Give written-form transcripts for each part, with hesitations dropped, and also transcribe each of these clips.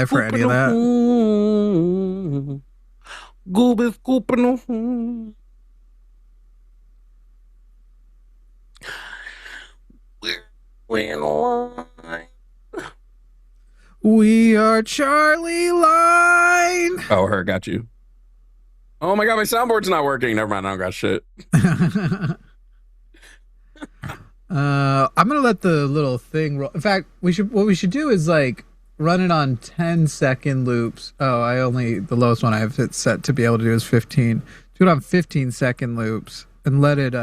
for any of that. We are Charlie Line. Oh, her got you. Oh my god, my soundboard's not working. Never mind, I don't got shit. I'm gonna let the little thing roll. In fact, what we should do is like run it on 10-second loops. Oh, the lowest one I have it set to be able to do is 15. Do it on 15-second loops and let it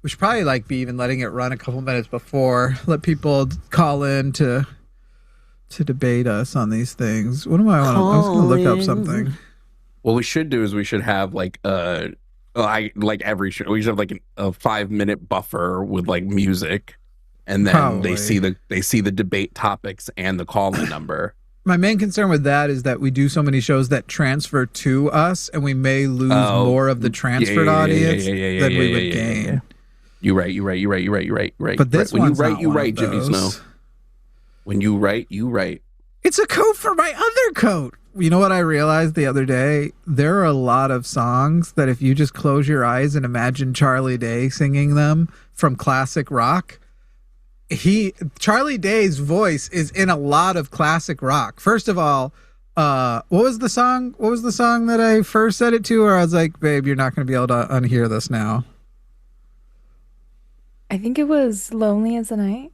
we should probably like be even letting it run a couple minutes before. Let people call in to debate us on these things. What am I on? I was gonna look up something. What we should do is we should have like every show we should have like a 5-minute buffer with like music, and then Probably. they see the debate topics and the call-in number. My main concern with that is that we do so many shows that transfer to us, and we may lose more of the transferred audience than we would gain. You're right. But this when you one's write, not you one write, of Jimmy those. Snow. When you write, you write. It's a code for my other coat. You know what I realized the other day? There are a lot of songs that if you just close your eyes and imagine Charlie Day singing them from classic rock, Charlie Day's voice is in a lot of classic rock. First of all, what was the song? What was the song that I first said it to? Or I was like, babe, you're not going to be able to unhear this now. I think it was Lonely as the Night.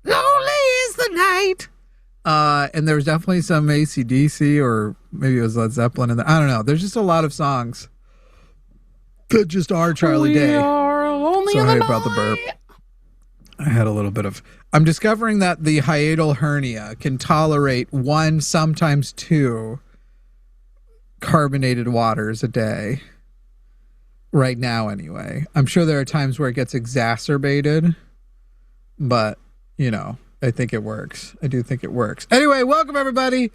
Lonely is the night. And there was definitely some AC/DC or maybe it was Led Zeppelin in there. I don't know. There's just a lot of songs that just are Charlie Day. Sorry about the burp. I had a little bit of... I'm discovering that the hiatal hernia can tolerate 1, sometimes 2 carbonated waters a day. Right now, anyway. I'm sure there are times where it gets exacerbated, but, you know, I think it works. I do think it works. Anyway, welcome everybody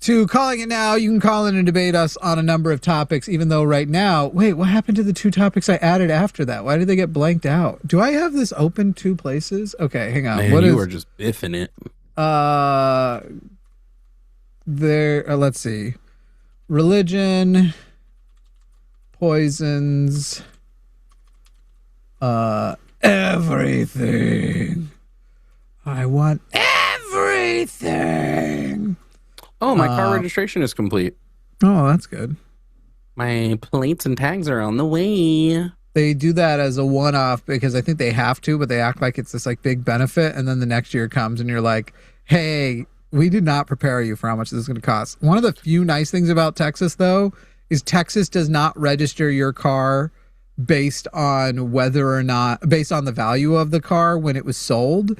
to Calling It Now. You can call in and debate us on a number of topics, even though right now... Wait, what happened to the 2 topics I added after that? Why did they get blanked out? Do I have this open 2 places? Okay, hang on. Man, you were just biffing it. Let's see. Religion... Poisons, everything. I want everything. Oh, my car registration is complete. Oh, that's good. My plates and tags are on the way. They do that as a one-off because I think they have to, but they act like it's this like big benefit, and then the next year comes and you're like, hey, we did not prepare you for how much this is going to cost. One of the few nice things about Texas, though, is Texas does not register your car based on the value of the car when it was sold.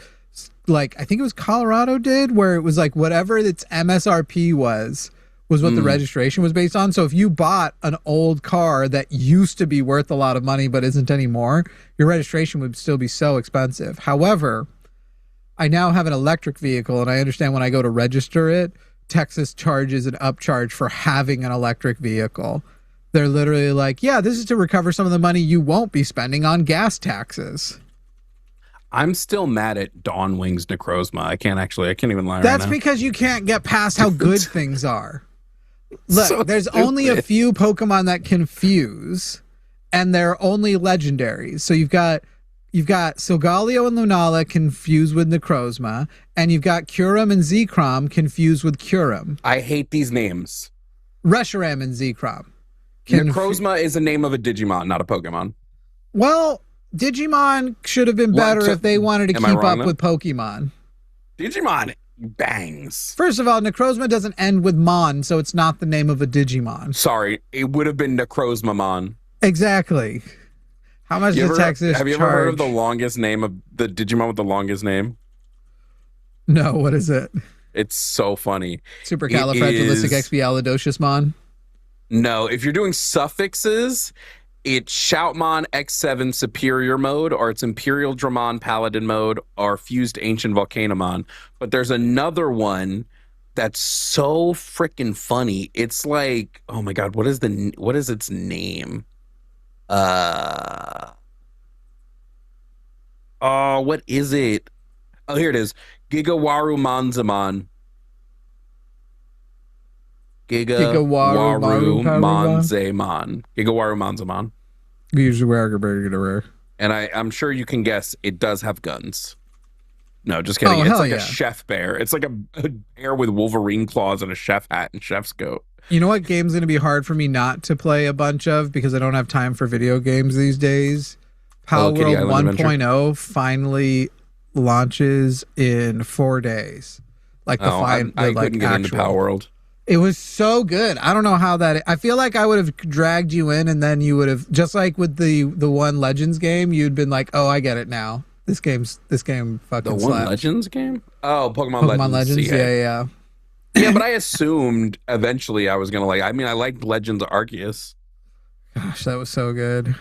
Like, I think it was Colorado did, where it was like whatever its MSRP was what the registration was based on. So if you bought an old car that used to be worth a lot of money but isn't anymore, your registration would still be so expensive. However, I now have an electric vehicle, and I understand when I go to register it, Texas charges an upcharge for having an electric vehicle. They're literally like, yeah, this is to recover some of the money you won't be spending on gas taxes. I'm still mad at Dawn Wings Necrozma. I can't even lie. That's right now. because you can't get past how good things are. Look, So there's only a few Pokemon that confuse, and they're only legendaries. So you've got Solgaleo and Lunala confused with Necrozma, and you've got Kyurem and Zekrom confused with Kyurem. I hate these names. Reshiram and Zekrom. Necrozma is the name of a Digimon, not a Pokemon. Well, Digimon should have been better if they wanted to keep up with Pokemon. Digimon bangs. First of all, Necrozma doesn't end with Mon, so it's not the name of a Digimon. Sorry, it would have been Necrozmamon. Exactly. How much does Texas Have you charge? ever heard of the longest name of the Digimon with the longest name? No, what is it? It's so funny. Supercalifragilisticexpialidocious. No, if you're doing suffixes, it's Shoutmon X7 Superior Mode, or it's Imperial Dramon Paladin Mode, or Fused Ancient Volcanomon. But there's another one that's so freaking funny. It's like, oh my god, what is its name? What is it? Oh, here it is. Gigawaru Manzaman. Gigawaru Gigawaru Manzaman. Manzaman. Gigawaru Manzaman. And I'm sure you can guess it does have guns. No, just kidding. Oh, It's hell like yeah. a chef bear. It's like a bear with Wolverine claws and a chef hat and chef's coat. You know what game's going to be hard for me not to play a bunch of because I don't have time for video games these days? Power Kitty World Island 1.0 finally launches in 4 days. Like I like couldn't get into Power World. It was so good. I don't know how that. I feel like I would have dragged you in, and then you would have, just like with the one Legends game, you'd been like, "Oh, I get it now. This game fucking The one slaps." Legends game? Oh, Pokemon Legends. Yeah. Yeah, but I assumed eventually I was gonna like. I mean, I liked Legends Arceus. Gosh, that was so good.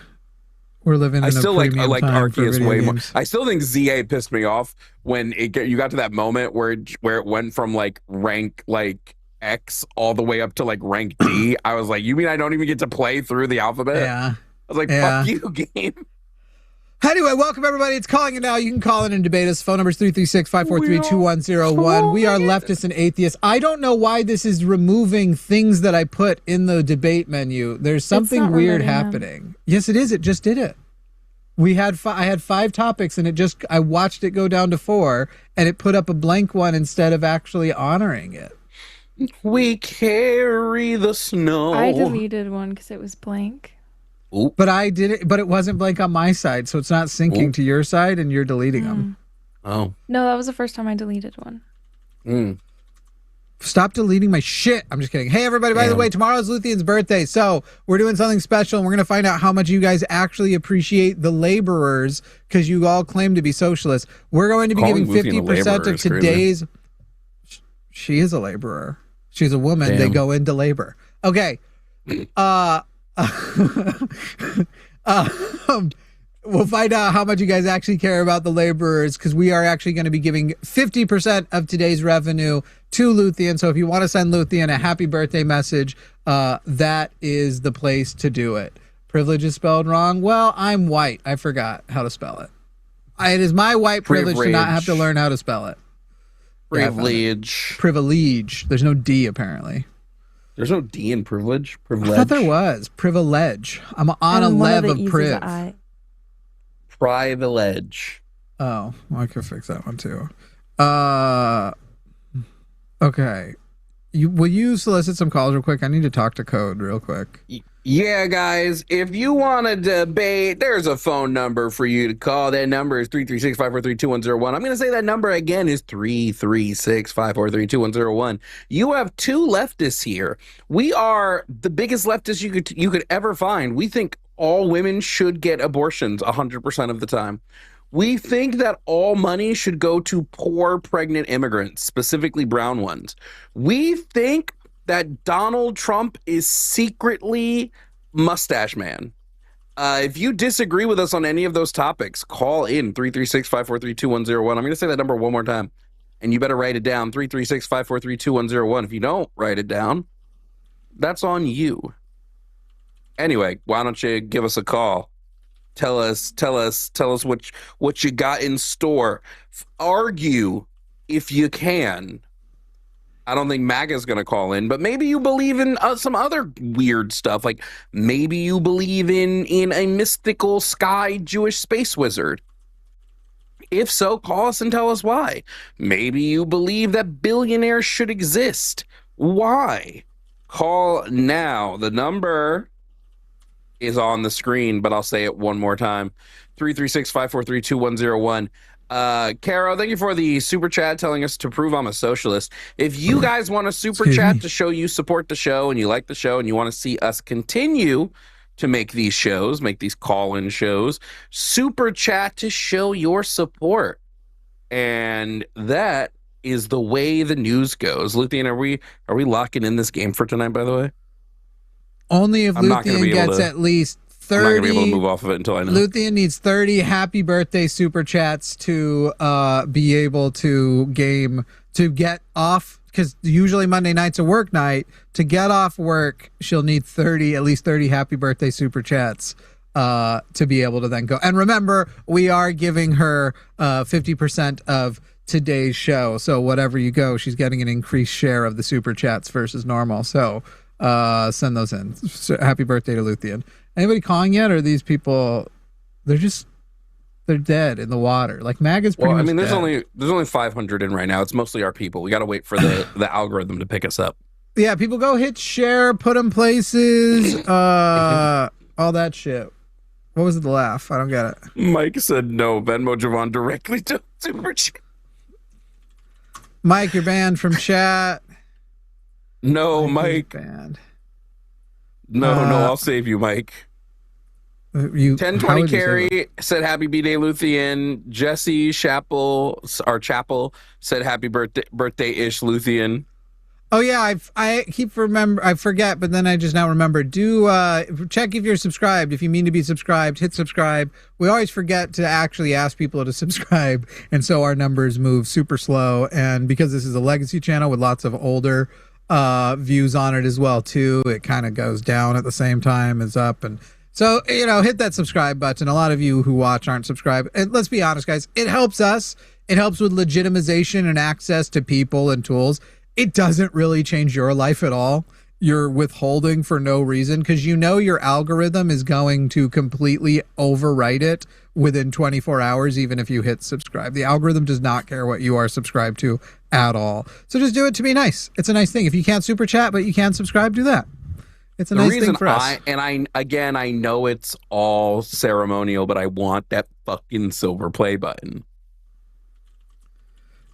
We're living. I in still a like premium time for Arceus video way more. games. I still think ZA pissed me off when you got to that moment where it went from like rank like X all the way up to like rank D. I was like, you mean I don't even get to play through the alphabet? Yeah. I was like, Yeah. fuck you, game. Anyway, welcome everybody. It's Calling It Now. You can call in and debate us. Phone number is 336-543-2101. We are leftists and atheists. I don't know why this is removing things that I put in the debate menu. There's something not weird removing happening. Yes, it is. It just did it. I had 5 topics and I watched it go down to 4 and it put up a blank one instead of actually honoring it. We carry the snow. I deleted one because it was blank. Oop. But I did it, but it wasn't blank on my side, so it's not syncing to your side and you're deleting them. Oh. No, that was the first time I deleted one. Stop deleting my shit. I'm just kidding. Hey, everybody, by the way, tomorrow's Luthion's birthday. So we're doing something special, and we're going to find out how much you guys actually appreciate the laborers because you all claim to be socialists. We're going to be Calling giving Luthien a 50% laborer of is crazy. today's... She is a laborer. She's a woman. Damn. They go into labor. Okay. We'll find out how much you guys actually care about the laborers because we are actually going to be giving 50% of today's revenue to Luthien. So if you want to send Luthien a happy birthday message, that is the place to do it. Privilege is spelled wrong. Well, I'm white. I forgot how to spell it. It is my white privilege to not have to learn how to spell it. Privilege. Privilege. There's no D apparently. There's no D in privilege. Privilege. I thought there was. Privilege. I'm on a And one lev the of E's is priv. a I. Privilege. Oh, well, I could fix that one too. Okay. Will you solicit some calls real quick? I need to talk to Code real quick. Yeah, guys, if you want to debate, there's a phone number for you to call. That number is 336-543-2101. I'm going to say that number again is 336-543-2101. You have 2 leftists here. We are the biggest leftists you could ever find. We think all women should get abortions 100% of the time. We think that all money should go to poor pregnant immigrants, specifically brown ones. We think that Donald Trump is secretly Mustache Man. If you disagree with us on any of those topics, call in 336-543-2101. I'm going to say that number one more time, and you better write it down, 336-543-2101. If you don't write it down, that's on you. Anyway, why don't you give us a call? Tell us what you got in store. Argue if you can. I don't think MAGA is going to call in, but maybe you believe in some other weird stuff. Like maybe you believe in a mystical sky Jewish space wizard. If so, call us and tell us why. Maybe you believe that billionaires should exist. Why? Call now. The number is on the screen, but I'll say it one more time. 336-543-2101. Caro, thank you for the super chat telling us to prove I'm a socialist. If you guys want a super chat to show you support the show and you like the show and you want to see us continue to make these shows, make these call-in shows, super chat to show your support. And that is the way the news goes. Luthien, are we locking in this game for tonight, by the way? Only if Luthien gets at least 30. I'm not going to be able to move off of it until I know. Luthien needs 30 happy birthday super chats to be able to get off, because usually Monday night's a work night. To get off work, she'll need at least 30 happy birthday super chats to be able to then go. And remember, we are giving her 50% of today's show. So whatever you go, she's getting an increased share of the super chats versus normal. So send those in. So, happy birthday to Luthien. Anybody calling yet? Or are these people? They're dead in the water. Like MAGA's pretty much there's dead. only 500 in right now. It's mostly our people. We got to wait for the algorithm to pick us up. Yeah, people go hit share, put them places, all that shit. What was the laugh? I don't get it. Mike said no. Venmo Jovan directly to super chat. Mike, you're banned from chat. No, Mike. Banned. No, I'll save you, Mike. 1020 Carrie said happy B-Day Luthien. Jesse Chapel said happy birthday-ish Luthien. Oh yeah, I keep I forget, but then I just now remember. Do check if you're subscribed. If you mean to be subscribed, hit subscribe. We always forget to actually ask people to subscribe, and so our numbers move super slow. And because this is a legacy channel with lots of older views on it as well too, it kind of goes down at the same time as up. And so hit that subscribe button. A lot of you who watch aren't subscribed, and let's be honest, guys. It helps us. It helps with legitimization and access to people and tools. It doesn't really change your life at all. You're withholding for no reason because your algorithm is going to completely overwrite it within 24 hours, even if you hit subscribe. The algorithm does not care what you are subscribed to at all. So just do it to be nice. It's a nice thing. If you can't super chat, but you can subscribe, do that. It's a nice thing for us. I know it's all ceremonial, but I want that fucking silver play button.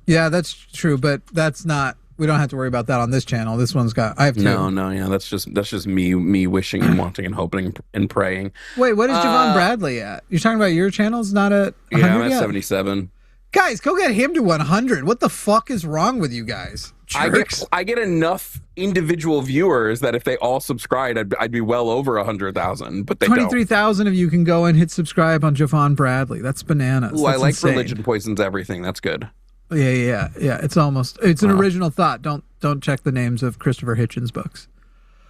Yeah, that's true, but that's not. We don't have to worry about that on this channel. This one's got. I have two. No, yeah, that's just me wishing and wanting and hoping and praying. Wait, what is Jovan Bradley at? You're talking about your channel's not at 100 Yeah, I'm at yet? 77. Guys, go get him to 100. What the fuck is wrong with you guys? Jerks. I get enough individual viewers that if they all subscribed, I'd be well over 100,000. But they 23,000 of you can go and hit subscribe on Jovan Bradley. That's bananas. Ooh, That's I like insane. religion poisons everything. That's good. Yeah. It's an original thought. Don't check the names of Christopher Hitchens' books.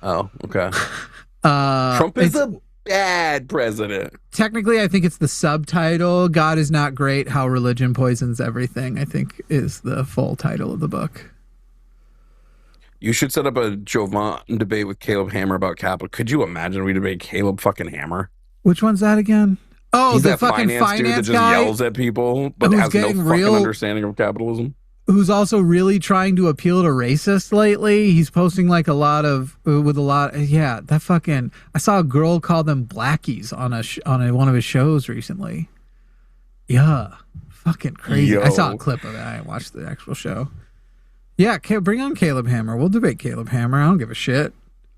Oh, okay. Trump is a bad president. Technically, I think it's the subtitle. God is not great. How religion poisons everything, I think is the full title of the book. You should set up a Jovan debate with Caleb Hammer about capital. Could you imagine we debate Caleb fucking Hammer? Which one's that again? Oh, he's the that fucking finance dude that just guy yells at people but has no fucking understanding of capitalism. Who's also really trying to appeal to racists lately. He's posting like yeah, that fucking. I saw a girl call them blackies on one of his shows recently. Yeah, fucking crazy. I saw a clip of it. I didn't watch the actual show. Yeah, bring on Caleb Hammer. We'll debate Caleb Hammer. I don't give a shit.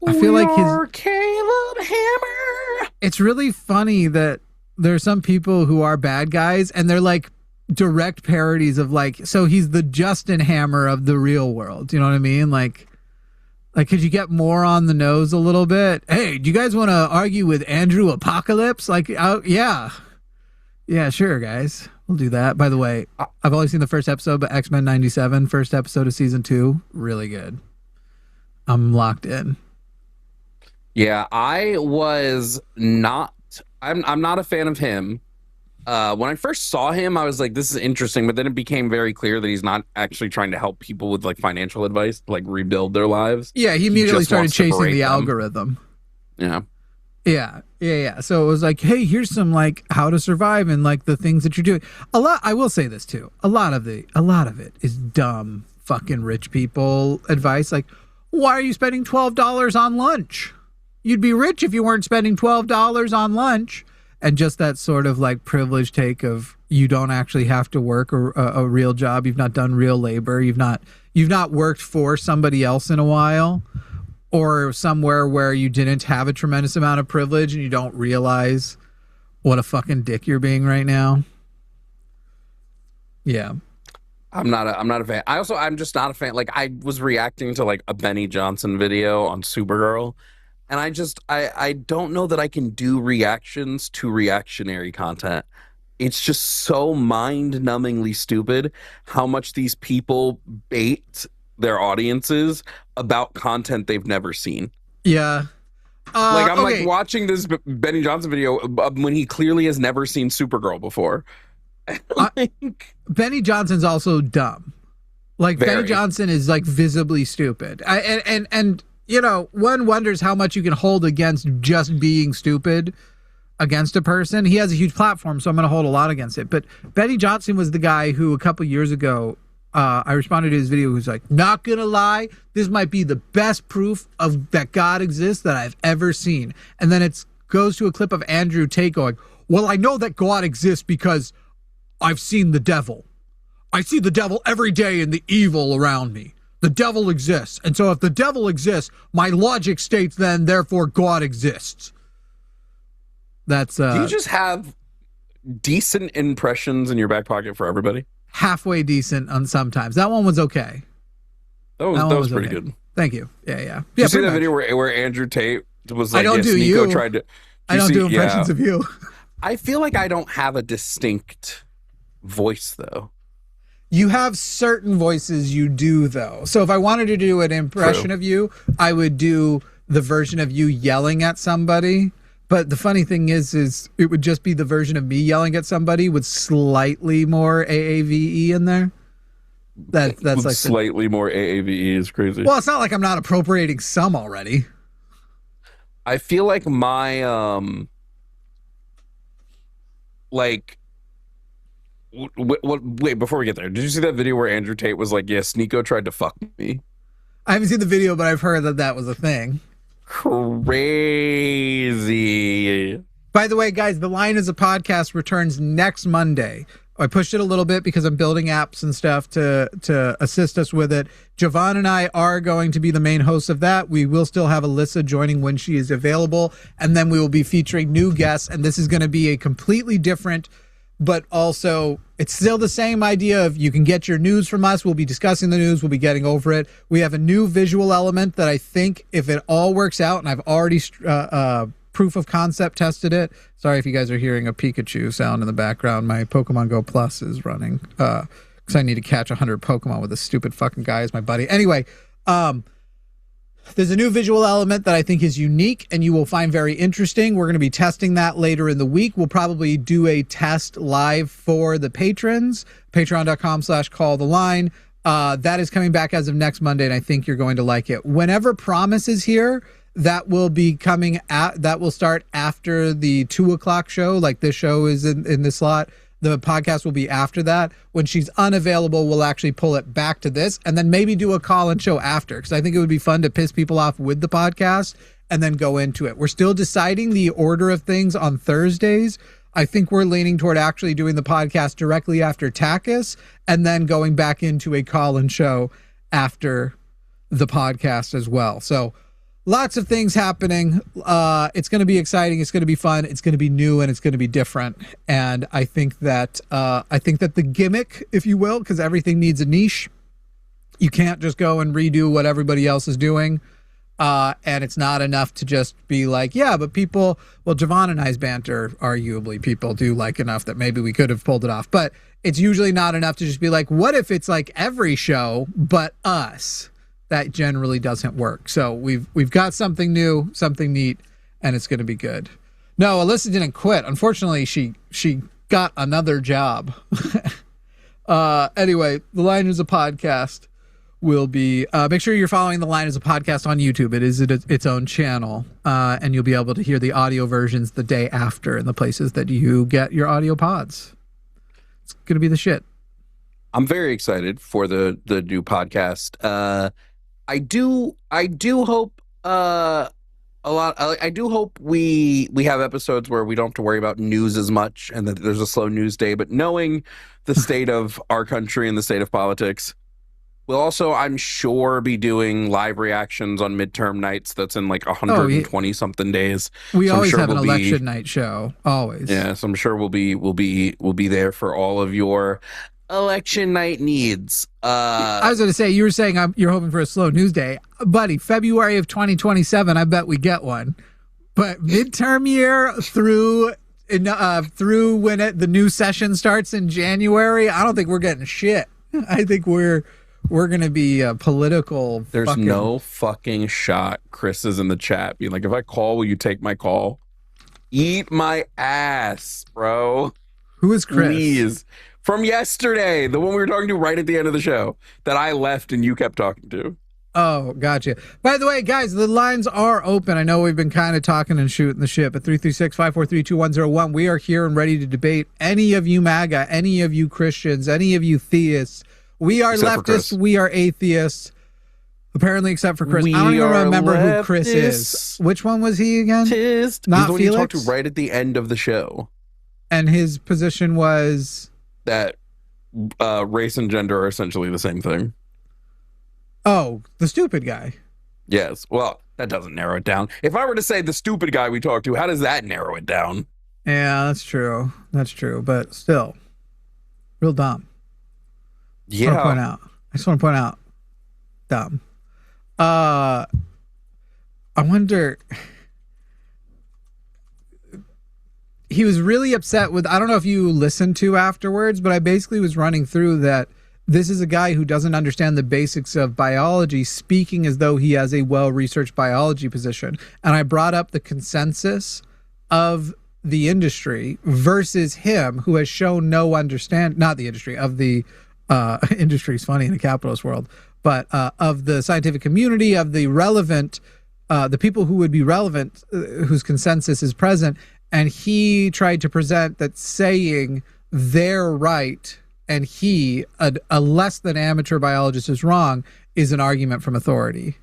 I feel like Caleb Hammer. It's really funny that there are some people who are bad guys and they're like direct parodies of so he's the Justin Hammer of the real world. You know what I mean? Like could you get more on the nose a little bit? Hey, do you guys want to argue with Andrew Apocalypse? Yeah, sure, guys. We'll do that. By the way, I've only seen the first episode, but X-Men 97, first episode of season 2, really good. I'm locked in. Yeah, I'm not a fan of him. When I first saw him, I was like, this is interesting, but then it became very clear that he's not actually trying to help people with financial advice, rebuild their lives. Yeah, he immediately started chasing the algorithm. Yeah. Yeah. So it was like, hey, here's some how to survive and the things that you're doing. I will say this too. A lot of it is dumb fucking rich people advice. Why are you spending $12 on lunch? You'd be rich if you weren't spending $12 on lunch. And just that sort of privileged take of you don't actually have to work a real job. You've not done real labor. You've not worked for somebody else in a while, or somewhere where you didn't have a tremendous amount of privilege and you don't realize what a fucking dick you're being right now. Yeah. I'm not a fan. I'm just not a fan. I was reacting to a Benny Johnson video on Supergirl. And I don't know that I can do reactions to reactionary content. It's just so mind-numbingly stupid how much these people bait their audiences about content they've never seen. Yeah. I'm watching this Benny Johnson video when he clearly has never seen Supergirl before. Like, Benny Johnson's also dumb. Like Benny Very. Johnson is like visibly stupid. And you know, one wonders how much you can hold against just being stupid against a person. He has a huge platform, so I'm going to hold a lot against it. But Benny Johnson was the guy who a couple years ago, I responded to his video. Who's like, not gonna lie, this might be the best proof of that God exists that I've ever seen. And then it goes to a clip of Andrew Tate going, well, I know that God exists because I've seen the devil. I see the devil every day in the evil around me. The devil exists. And so if the devil exists, my logic states then, therefore God exists. That's do you just have decent impressions in your back pocket for everybody? halfway decent on sometimes. That one was okay. That was pretty okay. good. Thank you. Yeah. Did you see that video where Andrew Tate was like, I don't do Nico you. tried to. I don't do impressions of you. I feel like I don't have a distinct voice though. You have certain voices you do though. So if I wanted to do an impression of you, I would do the version of you yelling at somebody. But the funny thing is it would just be the version of me yelling at somebody with slightly more AAVE in there. That's like slightly more AAVE is crazy. Well, it's not like I'm not appropriating some already. I feel like my like wait, before we get there, did you see that video where Andrew Tate was like, yes, Nico tried to fuck me? I haven't seen the video, but I've heard that was a thing. Crazy. By the way, guys, The Line is a Podcast returns next Monday. I pushed it a little bit because I'm building apps and stuff to assist us with it. Jovan and I are going to be the main hosts of that. We will still have Alyssa joining when she is available, and then we will be featuring new guests, and this is going to be a completely different, but also it's still the same idea of you can get your news from us. We'll be discussing the news. We'll be getting over it. We have a new visual element that I think if it all works out, and I've already proof of concept tested it. Sorry if you guys are hearing a Pikachu sound in the background. My Pokemon Go Plus is running because I need to catch 100 Pokemon with this stupid fucking guy as my buddy. Anyway, there's a new visual element that I think is unique and you will find very interesting. We're going to be testing that later in the week. We'll probably do a test live for the patrons, patreon.com/calltheline. That is coming back as of next Monday, and I think you're going to like it. Whenever Promise is here, that will be that will start after the 2:00 show. Like this show is in the slot. The podcast will be after that. When she's unavailable, we'll actually pull it back to this and then maybe do a call and show after, because I think it would be fun to piss people off with the podcast and then go into it. We're still deciding the order of things on Thursdays. I think we're leaning toward actually doing the podcast directly after Takis and then going back into a call and show after the podcast as well. So lots of things happening. It's going to be exciting. It's going to be fun. It's going to be new and it's going to be different. And I think that the gimmick, if you will, because everything needs a niche. You can't just go and redo what everybody else is doing. And it's not enough to just be like, yeah, but people, well, Jovan and I's banter, arguably people do like enough that maybe we could have pulled it off. But it's usually not enough to just be like, what if it's like every show but us? That generally doesn't work. So we've got something new, something neat, and it's going to be good. No, Alyssa didn't quit. Unfortunately, she got another job. Anyway, The Line is a Podcast will be, make sure you're following The Line is a Podcast on YouTube. It is its own channel, and you'll be able to hear the audio versions the day after in the places that you get your audio pods. It's going to be the shit. I'm very excited for the new podcast. I do hope I do hope we have episodes where we don't have to worry about news as much and that there's a slow news day, but knowing the state of our country and the state of politics, we'll also, I'm sure, be doing live reactions on midterm nights. That's in like 120 something days. We always have an election night show. Always. Yeah, so I'm sure we'll be there for all of your election night needs. I was going to say, you were saying you're hoping for a slow news day, buddy. February of 2027, I bet we get one. But midterm year through when the new session starts in January, I don't think we're getting shit. I think we're going to be political. There's no fucking shot. Chris is in the chat being like, if I call, will you take my call? Eat my ass, bro. Who is Chris? Please. From yesterday, the one we were talking to right at the end of the show that I left and you kept talking to. Oh, gotcha. By the way, guys, the lines are open. I know we've been kind of talking and shooting the shit, but 336-543-2101, we are here and ready to debate any of you MAGA, any of you Christians, any of you theists. We are leftists. We are atheists. Apparently, except for Chris. I don't even remember who Chris is. Which one was he again? Not He's the one Felix? you talked to right at the end of the show. And his position was? That race and gender are essentially the same thing. Oh, the stupid guy. Yes. Well, that doesn't narrow it down. If I were to say the stupid guy we talked to, how does that narrow it down? Yeah, that's true. That's true. But still, real dumb. Yeah. I just want to point out, dumb. I wonder. He was really upset with, I don't know if you listened to afterwards, but I basically was running through that this is a guy who doesn't understand the basics of biology, speaking as though he has a well-researched biology position. And I brought up the consensus of the industry versus him, who has shown no understand, not the industry, of the industry is funny in the capitalist world, but of the scientific community, of the relevant, the people who would be relevant, whose consensus is present. And he tried to present that saying they're right and he, a less than amateur biologist, is wrong is an argument from authority.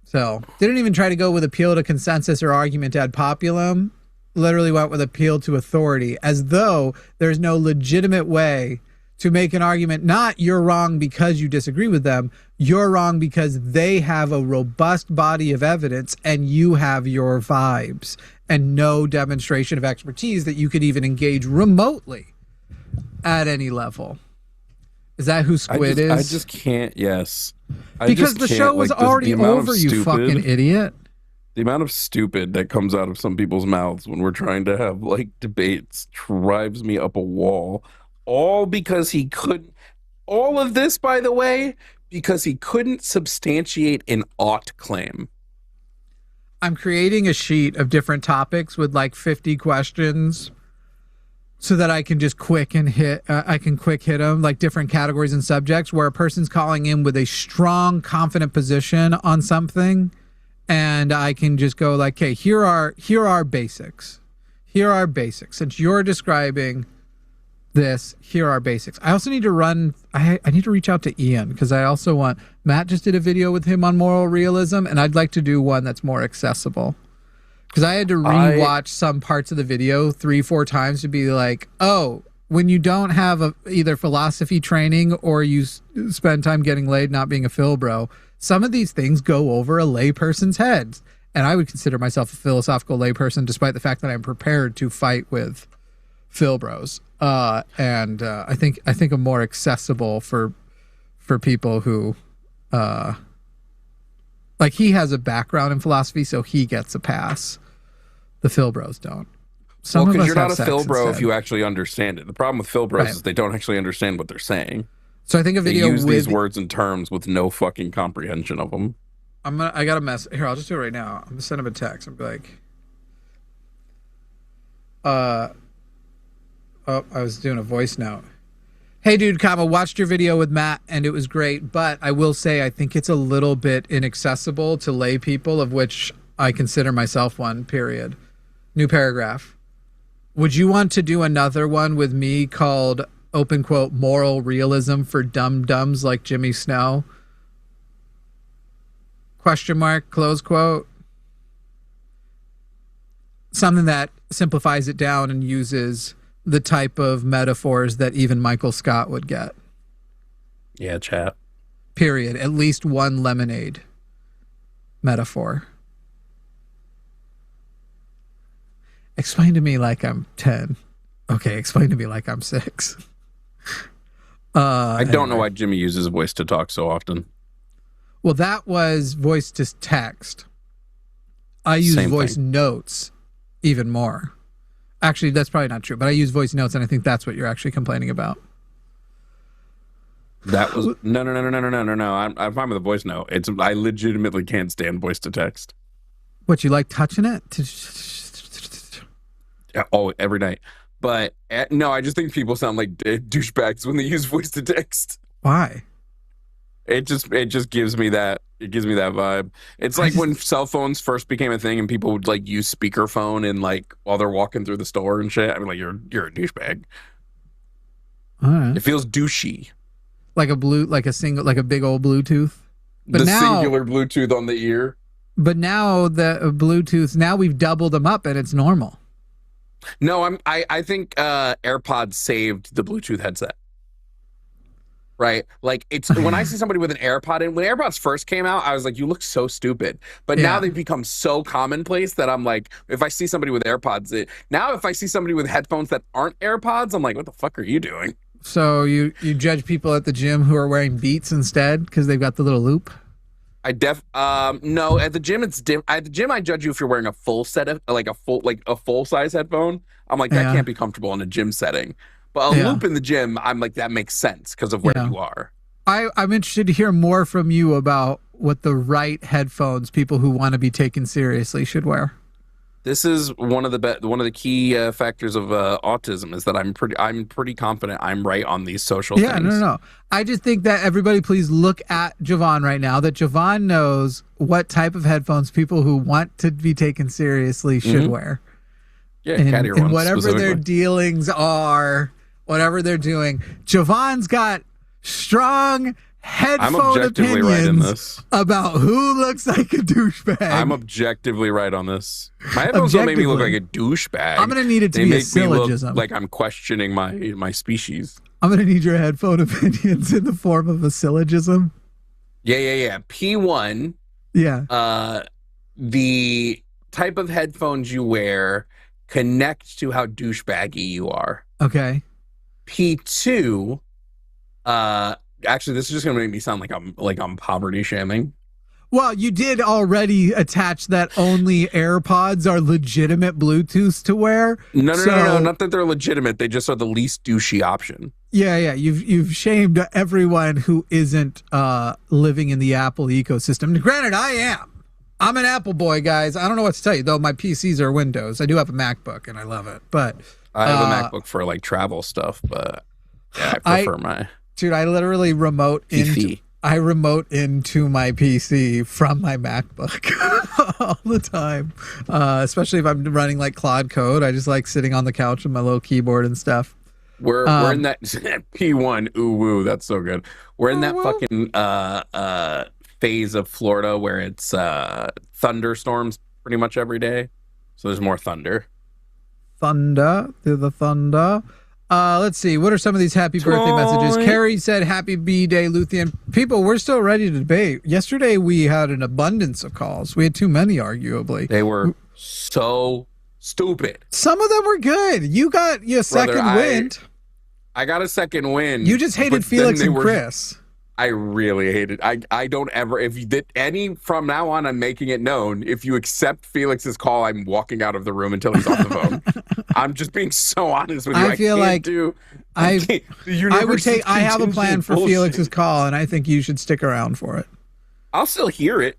So didn't even try to go with appeal to consensus or argument ad populum. Literally went with appeal to authority, as though there's no legitimate way to make an argument, not you're wrong because you disagree with them, you're wrong because they have a robust body of evidence and you have your vibes and no demonstration of expertise that you could even engage remotely at any level. Is that who Squid is? I just can't, yes. Because the show was already over, you fucking idiot. The amount of stupid that comes out of some people's mouths when we're trying to have like debates drives me up a wall. All because he couldn't, all of this, by the way, because he couldn't substantiate an ought claim. I'm creating a sheet of different topics with like 50 questions so that I can just quick hit them, like different categories and subjects where a person's calling in with a strong, confident position on something. And I can just go like, okay, here are basics. Here are basics. Since you're describing this, here are basics. I also need to I need to reach out to Ian, because I also want, Matt just did a video with him on moral realism, and I'd like to do one that's more accessible. Because I had to rewatch some parts of the video 3-4 times to be like, oh, when you don't have either philosophy training or you spend time getting laid not being a Phil bro, some of these things go over a layperson's heads. And I would consider myself a philosophical layperson, despite the fact that I'm prepared to fight with Phil bros. And I think I'm more accessible for people who like, he has a background in philosophy, so he gets a pass. The Phil bros don't. Well, because you're not a Phil bro if you actually understand it. The problem with Phil bros is they don't actually understand what they're saying. So I think a video they use these words and terms with no fucking comprehension of them. I got a mess here. I'll just do it right now. I'm gonna send him a text. I'm like, oh, I was doing a voice note. Hey, dude, comma, watched your video with Matt, and it was great. But I will say, I think it's a little bit inaccessible to lay people, of which I consider myself one, period. New paragraph. Would you want to do another one with me called, open quote, moral realism for dum-dums like Jimmy Snow? Question mark, close quote. Something that simplifies it down and uses the type of metaphors that even Michael Scott would get. Yeah, chat. Period. At least one lemonade metaphor. Explain to me like I'm 10. Okay, explain to me like I'm 6. I don't know why Jimmy uses voice to talk so often. Well, that was voice to text. I use voice notes even more. Actually, that's probably not true, but I use voice notes, and I think that's what you're actually complaining about. That was no. I'm fine with a voice note. I legitimately can't stand voice to text. What, you like touching it? Oh, every night. But no, I just think people sound like douchebags when they use voice to text. Why? It just gives me that vibe. It's like when cell phones first became a thing and people would like use speakerphone and like while they're walking through the store and shit. I mean, like you're a douchebag. All right. It feels douchey. Like a big old Bluetooth. But the now, singular Bluetooth on the ear. But now the Bluetooth, now we've doubled them up and it's normal. No, I think AirPods saved the Bluetooth headset. Right? Like it's when I see somebody with an AirPod in, when AirPods first came out, I was like, you look so stupid. But now they've become so commonplace that I'm like, if I see somebody with AirPods, now if I see somebody with headphones that aren't AirPods, I'm like, what the fuck are you doing? So you judge people at the gym who are wearing Beats instead because they've got the little loop? No, at the gym at the gym I judge you if you're wearing a full set of like a full size headphone. I'm like, that can't be comfortable in a gym setting. But a loop in the gym, I'm like, that makes sense because of where you are. I'm interested to hear more from you about what the right headphones people who want to be taken seriously should wear. This is one of the key factors of autism is that I'm pretty confident I'm right on these social things. No. I just think that everybody please look at Jovan right now, that Jovan knows what type of headphones people who want to be taken seriously should wear. Yeah, and whatever their dealings are, whatever they're doing. Jovan's got strong headphone opinions about who looks like a douchebag. I'm objectively right on this. My headphones don't make me look like a douchebag. I'm gonna need it to be a syllogism. Me look like I'm questioning my species. I'm gonna need your headphone opinions in the form of a syllogism. Yeah. P1. Yeah. The type of headphones you wear connect to how douchebaggy you are. Okay. P2. Actually, this is just gonna make me sound like I'm poverty shaming. Well, you did already attach that only AirPods are legitimate Bluetooths to wear. No, not that they're legitimate. They just are the least douchey option. Yeah. You've shamed everyone who isn't living in the Apple ecosystem. Granted, I am. I'm an Apple boy, guys. I don't know what to tell you, though. My PCs are Windows. I do have a MacBook, and I love it. But I have a MacBook for like travel stuff, but yeah, I prefer my. Dude, I literally remote into my PC from my MacBook all the time. Especially if I'm running like Claude Code. I just like sitting on the couch with my little keyboard and stuff. We're in that P1. Ooh, woo, that's so good. We're in that fucking phase of Florida where it's thunderstorms pretty much every day. So there's more thunder. The thunder. Let's see. What are some of these happy birthday messages? Carrie said, happy B-Day, Luthien. People, we're still ready to debate. Yesterday, we had an abundance of calls. We had too many, arguably. They were so stupid. Some of them were good. You got your second wind. I got a second win. You just hated Felix and Chris. I really hate it. I don't ever, if you did any from now on, I'm making it known. If you accept Felix's call, I'm walking out of the room until he's off the phone. I'm just being so honest with you. I feel like I have a plan for Felix's call, and I think you should stick around for it. I'll still hear it.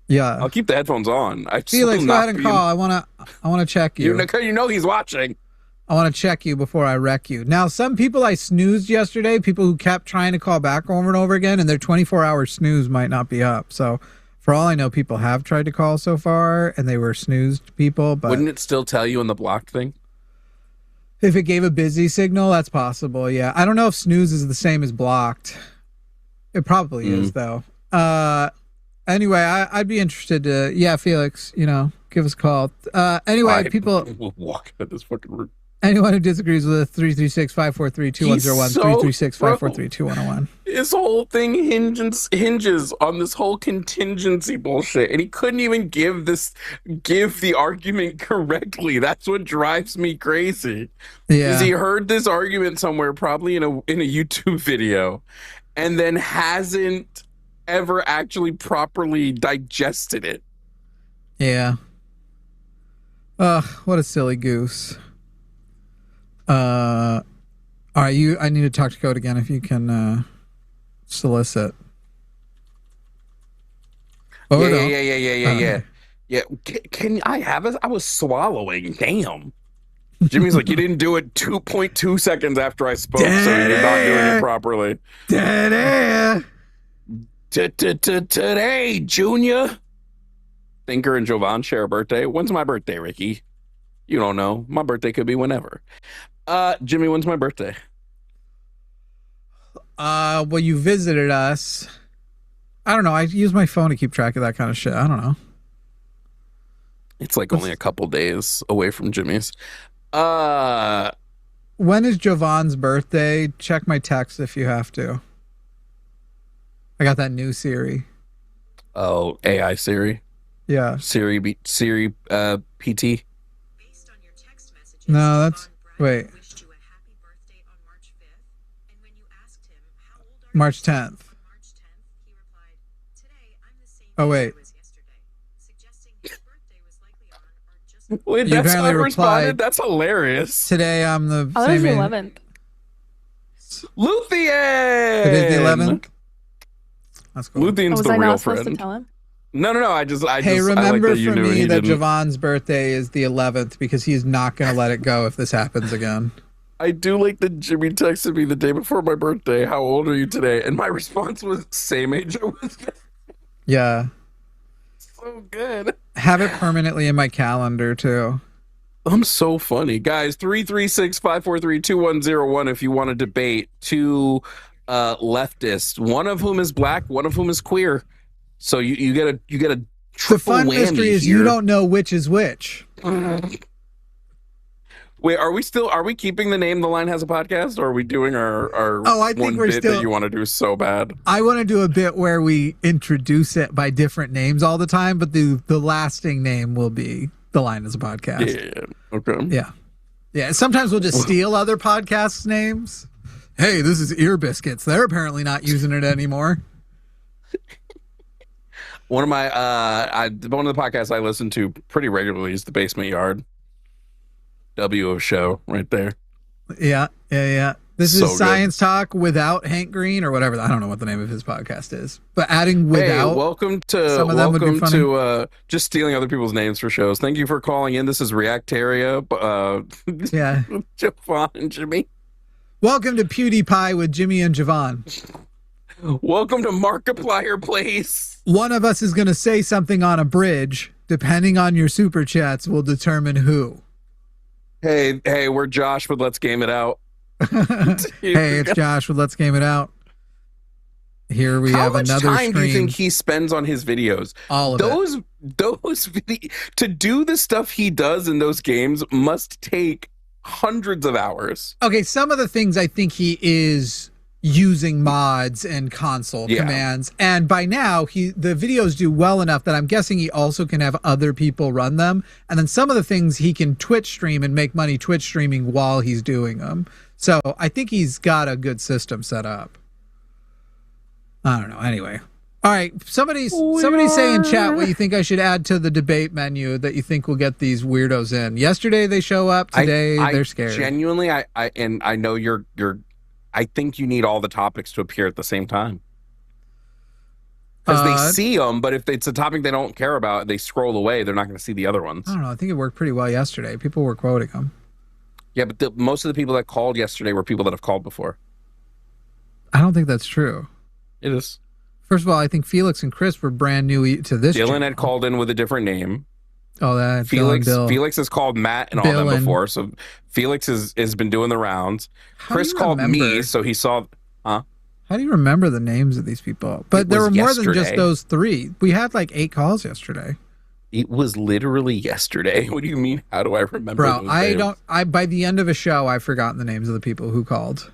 Yeah. I'll keep the headphones on. Felix, go ahead and call. I wanna check you. You know he's watching. I want to check you before I wreck you. Now, some people I snoozed yesterday, people who kept trying to call back over and over again, and their 24-hour snooze might not be up. So, for all I know, people have tried to call so far, and they were snoozed people. But wouldn't it still tell you in the blocked thing? If it gave a busy signal, that's possible, yeah. I don't know if snooze is the same as blocked. It probably is, though. Anyway, I'd be interested to, Felix, give us a call. Anyway, people... We'll walk out of this fucking room. Anyone who disagrees with us, 336-543-2101, 336-543-2101. His whole thing hinges on this whole contingency bullshit, and he couldn't even give the argument correctly. That's what drives me crazy. Yeah, because he heard this argument somewhere, probably in a YouTube video, and then hasn't ever actually properly digested it. Yeah. What a silly goose. All right, I need to talk to Code again if you can solicit. Yeah. Can I have it? I was swallowing. Damn. Jimmy's like, you didn't do it 2.2 seconds after I spoke, so you're not doing it properly. Today, Junior. Thinker and Jovan share a birthday. When's my birthday, Ricky? You don't know. My birthday could be whenever. Jimmy, when's my birthday? Well, you visited us. I don't know. I use my phone to keep track of that kind of shit. I don't know. It's like only a couple days away from Jimmy's. When is Jovan's birthday? Check my text if you have to. I got that new Siri. Oh, AI Siri. Yeah. Siri PT. No, that's wait. March 10th. Oh wait. Wait, You that's how I apparently responded? replied- That's hilarious. Today I'm the Oh, that was same the age. 11th. Luthien! Today's the 11th. That's cool. Luthien's Was the I real not supposed to friend. tell him? No. I Hey, like remember that you for knew me he that didn't. Javon's birthday is the 11th because he's not going to let it go if this happens again. I do like that Jimmy texted me the day before my birthday. How old are you today? And my response was same age I was. Yeah. So good. Have it permanently in my calendar too. I'm so funny. Guys, 336-543-2101 if you want to debate two leftists, one of whom is black, one of whom is queer. So you get a The triple fun whammy mystery is here. you don't know which is which. Wait, are we keeping the name The Line Has a Podcast, or are we doing our Oh, I think one we're bit still- that you want to do so bad? I want to do a bit where we introduce it by different names all the time, but the lasting name will be The Line is a Podcast. Yeah. Okay. Yeah. Sometimes we'll just steal other podcasts' names. Hey, this is Ear Biscuits. They're apparently not using it anymore. One of my one of the podcasts I listen to pretty regularly is The Basement Yard. W of show right there. Yeah. This So is good. Science Talk without Hank Green or whatever. I don't know what the name of his podcast is, but adding without. Hey, welcome to some of them would be funny. Just stealing other people's names for shows. Thank you for calling in. This is Reactaria. Yeah. Jovan and Jimmy. Welcome to PewDiePie with Jimmy and Jovan. Welcome to Markiplier Place. One of us is going to say something on a bridge. Depending on your super chats, will determine who. Hey, we're Josh, but let's game it out. Hey, it's Josh with Let's Game It Out. Here we How have much another time screen. do you think he spends on his videos? All of it. Those to do the stuff he does in those games must take hundreds of hours. Okay, some of the things I think he is using mods and console commands, and by now the videos do well enough that I'm guessing he also can have other people run them, and then some of the things he can Twitch stream and make money Twitch streaming while he's doing them. So I think he's got a good system set up. I don't know. Anyway, all right. Somebody say in chat what you think I should add to the debate menu that you think will get these weirdos in. Yesterday they show up. Today they're scared. Genuinely, I know you're. I think you need all the topics to appear at the same time because they see them. But if it's a topic they don't care about, they scroll away. They're not going to see the other ones. I don't know. I think it worked pretty well yesterday. People were quoting them. Yeah, but most of the people that called yesterday were people that have called before. I don't think that's true. It is. First of all, I think Felix and Chris were brand new to this. Dylan channel. had called in with a different name. Oh, that Felix. Bill. Felix has called Matt and all Bill them and- before, so Felix has been doing the rounds. How do Chris you called me, remember? so he saw. How do you remember the names of these people? But It there were was more than just yesterday. those three. We had like 8 calls yesterday. It was literally yesterday. What do you mean? How do I remember? Bro, those I names? don't. By the end of a show, I've forgotten the names of the people who called.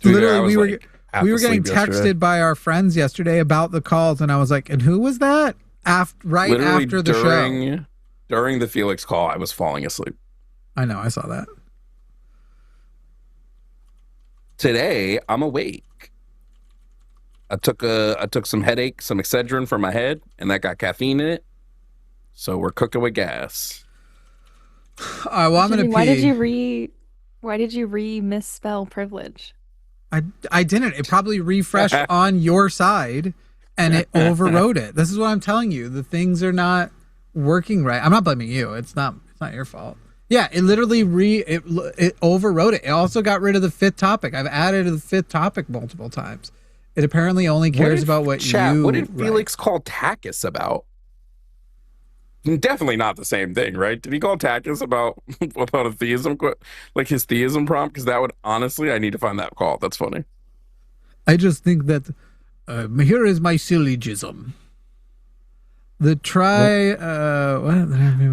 Dude, I Literally, was, we were like, half we were getting asleep yesterday. texted by our friends yesterday about the calls, and I was like, "And who was that?" Literally After the show. During the Felix call, I was falling asleep. I know, I saw that. Today, I'm awake. I took some headache, some Excedrin for my head, and that got caffeine in it. So we're cooking with gas. All right, well, I'm gonna Jimmy, pee. why did you misspell privilege? I didn't. It probably refreshed on your side, and it overrode it. This is what I'm telling you. The things are not working right. I'm not blaming you. It's not your fault. Yeah, it literally it overwrote it. It also got rid of the fifth topic. I've added the fifth topic multiple times. It apparently only cares about what you What did write. Felix call Takis about? Definitely not the same thing, right? Did he call Takis about a theism, like his theism prompt? Because that would honestly, I need to find that call. That's funny. I just think that here is my syllogism. The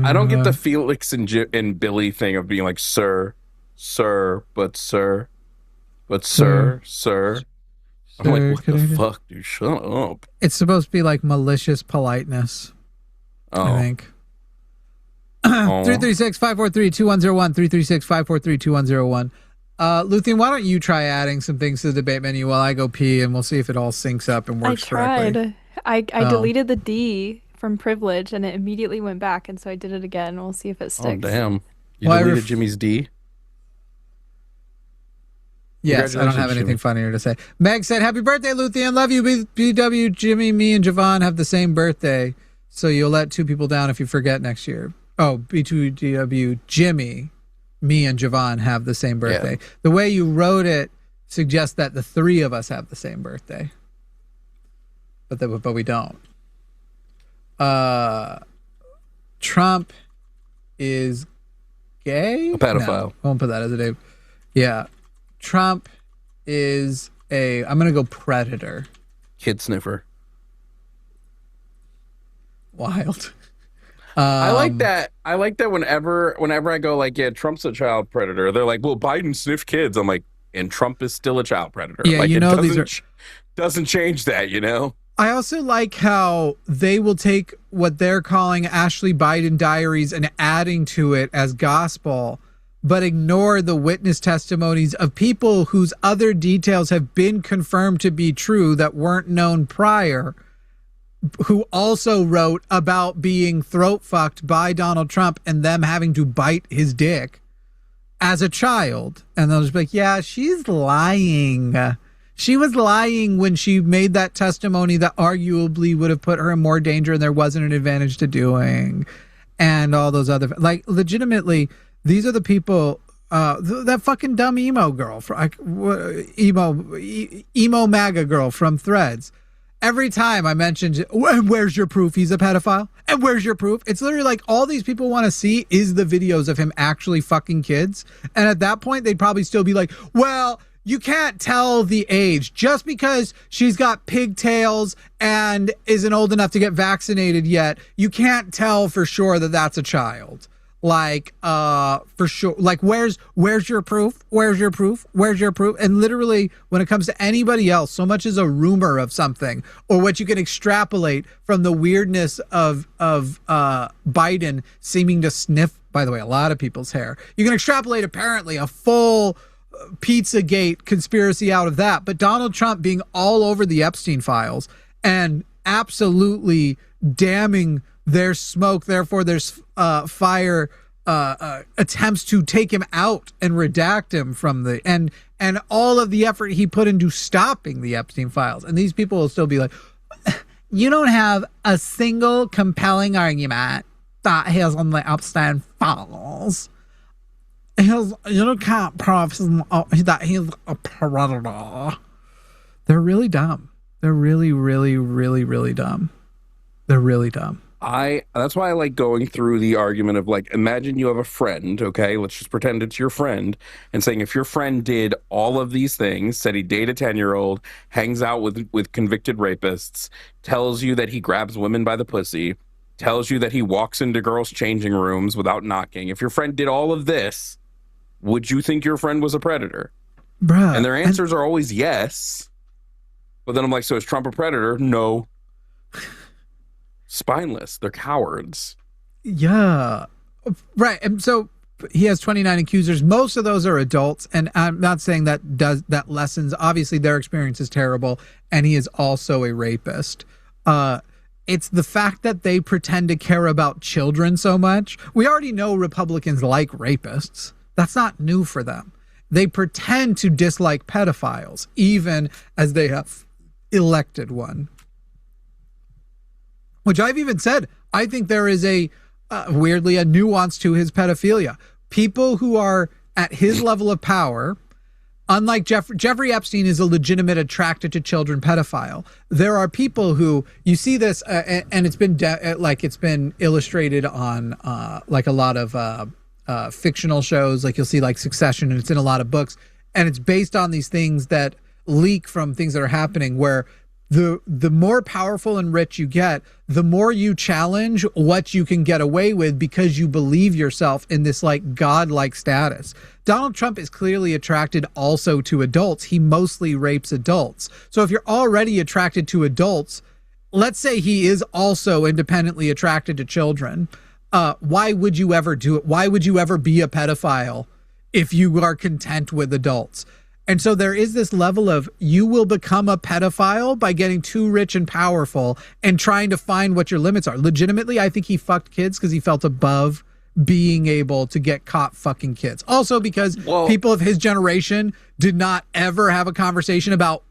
I don't get the Felix and Billy thing of being like, sir, but sir. I'm like, what the fuck, dude? Shut up. It's supposed to be like malicious politeness. I think. 336-543-2101, 336-543-2101. Luthien, why don't you try adding some things to the debate menu while I go pee, and we'll see if it all syncs up and works correctly. I deleted the D from privilege, and it immediately went back, and so I did it again. We'll see if it sticks. Oh, damn. You deleted Jimmy's D? Yes, I don't have anything funnier to say. Meg said, happy birthday, Luthien. Love you. BW, Jimmy, me, and Jovan have the same birthday, so you'll let two people down if you forget next year. Oh, B2DW, Jimmy, me, and Jovan have the same birthday. Yeah. The way you wrote it suggests that the three of us have the same birthday. But we don't. Trump is gay? A pedophile. No, I won't put that as a name. Yeah. Trump is I'm going to go predator. Kid sniffer. Wild. I like that. I like that whenever I go like, yeah, Trump's a child predator. They're like, well, Biden sniffed kids. I'm like, and Trump is still a child predator. Yeah, like, it doesn't change that, you know? I also like how they will take what they're calling Ashley Biden diaries and adding to it as gospel, but ignore the witness testimonies of people whose other details have been confirmed to be true that weren't known prior, who also wrote about being throat fucked by Donald Trump and them having to bite his dick as a child. And they'll just be like, yeah, she's lying. She was lying when she made that testimony that arguably would have put her in more danger and there wasn't an advantage to doing. And all those other, like, legitimately, these are the people, that fucking dumb emo girl, emo MAGA girl from Threads. Every time I mentioned, and where's your proof he's a pedophile? And where's your proof? It's literally like all these people want to see is the videos of him actually fucking kids. And at that point, they'd probably still be like, well, you can't tell the age just because she's got pigtails and isn't old enough to get vaccinated yet. You can't tell for sure that that's a child. Like, for sure. Like, where's your proof? Where's your proof? Where's your proof? And literally, when it comes to anybody else, so much as a rumor of something or what you can extrapolate from the weirdness of Biden seeming to sniff, by the way, a lot of people's hair. You can extrapolate apparently a full Pizzagate conspiracy out of that. But Donald Trump being all over the Epstein files and absolutely damning there's smoke, therefore there's fire, attempts to take him out and redact him from the and all of the effort he put into stopping the Epstein files. And these people will still be like, you don't have a single compelling argument that he's on the Epstein files. You can't prove that he's a predator. They're really dumb. They're really, really, really, really dumb. They're really dumb. That's why I like going through the argument of like, imagine you have a friend, okay? Let's just pretend it's your friend, and saying if your friend did all of these things, said he dated a 10-year-old, hangs out with convicted rapists, tells you that he grabs women by the pussy, tells you that he walks into girls' changing rooms without knocking. If your friend did all of this, would you think your friend was a predator? Bruh. And their answers are always yes. But then I'm like, so is Trump a predator? No. Spineless. They're cowards. Yeah. Right. And so he has 29 accusers. Most of those are adults. And I'm not saying that lessens. Obviously, their experience is terrible. And he is also a rapist. It's the fact that they pretend to care about children so much. We already know Republicans like rapists. That's not new for them. They pretend to dislike pedophiles, even as they have elected one. Which I've even said, I think there is weirdly a nuance to his pedophilia. people who are at his level of power, unlike Jeffrey Epstein is a legitimate attracted to children pedophile. There are people who, you see this, and it's been it's been illustrated on like a lot of fictional shows. Like you'll see like Succession, and it's in a lot of books, and it's based on these things that leak from things that are happening, where the more powerful and rich you get, the more you challenge what you can get away with because you believe yourself in this like godlike status. Donald Trump is clearly attracted also to adults. He mostly rapes adults. So if you're already attracted to adults, let's say he is also independently attracted to children. Why would you ever do it? Why would you ever be a pedophile if you are content with adults? And so there is this level of, you will become a pedophile by getting too rich and powerful and trying to find what your limits are. Legitimately, I think he fucked kids because he felt above being able to get caught fucking kids. Also because people of his generation did not ever have a conversation about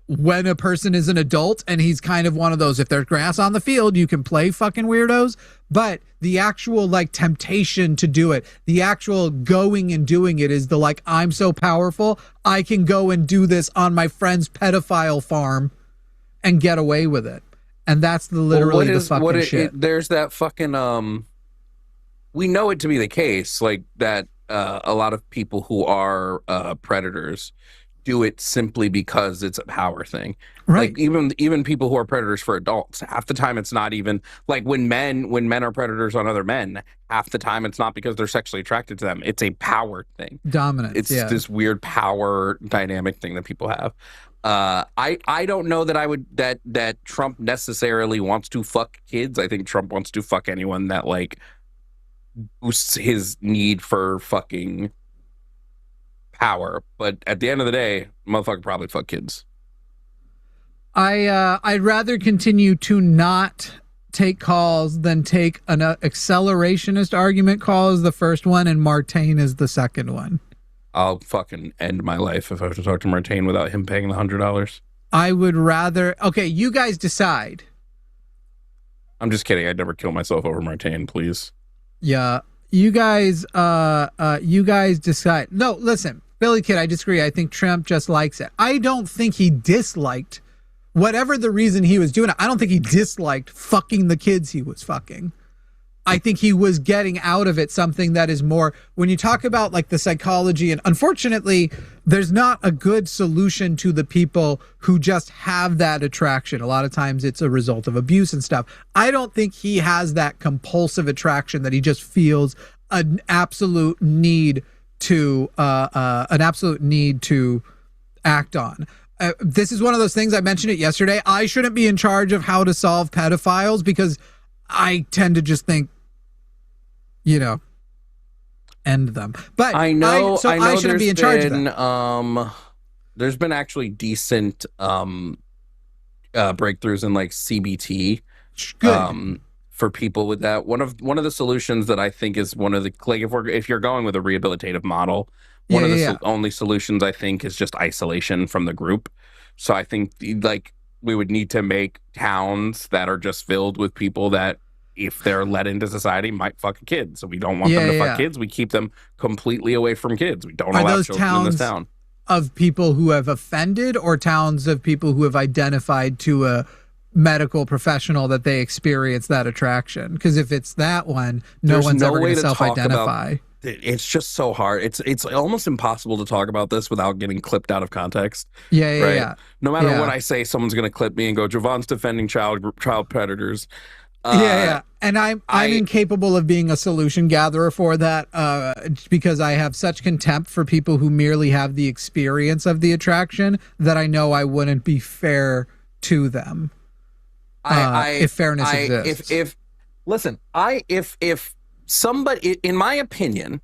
when a person is an adult, and he's kind of one of those, if there's grass on the field, you can play fucking weirdos. But the actual like temptation to do it, the actual going and doing it is the like, I'm so powerful, I can go and do this on my friend's pedophile farm and get away with it. And that's literally the fucking shit. There's that fucking, we know it to be the case, like that a lot of people who are predators do it simply because it's a power thing. Right. Like even people who are predators for adults, half the time it's not even like when men are predators on other men, half the time it's not because they're sexually attracted to them. It's a power thing. Dominance. It's this weird power dynamic thing that people have. I don't know that that Trump necessarily wants to fuck kids. I think Trump wants to fuck anyone that like boosts his need for fucking power, but at the end of the day, motherfucker probably fuck kids. I'd rather continue to not take calls than take an accelerationist argument call as the first one and Martain is the second one. I'll fucking end my life if I have to talk to Martain without him paying the $100. I would rather. Okay, you guys decide. I'm just kidding. I'd never kill myself over Martain, please. Yeah, you guys decide. No, listen. Billy Kid, I disagree. I think Trump just likes it. I don't think he disliked, whatever the reason he was doing it, I don't think he disliked fucking the kids he was fucking. I think he was getting out of it something that is more, when you talk about like the psychology, and unfortunately, there's not a good solution to the people who just have that attraction. A lot of times it's a result of abuse and stuff. I don't think he has that compulsive attraction that he just feels an absolute need to act on. This is one of those things, I mentioned it yesterday. I shouldn't be in charge of how to solve pedophiles because I tend to just think, end them. But I know I shouldn't be in charge of that. There's been actually decent breakthroughs in like CBT. Good. For people with that, one of the solutions that I think is one of the, like, if you're going with a rehabilitative model, one of the only solutions I think is just isolation from the group. So I think like we would need to make towns that are just filled with people that, if they're let into society, might fuck kids. So we don't want them to fuck kids. We keep them completely away from kids. We don't allow children in this town. Of people who have offended, or towns of people who have identified to a medical professional that they experience that attraction? Because if it's that one, there's one's ever going to self-identify. It's just so hard. It's almost impossible to talk about this without getting clipped out of context. Yeah. No matter what I say, someone's going to clip me and go, Jovan's defending child predators. And I'm incapable of being a solution gatherer for that because I have such contempt for people who merely have the experience of the attraction that I know I wouldn't be fair to them. If fairness exists. If somebody, in my opinion,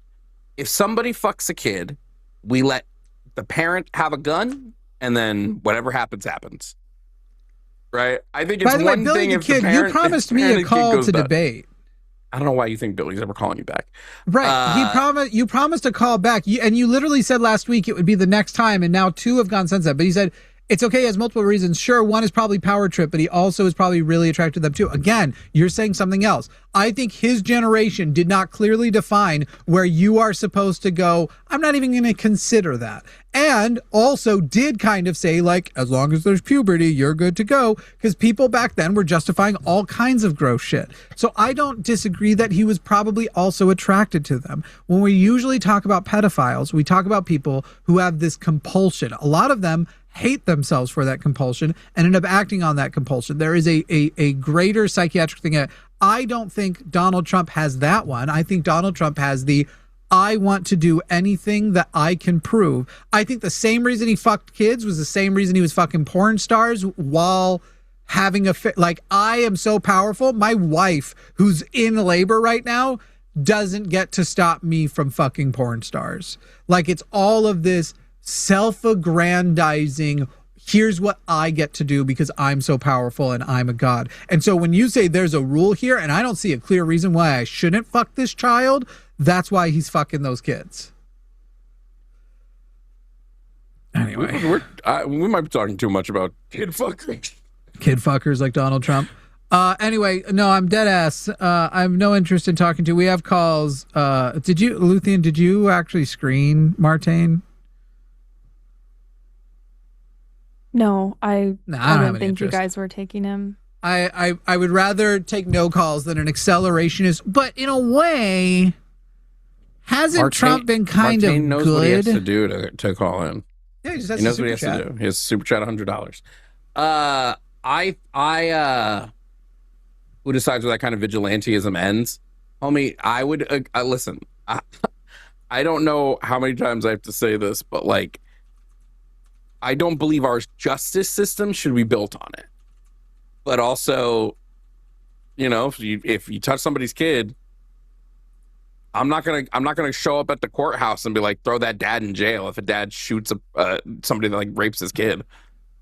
if somebody fucks a kid, we let the parent have a gun, and then whatever happens. Right? I think it's one thing if the parent, you promised me a call to debate. I don't know why you think Billy's ever calling you back. Right. You promised a call back, and you literally said last week it would be the next time, and now 2 have gone since that. But you said It's okay. He has multiple reasons. Sure, one is probably power trip, but he also is probably really attracted to them too. Again, you're saying something else. I think his generation did not clearly define where you are supposed to go. I'm not even going to consider that. And also did kind of say, like, as long as there's puberty, you're good to go. Because people back then were justifying all kinds of gross shit. So I don't disagree that he was probably also attracted to them. When we usually talk about pedophiles, we talk about people who have this compulsion. A lot of them hate themselves for that compulsion and end up acting on that compulsion. There is a greater psychiatric thing. I don't think Donald Trump has that one. I think Donald Trump has the I want to do anything that I can prove. I think the same reason he fucked kids was the same reason he was fucking porn stars while having a like, I am so powerful. My wife, who's in labor right now, doesn't get to stop me from fucking porn stars. Like, it's all of this self-aggrandizing, here's what I get to do because I'm so powerful and I'm a god. And so when you say there's a rule here and I don't see a clear reason why I shouldn't fuck this child, that's why he's fucking those kids. Anyway, we might be talking too much about kid fuckers like Donald Trump. Anyway, no, I'm dead ass. I have no interest in talking to. We have calls. Luthien, did you actually screen Martine? No, I didn't think you interest. guys were taking him. I would rather take no calls than an accelerationist, but in a way, hasn't Trump been kind of knows good? What he has to do to call in. Yeah, he just has he knows what he super has chat. to do. He has to super chat $100. Who decides where that kind of vigilanteism ends? Homie, I would listen. I don't know how many times I have to say this, but like, I don't believe our justice system should be built on it. But also, you know, if you touch somebody's kid, I'm not gonna show up at the courthouse and be like, throw that dad in jail if a dad shoots somebody that like rapes his kid.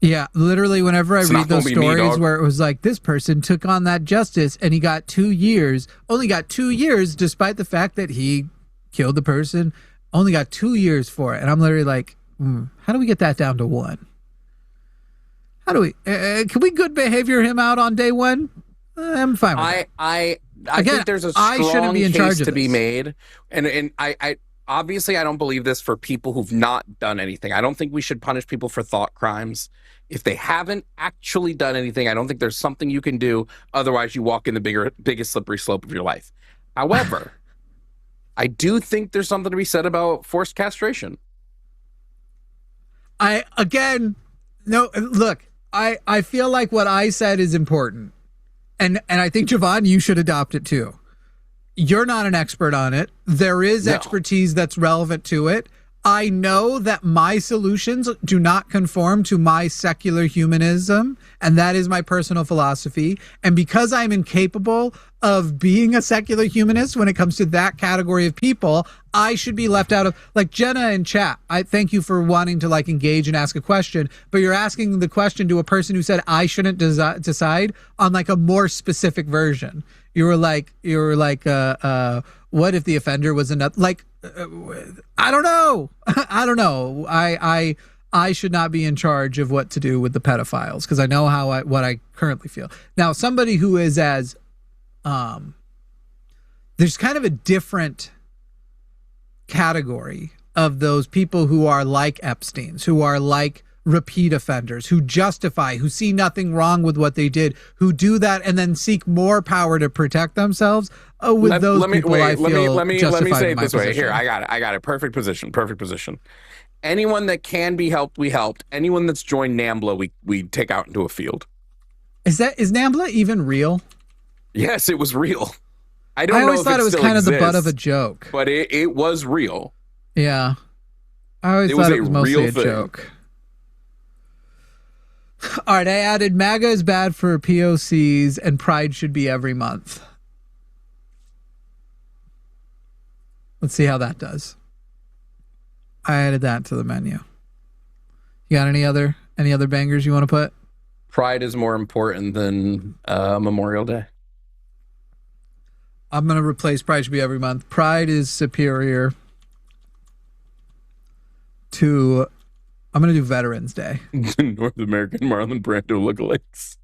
Yeah, literally, whenever I read those stories where it was like, this person took on that justice and he got 2 years, only got 2 years despite the fact that he killed the person, only got 2 years for it. And I'm literally like, how do we get that down to 1? How do we, can we good behavior him out on day 1? I'm fine with that. I think there's a strong case to be made. And I obviously I don't believe this for people who've not done anything. I don't think we should punish people for thought crimes. If they haven't actually done anything, I don't think there's something you can do. Otherwise, you walk in the biggest slippery slope of your life. However, I do think there's something to be said about forced castration. I feel like what I said is important. And I think, Jovan, you should adopt it too. You're not an expert on it. There is expertise that's relevant to it. I know that my solutions do not conform to my secular humanism, and that is my personal philosophy. And because I'm incapable of being a secular humanist when it comes to that category of people, I should be left out of, like Jenna in chat. I thank you for wanting to like engage and ask a question, but you're asking the question to a person who said I shouldn't decide on like a more specific version. You were like, what if the offender was another? Like, I don't know. I don't know. I should not be in charge of what to do with the pedophiles because I know what I currently feel. Now, somebody who is as there's kind of a different category of those people who are like Epstein's, who are like repeat offenders, who justify, who see nothing wrong with what they did, who do that and then seek more power to protect themselves. Let me say it this way. Here, I got it. Perfect position. Anyone that can be helped, we helped. Anyone that's joined NAMBLA, we take out into a field. Is NAMBLA even real? Yes, it was real. I always thought it was kind of the butt of a joke, but it was real. Yeah, I always thought it was mostly a joke. All right, I added MAGA is bad for POCs and Pride should be every month. Let's see how that does. I added that to the menu. You got any other bangers you want to put? Pride is more important than Memorial Day. I'm going to replace Pride should be every month. Pride is superior to I'm going to do Veterans Day. North American Marlon Brando lookalikes.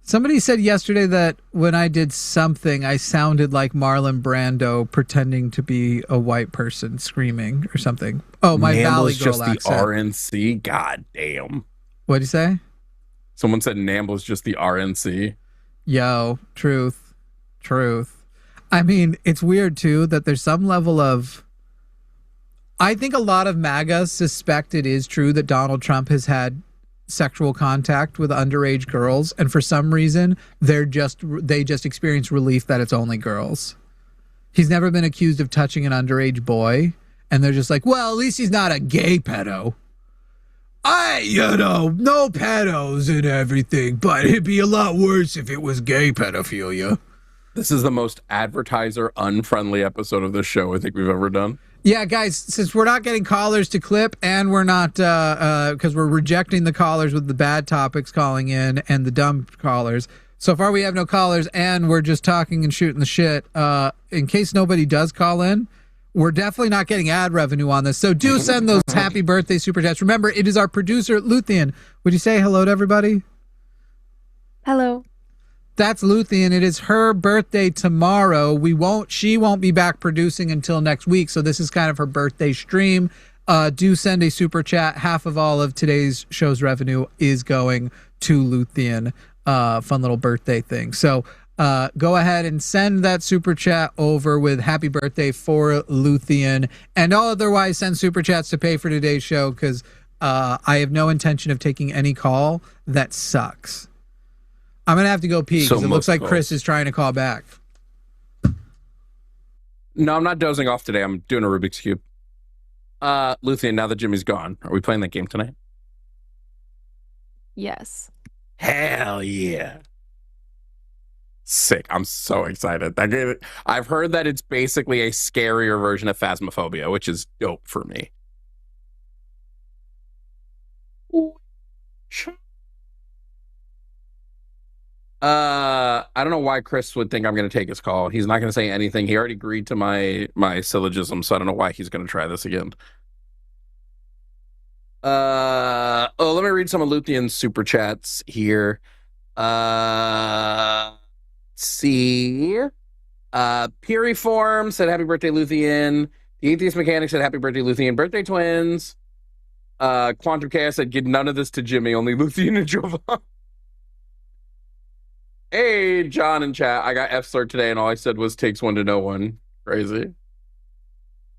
Somebody said yesterday that when I did something, I sounded like Marlon Brando pretending to be a white person screaming or something. Oh, my Valley Girl just accent. The RNC? God damn. What'd you say? Someone said Namble's just the RNC. Yo, truth. I mean, it's weird too that there's some level of... I think a lot of MAGA suspect it is true that Donald Trump has had sexual contact with underage girls, and for some reason they just experience relief that it's only girls. He's never been accused of touching an underage boy, and they're just like, well, at least he's not a gay pedo. No pedos and everything, but it'd be a lot worse if it was gay pedophilia. This is the most advertiser unfriendly episode of this show I think we've ever done. Yeah, guys, since we're not getting callers to clip, and we're not, because we're rejecting the callers with the bad topics calling in and the dumb callers. So far, we have no callers, and we're just talking and shooting the shit. In case nobody does call in, we're definitely not getting ad revenue on this. So do send those happy birthday super chats. Remember, it is our producer, Luthien. Would you say hello to everybody? Hello. That's Luthien. It is her birthday tomorrow. She won't be back producing until next week, so this is kind of her birthday stream. Do send a super chat. Half of all of today's show's revenue is going to Luthien. Fun little birthday thing. So go ahead and send that super chat over with happy birthday for Luthien, and otherwise send super chats to pay for today's show, because I have no intention of taking any call that sucks. I'm going to have to go pee because it looks like Chris is trying to call back. No, I'm not dozing off today. I'm doing a Rubik's Cube. Luthien, now that Jimmy's gone, are we playing that game tonight? Yes. Hell yeah. Sick. I'm so excited. That game, I've heard that it's basically a scarier version of Phasmophobia, which is dope for me. I don't know why Chris would think I'm going to take his call. He's not going to say anything. He already agreed to my syllogism, so I don't know why he's going to try this again. Let me read some of Luthien's super chats here. Let's see. Puriform said happy birthday, Luthien. The Atheist Mechanic said happy birthday, Luthien. Birthday twins. Quantum Chaos said give none of this to Jimmy, only Luthien and Jovan. Hey, John in chat. I got F-Cert today, and all I said was takes one to know one. Crazy.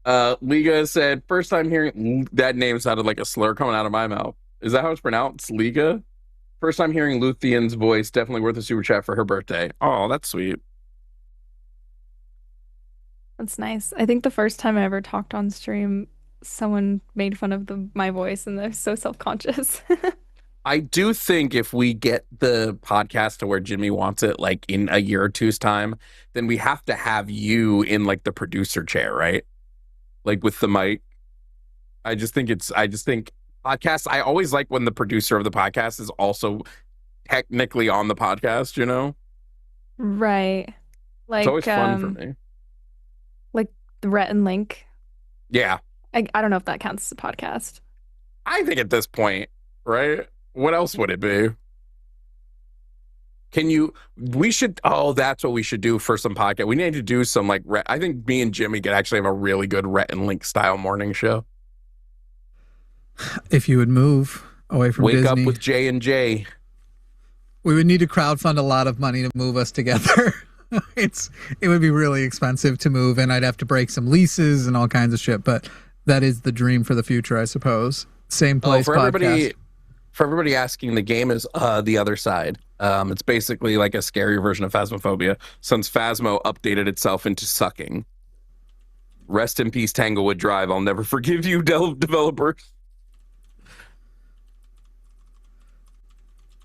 Liga said, first time hearing... That name sounded like a slur coming out of my mouth. Is that how it's pronounced? Liga? First time hearing Luthien's voice. Definitely worth a super chat for her birthday. Oh, that's sweet. That's nice. I think the first time I ever talked on stream, someone made fun of my voice, and they're so self-conscious. I do think if we get the podcast to where Jimmy wants it, like in a year or two's time, then we have to have you in like the producer chair, right? Like with the mic. I just think podcasts, I always like when the producer of the podcast is also technically on the podcast, you know? Right. Like, it's always fun for me. Like the Rhett and Link. Yeah. I don't know if that counts as a podcast. I think at this point, right? What else would it be? That's what we should do for some podcast. We need to do some like, I think me and Jimmy could actually have a really good Rhett and Link style morning show. If you would move away from Disney. Wake up with J&J. We would need to crowdfund a lot of money to move us together. It would be really expensive to move, and I'd have to break some leases and all kinds of shit, but that is the dream for the future, I suppose. Same place podcast. For everybody asking, the game is The Other Side. It's basically like a scary version of Phasmophobia, since Phasmo updated itself into sucking. Rest in peace, Tanglewood Drive. I'll never forgive you, developers.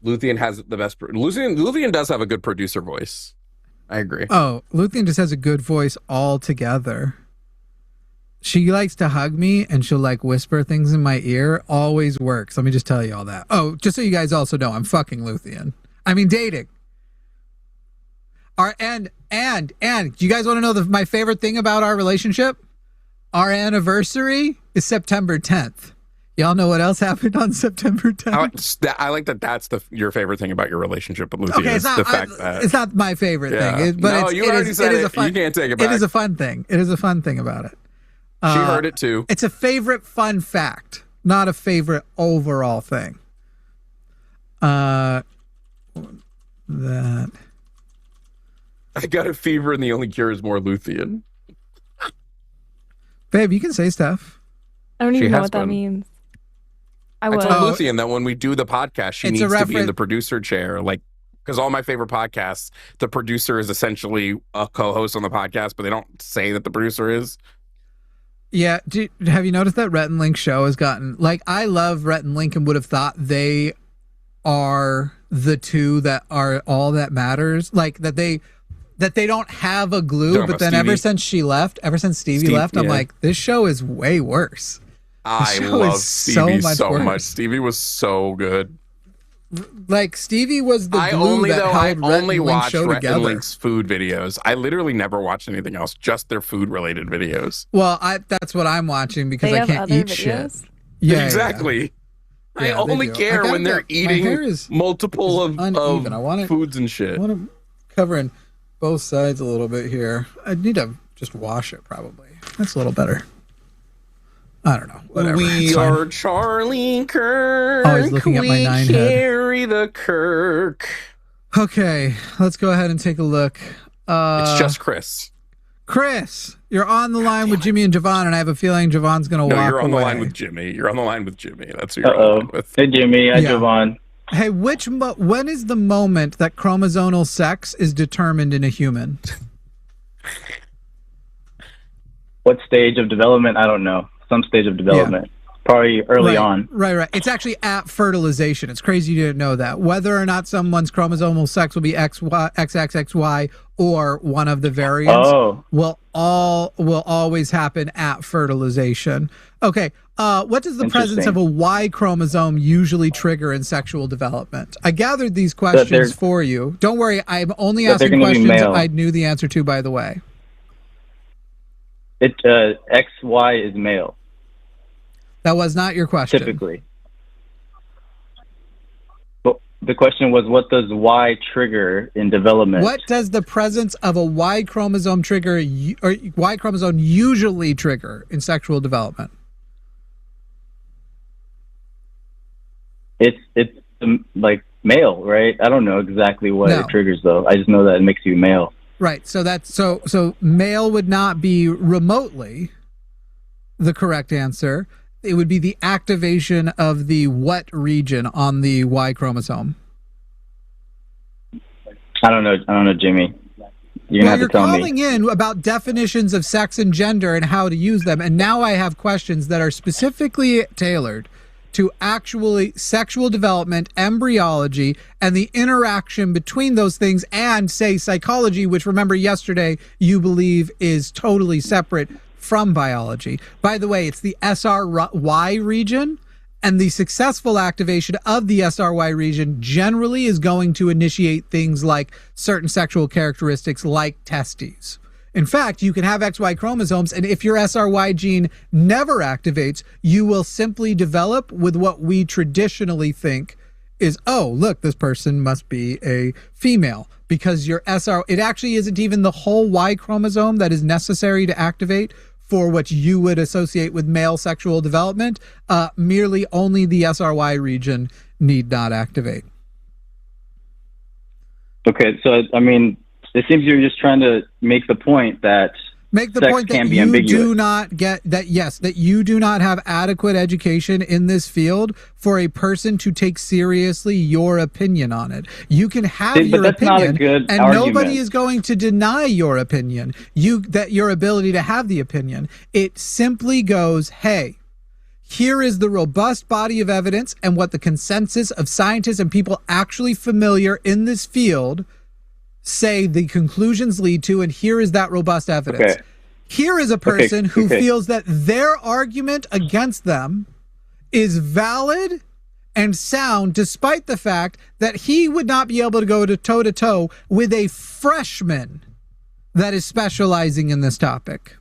Luthien has the best... Luthien does have a good producer voice. I agree. Oh, Luthien just has a good voice altogether. She likes to hug me, and she'll like whisper things in my ear. Always works. Let me just tell you all that. Oh, just so you guys also know, I'm fucking Luthien. I mean, dating. And do you guys want to know my favorite thing about our relationship? our anniversary is September 10th. Y'all know what else happened on September 10th? I like that. That's your favorite thing about your relationship with Luthia. Okay, it's the fact that it's not my favorite thing. No, you already said it. You can't take it back. It is a fun thing. It is a fun thing about it. She heard it too. It's a favorite fun fact, not a favorite overall thing. That I got a fever and the only cure is more Luthien. Babe, you can say stuff. I don't even know what that means. I told will. Luthien that when we do the podcast, she needs to be in the producer chair. Like, because all my favorite podcasts, the producer is essentially a co-host on the podcast, but they don't say that the producer is. Yeah. Have you noticed that Rhett and Link's show has gotten, like, I love Rhett and Link and would have thought they are the two that are all that matters. Like, that they don't have a glue, but then Stevie. ever since Stevie left, I'm like, this show is way worse. I love Stevie so much. Stevie was so good. Like, Stevie was the glue that held Rhett and Link's show together. Rhett and Link's food videos. I literally never watched anything else, just their food related videos. Well, that's what I'm watching because I can't eat shit. Yeah, exactly. Yeah. I only care when they're eating multiple of foods and shit. I want to cover in both sides a little bit here. I need to just wash it probably. That's a little better. I don't know. Whatever. We are Charlie Kirk. Always looking at my 9 head. Carry the Kirk. Okay, let's go ahead and take a look. It's just Chris. Chris, you're on the line with Jimmy and Jovan, and I have a feeling Jovan's going to walk away. You're on the line with Jimmy. You're on the line with Jimmy. That's who you're on the line with. Hey, Jimmy. Hi, Jovan. Hey, when is the moment that chromosomal sex is determined in a human? What stage of development? I don't know. Some stage of development. Probably early on. Right. It's actually at fertilization. It's crazy you didn't know that. Whether or not someone's chromosomal sex will be XXXY or one of the variants will always happen at fertilization. Okay. What does the presence of a Y chromosome usually trigger in sexual development? I gathered these questions for you. Don't worry. I'm only asking questions I knew the answer to, by the way. XY is male. That was not your question. Typically. But the question was, what does Y trigger in development? What does the presence of a Y chromosome trigger, or Y chromosome usually trigger in sexual development? It's like male, right? I don't know exactly what it triggers, though. I just know that it makes you male. Right. So that's so male would not be remotely the correct answer. It would be the activation of the what region on the Y chromosome? I don't know, Jimmy. You're have to tell me. You're calling in about definitions of sex and gender and how to use them, and now I have questions that are specifically tailored to actually sexual development, embryology, and the interaction between those things, and say psychology, which, remember, yesterday you believe is totally separate from biology. By the way, it's the SRY region, and the successful activation of the SRY region generally is going to initiate things like certain sexual characteristics like testes. In fact, you can have XY chromosomes, and if your SRY gene never activates, you will simply develop with what we traditionally think is, oh, look, this person must be a female, because your it actually isn't even the whole Y chromosome that is necessary to activate for what you would associate with male sexual development. Merely only the SRY region need not activate. Okay, so, I mean, it seems you're just trying to make the point that you do not get that. Yes, that you do not have adequate education in this field for a person to take seriously your opinion on it. You can have your opinion, and nobody is going to deny your opinion. Your ability to have the opinion. It simply goes, hey, here is the robust body of evidence and what the consensus of scientists and people actually familiar in this field say the conclusions lead to, and here is that robust evidence. Okay. Here is a person who feels that their argument against them is valid and sound, despite the fact that he would not be able to go to toe-to-toe with a freshman that is specializing in this topic.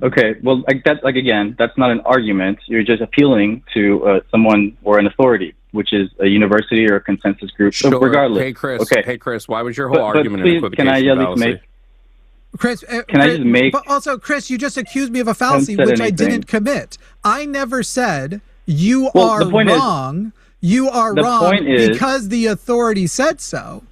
Okay, well, again, that's not an argument. You're just appealing to someone or an authority, which is a university or a consensus group. Sure. Regardless. Hey, Chris. Okay. Hey, Chris. Why was your whole argument please, an equivocation can I at least fallacy? make? Chris, Can I just make? But also, Chris, you just accused me of a fallacy, said which I anything. didn't commit. I never said you Well, are the point is- wrong. You are the wrong point is- because the authority said so.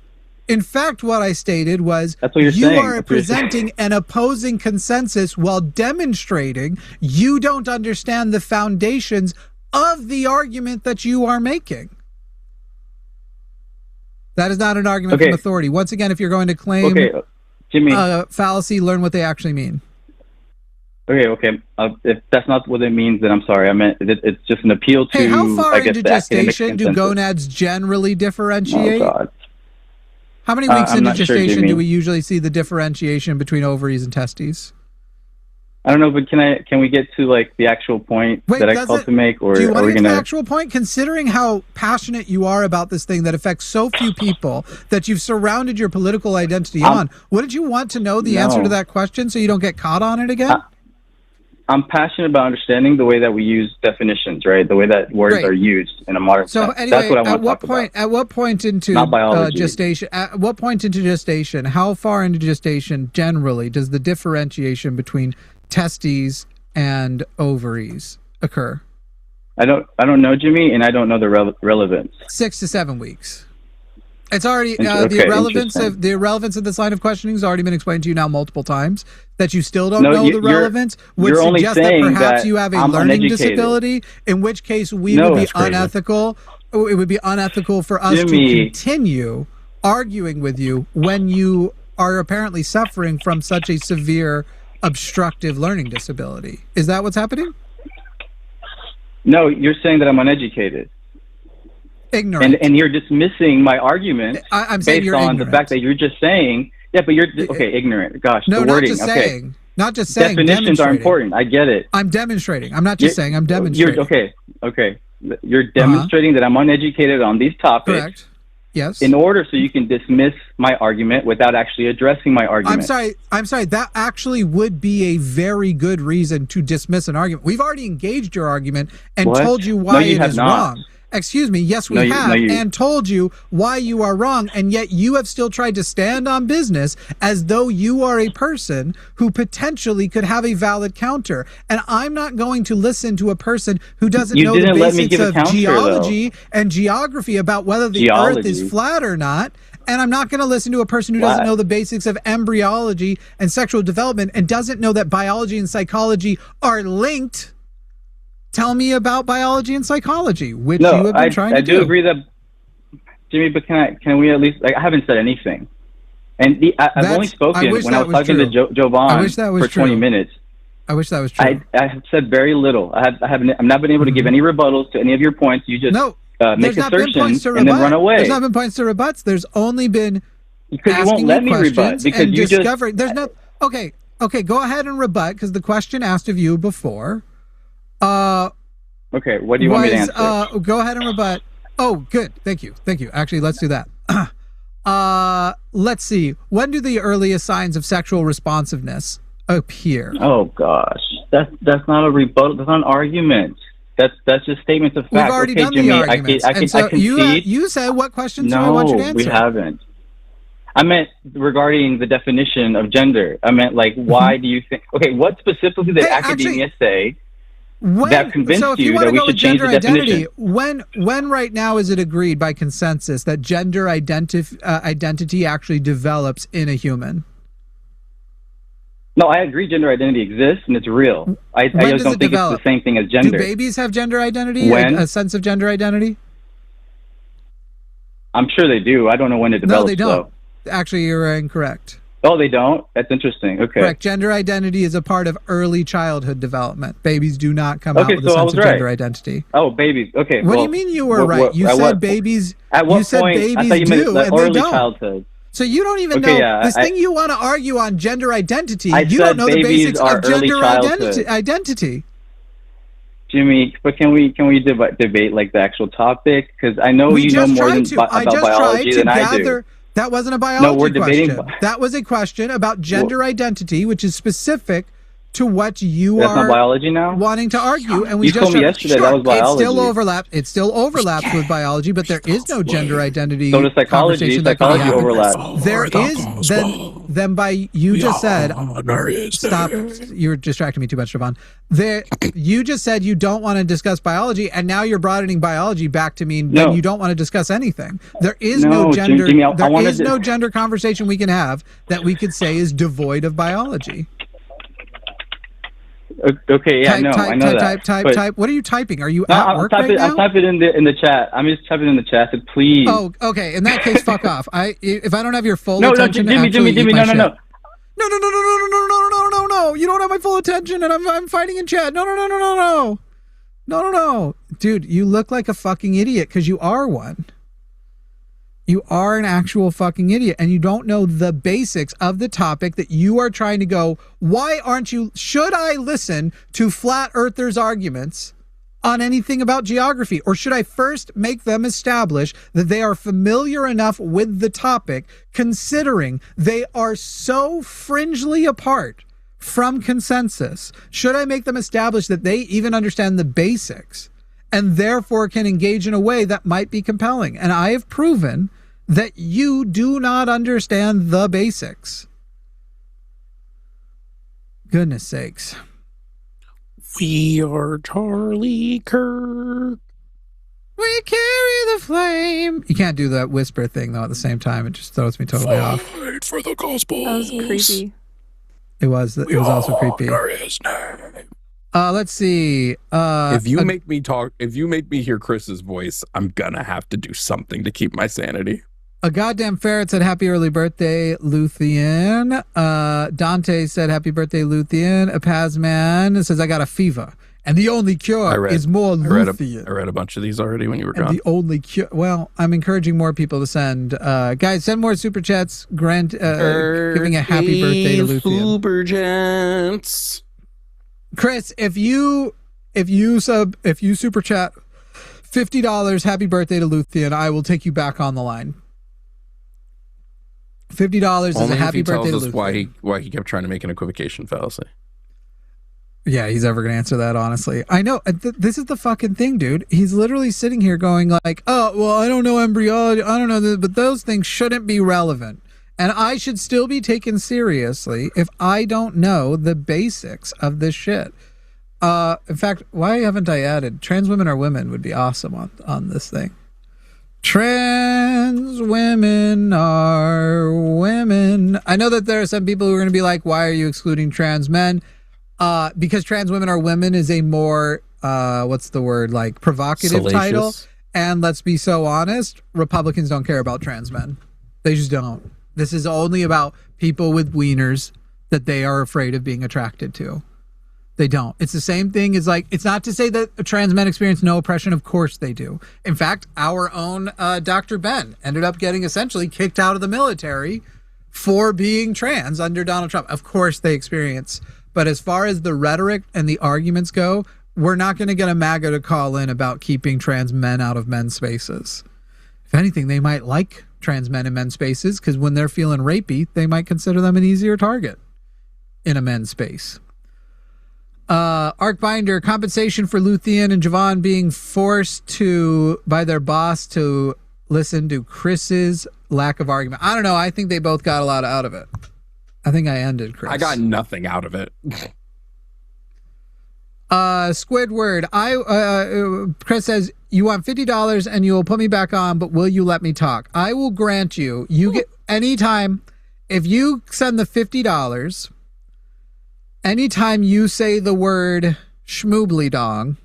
In fact, what I stated was That's what you're you saying. are That's what you're saying. presenting an opposing consensus while demonstrating you don't understand the foundations of the argument that you are making. That is not an argument Okay. from authority. Once again, if you're going to claim Okay, Jimmy. fallacy, learn what they actually mean. Okay. If that's not what it means, then I'm sorry. I meant it's just an appeal to. Hey, how far I guess, into the academic gestation do consensus. gonads generally differentiate? Oh God. How many weeks I'm into not sure, gestation Jimmy. do we usually see the differentiation between ovaries and testes? I don't know, but can we get to like the actual point Wait, that I does called it- to make, or Do you are want to we get to the gonna? actual point? Considering how passionate you are about this thing that affects so few people that you've surrounded your political identity on, wouldn't you want to know the answer to that question so you don't get caught on it again? I'm passionate about understanding the way that we use definitions, right? The way that words Great. are used in a modern So sense. anyway, That's what I want at to what talk point? about. At what point into Not biology. gestation? At what point into gestation? How far into gestation generally does the differentiation between testes and ovaries occur? I don't know, Jimmy, and I don't know the relevance. 6 to 7 weeks. It's already Okay, the irrelevance interesting. of this line of questioning has already been explained to you now multiple times. That you still don't No, know the you're- relevance would you're only suggest that saying perhaps that you have a I'm learning uneducated. disability. In which case, we No, would be that's crazy. unethical. It would be unethical for us to Jimmy. continue arguing with you when you are apparently suffering from such a severe obstructive learning disability. Is that what's happening? No, you're saying that I'm uneducated, Ignorant. and you're dismissing my argument I'm saying based you're on ignorant. the fact that you're just saying. Yeah, but you're okay. Ignorant. Gosh, No, the not wording. just Okay, saying. Not just saying. definitions are demonstrating. important. I get it. I'm demonstrating. I'm not just saying. I'm demonstrating. You're okay. You're demonstrating that I'm uneducated on these topics. Correct. Yes. In order so you can dismiss my argument without actually addressing my argument. I'm sorry. That actually would be a very good reason to dismiss an argument. We've already engaged your argument and What? told you No, why you it have is not. wrong. Excuse me. Yes, we No, you- have, no, you- and told you why you are wrong, and yet you have still tried to stand on business as though you are a person who potentially could have a valid counter. And I'm not going to listen to a person who doesn't You know the didn't let me basics give a of counter, geology and geography about whether the Earth is Geology. flat or not. And I'm not going to listen to a person who doesn't Flat. know the basics of embryology and sexual development and doesn't know that biology and psychology are linked. Tell me about biology and psychology, which you No, have been trying to I do agree that, Jimmy. But can we at least? Like, I haven't said anything, and I've only spoken wish when I that was was talking true. to Jovan I wish that was for 20 true. minutes. I wish that was true. I have said very little. I've not been able to give any rebuttals to any of your points. You just no, make there's not been assertions points to and rebut. then run away. There's not been points to rebuts. There's only been Because you asking won't let me questions rebut. Because and you just discovering. There's no. Okay. Go ahead and rebut because the question asked of you before. okay. What do you want me to answer? Go ahead and rebut. Oh, good. Thank you. Actually, let's do that. Let's see. When do the earliest signs of sexual responsiveness appear? Oh gosh, that's not a rebuttal. That's not an argument. That's just statements of fact. We've already okay, done Jimmy, the arguments. I and so concede. you said what questions do I want you to No, answer? we haven't. I meant regarding the definition of gender. I meant like, why do you think? Okay, what specifically did Hey, academia say? When, that convinced so if you want that to we go should with change gender the identity, definition? when right now is it agreed by consensus that gender identity actually develops in a human? No, I agree. Gender identity exists and it's real. I When just does don't it think develop? it's the same thing as Do gender. babies have gender identity? When? A sense of gender identity? I'm sure they do. I don't know when it develops. No, they don't. Actually, you're incorrect. Oh, they don't? That's interesting. Okay. Correct. Gender identity is a part of early childhood development. Babies do not come out Okay, with a so I sense was of right. gender identity. Oh, babies. Okay. What do well, you mean you were right? You at said what- babies. At what you said point? I babies thought you meant do, the and they early don't. childhood. So you don't even Okay, know yeah, this I- thing you want to argue on gender identity. I You don't said know the babies basics are of early gender childhood. identity. Jimmy, but can we debate like the actual topic? Because I know We you know just more tried than to. I about just tried biology to than I gather. do. That wasn't a biology we're debating question. That was a question about gender identity, which is specific to what you That's not are biology now? wanting to argue. And we You just told me yesterday that was biology. It still overlaps with biology, but there is no gender identity. So does psychology. conversation that can be Psychology happening. overlaps. There is then by you just said stop. You're distracting me too much, Jovan. You just said you don't want to discuss biology, and now you're broadening biology back to mean then you don't want to discuss anything. There is no gender. Jimmy, there is no gender conversation we can have that we could say is devoid of biology. Okay, yeah, I know that. Type. What are you typing? Are you at work right now? I'm typing in the chat. I'm just typing in the chat. I said, please. Oh, okay. In that case, fuck off. If I don't have your full attention, Jimmy, no. No. You don't have my full attention, and I'm fighting in chat. No. Dude, you look like a fucking idiot because you are one. You are an actual fucking idiot, and you don't know the basics of the topic that you are trying to go, why aren't you, should I listen to flat earthers' arguments on anything about geography? Or should I first make them establish that they are familiar enough with the topic, considering they are so fringely apart from consensus? Should I make them establish that they even understand the basics and therefore can engage in a way that might be compelling? And I have proven that you do not understand the basics. Goodness sakes. We are Charlie Kirk. We carry the flame. You can't do that whisper thing, though, at the same time. It just throws me totally off. Fight for the gospel. That was creepy. It was also creepy. His name. Let's see. If you make me hear Chris's voice, I'm gonna have to do something to keep my sanity. A goddamn ferret said happy early birthday, Luthien. Dante said happy birthday, Luthien. A Pazman says I got a fever, and the only cure is more Luthien. I read a bunch of these already when you were gone. The only cure. Well, I'm encouraging more people to send. Guys, send more super chats. Giving a happy birthday to Luthien. Super chats. Chris, if you super chat $50, happy birthday to Luthien, I will take you back on the line. $50 is a happy birthday to Luthien. Why he kept trying to make an equivocation fallacy. Yeah, he's ever going to answer that, honestly. I know. This is the fucking thing, dude. He's literally sitting here going like, oh, well, I don't know embryology. I don't know this, but those things shouldn't be relevant. And I should still be taken seriously if I don't know the basics of this shit. In fact, why haven't I added trans women are women would be awesome on this thing. Trans women are women. I know that there are some people who are going to be like, why are you excluding trans men? Because trans women are women is a more, what's the word, like provocative title. And let's be so honest, Republicans don't care about trans men. They just don't. This is only about people with wieners that they are afraid of being attracted to. They don't. It's the same thing as like, it's not to say that trans men experience no oppression. Of course they do. In fact, our own Dr. Ben ended up getting essentially kicked out of the military for being trans under Donald Trump. Of course they experience. But as far as the rhetoric and the arguments go, we're not going to get a MAGA to call in about keeping trans men out of men's spaces. If anything, they might like trans men in men's spaces because when they're feeling rapey, they might consider them an easier target in a men's space. Arcbinder, compensation for Luthien and Jovan being forced by their boss to listen to Chris's lack of argument. I don't know. I think they both got a lot out of it. I think I ended Chris. I got nothing out of it. Squidward, Chris says, you want $50 and you will put me back on, but will you let me talk? I will grant you get anytime, if you send the $50, anytime you say the word schmoobly dong,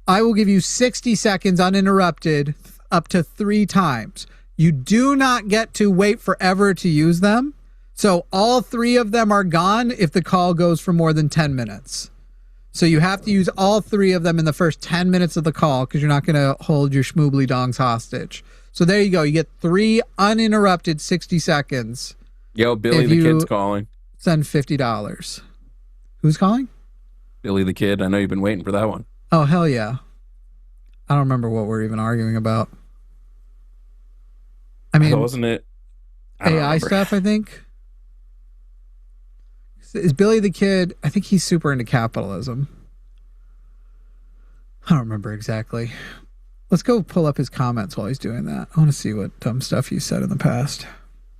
I will give you 60 seconds uninterrupted up to 3 times. You do not get to wait forever to use them. So all 3 of them are gone if the call goes for more than 10 minutes. So you have to use all 3 of them in the first 10 minutes of the call because you're not going to hold your schmoobly dongs hostage. So there you go. You get 3 uninterrupted 60 seconds. Yo, Billy the kid's calling. Send $50. Who's calling? Billy the kid. I know you've been waiting for that one. Oh, hell yeah. I don't remember what we're even arguing about. I mean, wasn't it AI stuff, I think. Is Billy the Kid? I think he's super into capitalism. I don't remember exactly. Let's go pull up his comments while he's doing that. I want to see what dumb stuff he said in the past.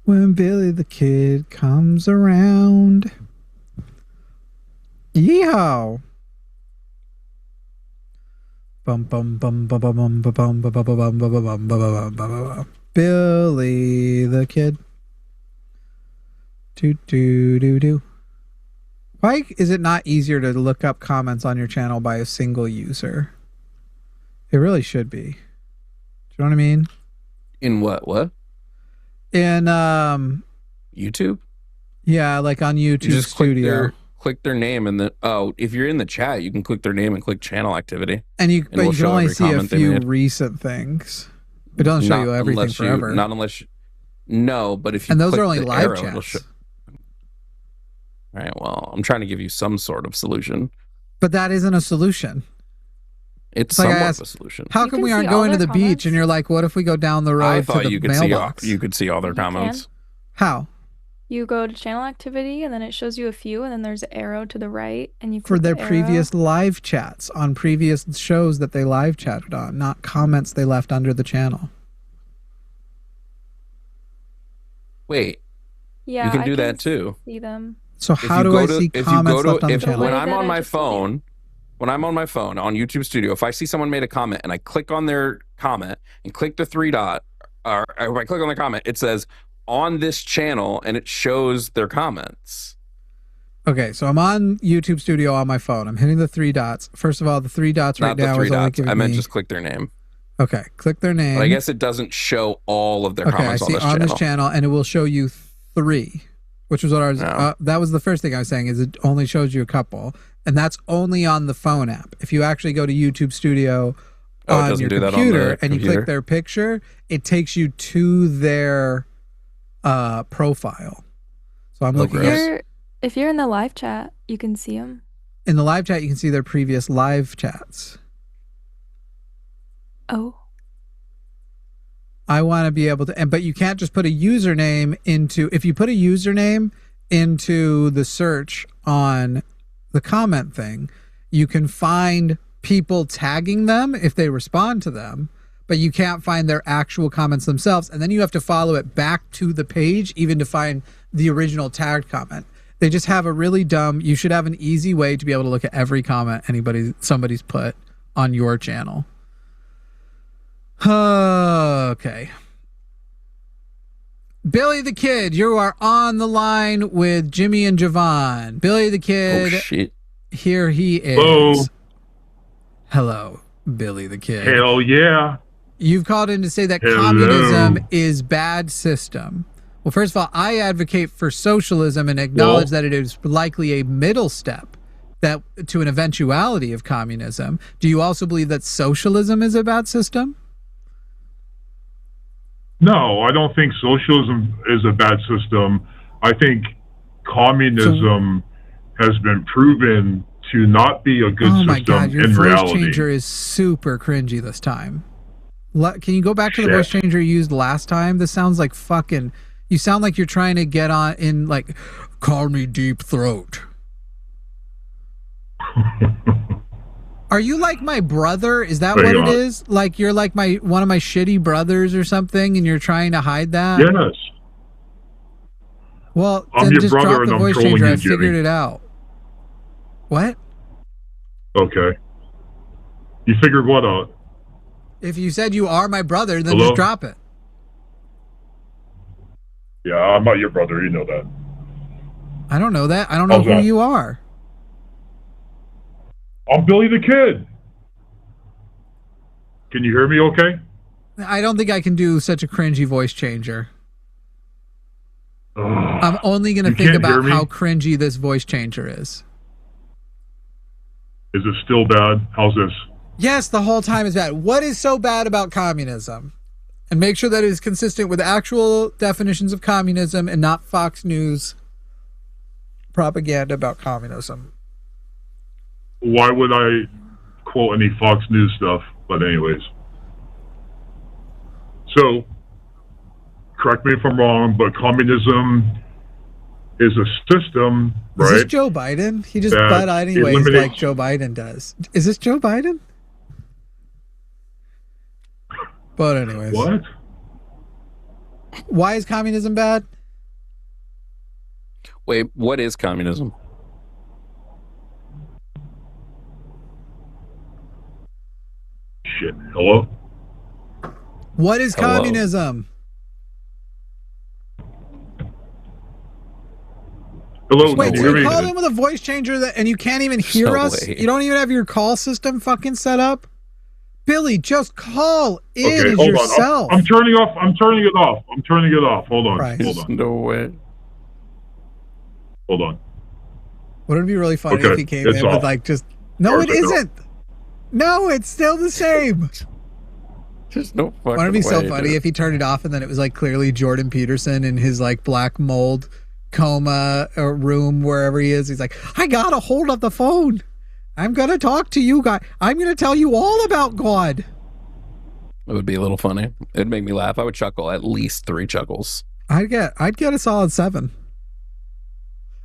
When Billy the Kid comes around. Yeehaw. Bum bum bum bum bum bum bum bum bum bum bum bum bum bum. Billy the Kid. Do do do do. Why is it not easier to look up comments on your channel by a single user? It really should be. Do you know what I mean? In what? What? In YouTube? Yeah, like on YouTube You just Studio. click their name and then if you're in the chat, you can click their name and click channel activity. And you but you can only see a few made. recent things. It doesn't show you everything forever. Not unless you, no, but if you and those click are only the live arrow, chats. it'll show. All right, well, I'm trying to give you some sort of solution. But that isn't a solution. It's like somewhat of a solution. How come we aren't going to the beach? And you're like, what if we go down the road I to thought the you could mailbox? you could see all their comments. How? You go to channel activity and then it shows you a few and then there's an arrow to the right and you click For their the previous live chats on previous shows that they live chatted on, not comments they left under the channel. Wait. Yeah, you can do that too. See them. So how do I see comments left on the channel? When I'm on my phone, on YouTube Studio, if I see someone made a comment and I click on their comment and click the three dot, or if I click on the comment, it says on this channel and it shows their comments. Okay, so I'm on YouTube Studio on my phone. I'm hitting the three dots. First of all, the three dots right now is only giving me... I meant just click their name. Okay, click their name. But I guess it doesn't show all of their comments on this channel. On this channel, and it will show you 3, which was what I was... that was the first thing I was saying, is it only shows you a couple, and that's only on the phone app. If you actually go to YouTube Studio on your computer and you click their picture, it takes you to their profile. So I'm looking at... If you're in the live chat, you can see them. In the live chat, you can see their previous live chats. Oh. I want to be able to, but you can't just put a username into, if you put a username into the search on the comment thing, you can find people tagging them if they respond to them, but you can't find their actual comments themselves. And then you have to follow it back to the page even to find the original tagged comment. They just have a really dumb, you should have an easy way to be able to look at every comment somebody's put on your channel. Okay. Billy the Kid, you are on the line with Jimmy and Jovan. Billy the Kid. Oh, shit. Here he is. Hello. Hello, Billy the Kid. Hell yeah. You've called in to say that communism is bad system. Well, first of all, I advocate for socialism and acknowledge that it is likely a middle step to an eventuality of communism. Do you also believe that socialism is a bad system? No, I don't think socialism is a bad system. I think communism has been proven to not be a good system in reality. Oh my God, your voice changer is super cringy this time. Can you go back to the voice changer you used last time? This sounds like fucking... You sound like you're trying to get on in like, call me Deep Throat. Are you like my brother? Is that what it is? Like you're like one of my shitty brothers or something, and you're trying to hide that? Yes. Well, then just drop the voice changer. I figured it out. What? Okay. You figured what out? If you said you are my brother, then just drop it. Yeah, I'm not your brother. You know that. I don't know that. I don't know who you are. I'm Billy the Kid. Can you hear me okay? I don't think I can do such a cringy voice changer. I'm only going to think about how cringy this voice changer is. Is it still bad? How's this? Yes, the whole time is bad. What is so bad about communism? And make sure that it is consistent with actual definitions of communism and not Fox News propaganda about communism. Why would I quote any Fox News stuff? But anyways. So, correct me if I'm wrong, but communism is a system, right? Is this Joe Biden? He just butt anyways like Joe Biden does. Is this Joe Biden? But anyways. What? Why is communism bad? Wait, what is communism? Shit. Hello? What is communism? Hello? Wait, so you called in with a voice changer and you can't even hear us? You don't even have your call system fucking set up? Billy, just call in as yourself. I'm turning it off. Hold on. There's no way. Hold on. Wouldn't it be really funny if he came in with like just... No, it isn't. No, it's still the same. There's no fucking way. Wouldn't it be so funny if he turned it off and then it was like clearly Jordan Peterson in his like black mold coma room wherever he is. He's like, I gotta hold up the phone. I'm gonna talk to you guys. I'm gonna tell you all about God. It would be a little funny. It'd make me laugh. I would chuckle at least 3 chuckles. I'd get a solid 7.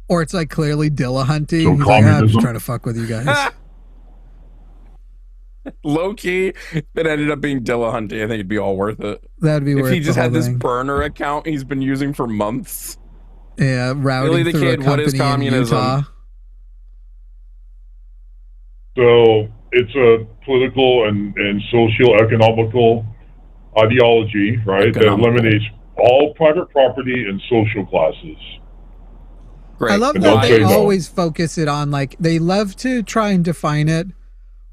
Or it's like clearly Dillahunty. So he's like, I'm just trying to fuck with you guys. Low key, if it ended up being Dillahunty, I think it'd be all worth it. That'd be worth it. If he just had this burner account he's been using for months. Yeah, routing Billy the through Kid, a company what is communism? in Utah. So it's a political and socio-economical ideology, right, that eliminates all private property and social classes. Great. I love that they always focus it on, like, they love to try and define it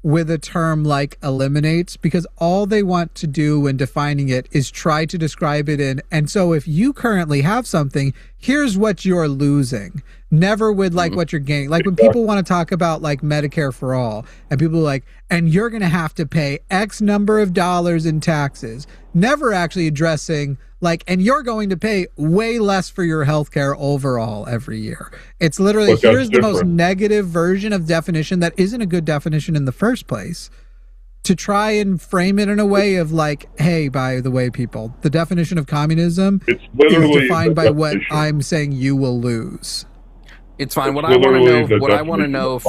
with a term like eliminates, because all they want to do when defining it is try to describe it in, and so if you currently have something, here's what you're losing. Never with like what you're gaining. Like when people want to talk about like Medicare for all, and people are like, and you're going to have to pay X number of dollars in taxes, never actually addressing like, and you're going to pay way less for your healthcare overall every year. It's literally, here's the most negative version of definition that isn't a good definition in the first place, to try and frame it in a way of like, hey, by the way, people, the definition of communism is defined by what I'm saying you will lose. It's fine. What I want to know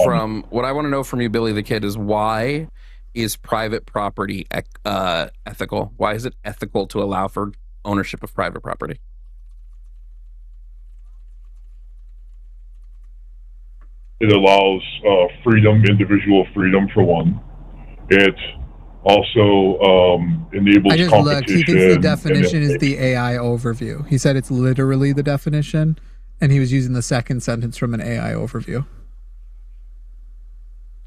from you, Billy the Kid, is why is private property ethical? Why is it ethical to allow for ownership of private property? It allows freedom, individual freedom for one. It also enables competition. Look, he thinks the definition is the AI overview. He said it's literally the definition, and he was using the second sentence from an AI overview.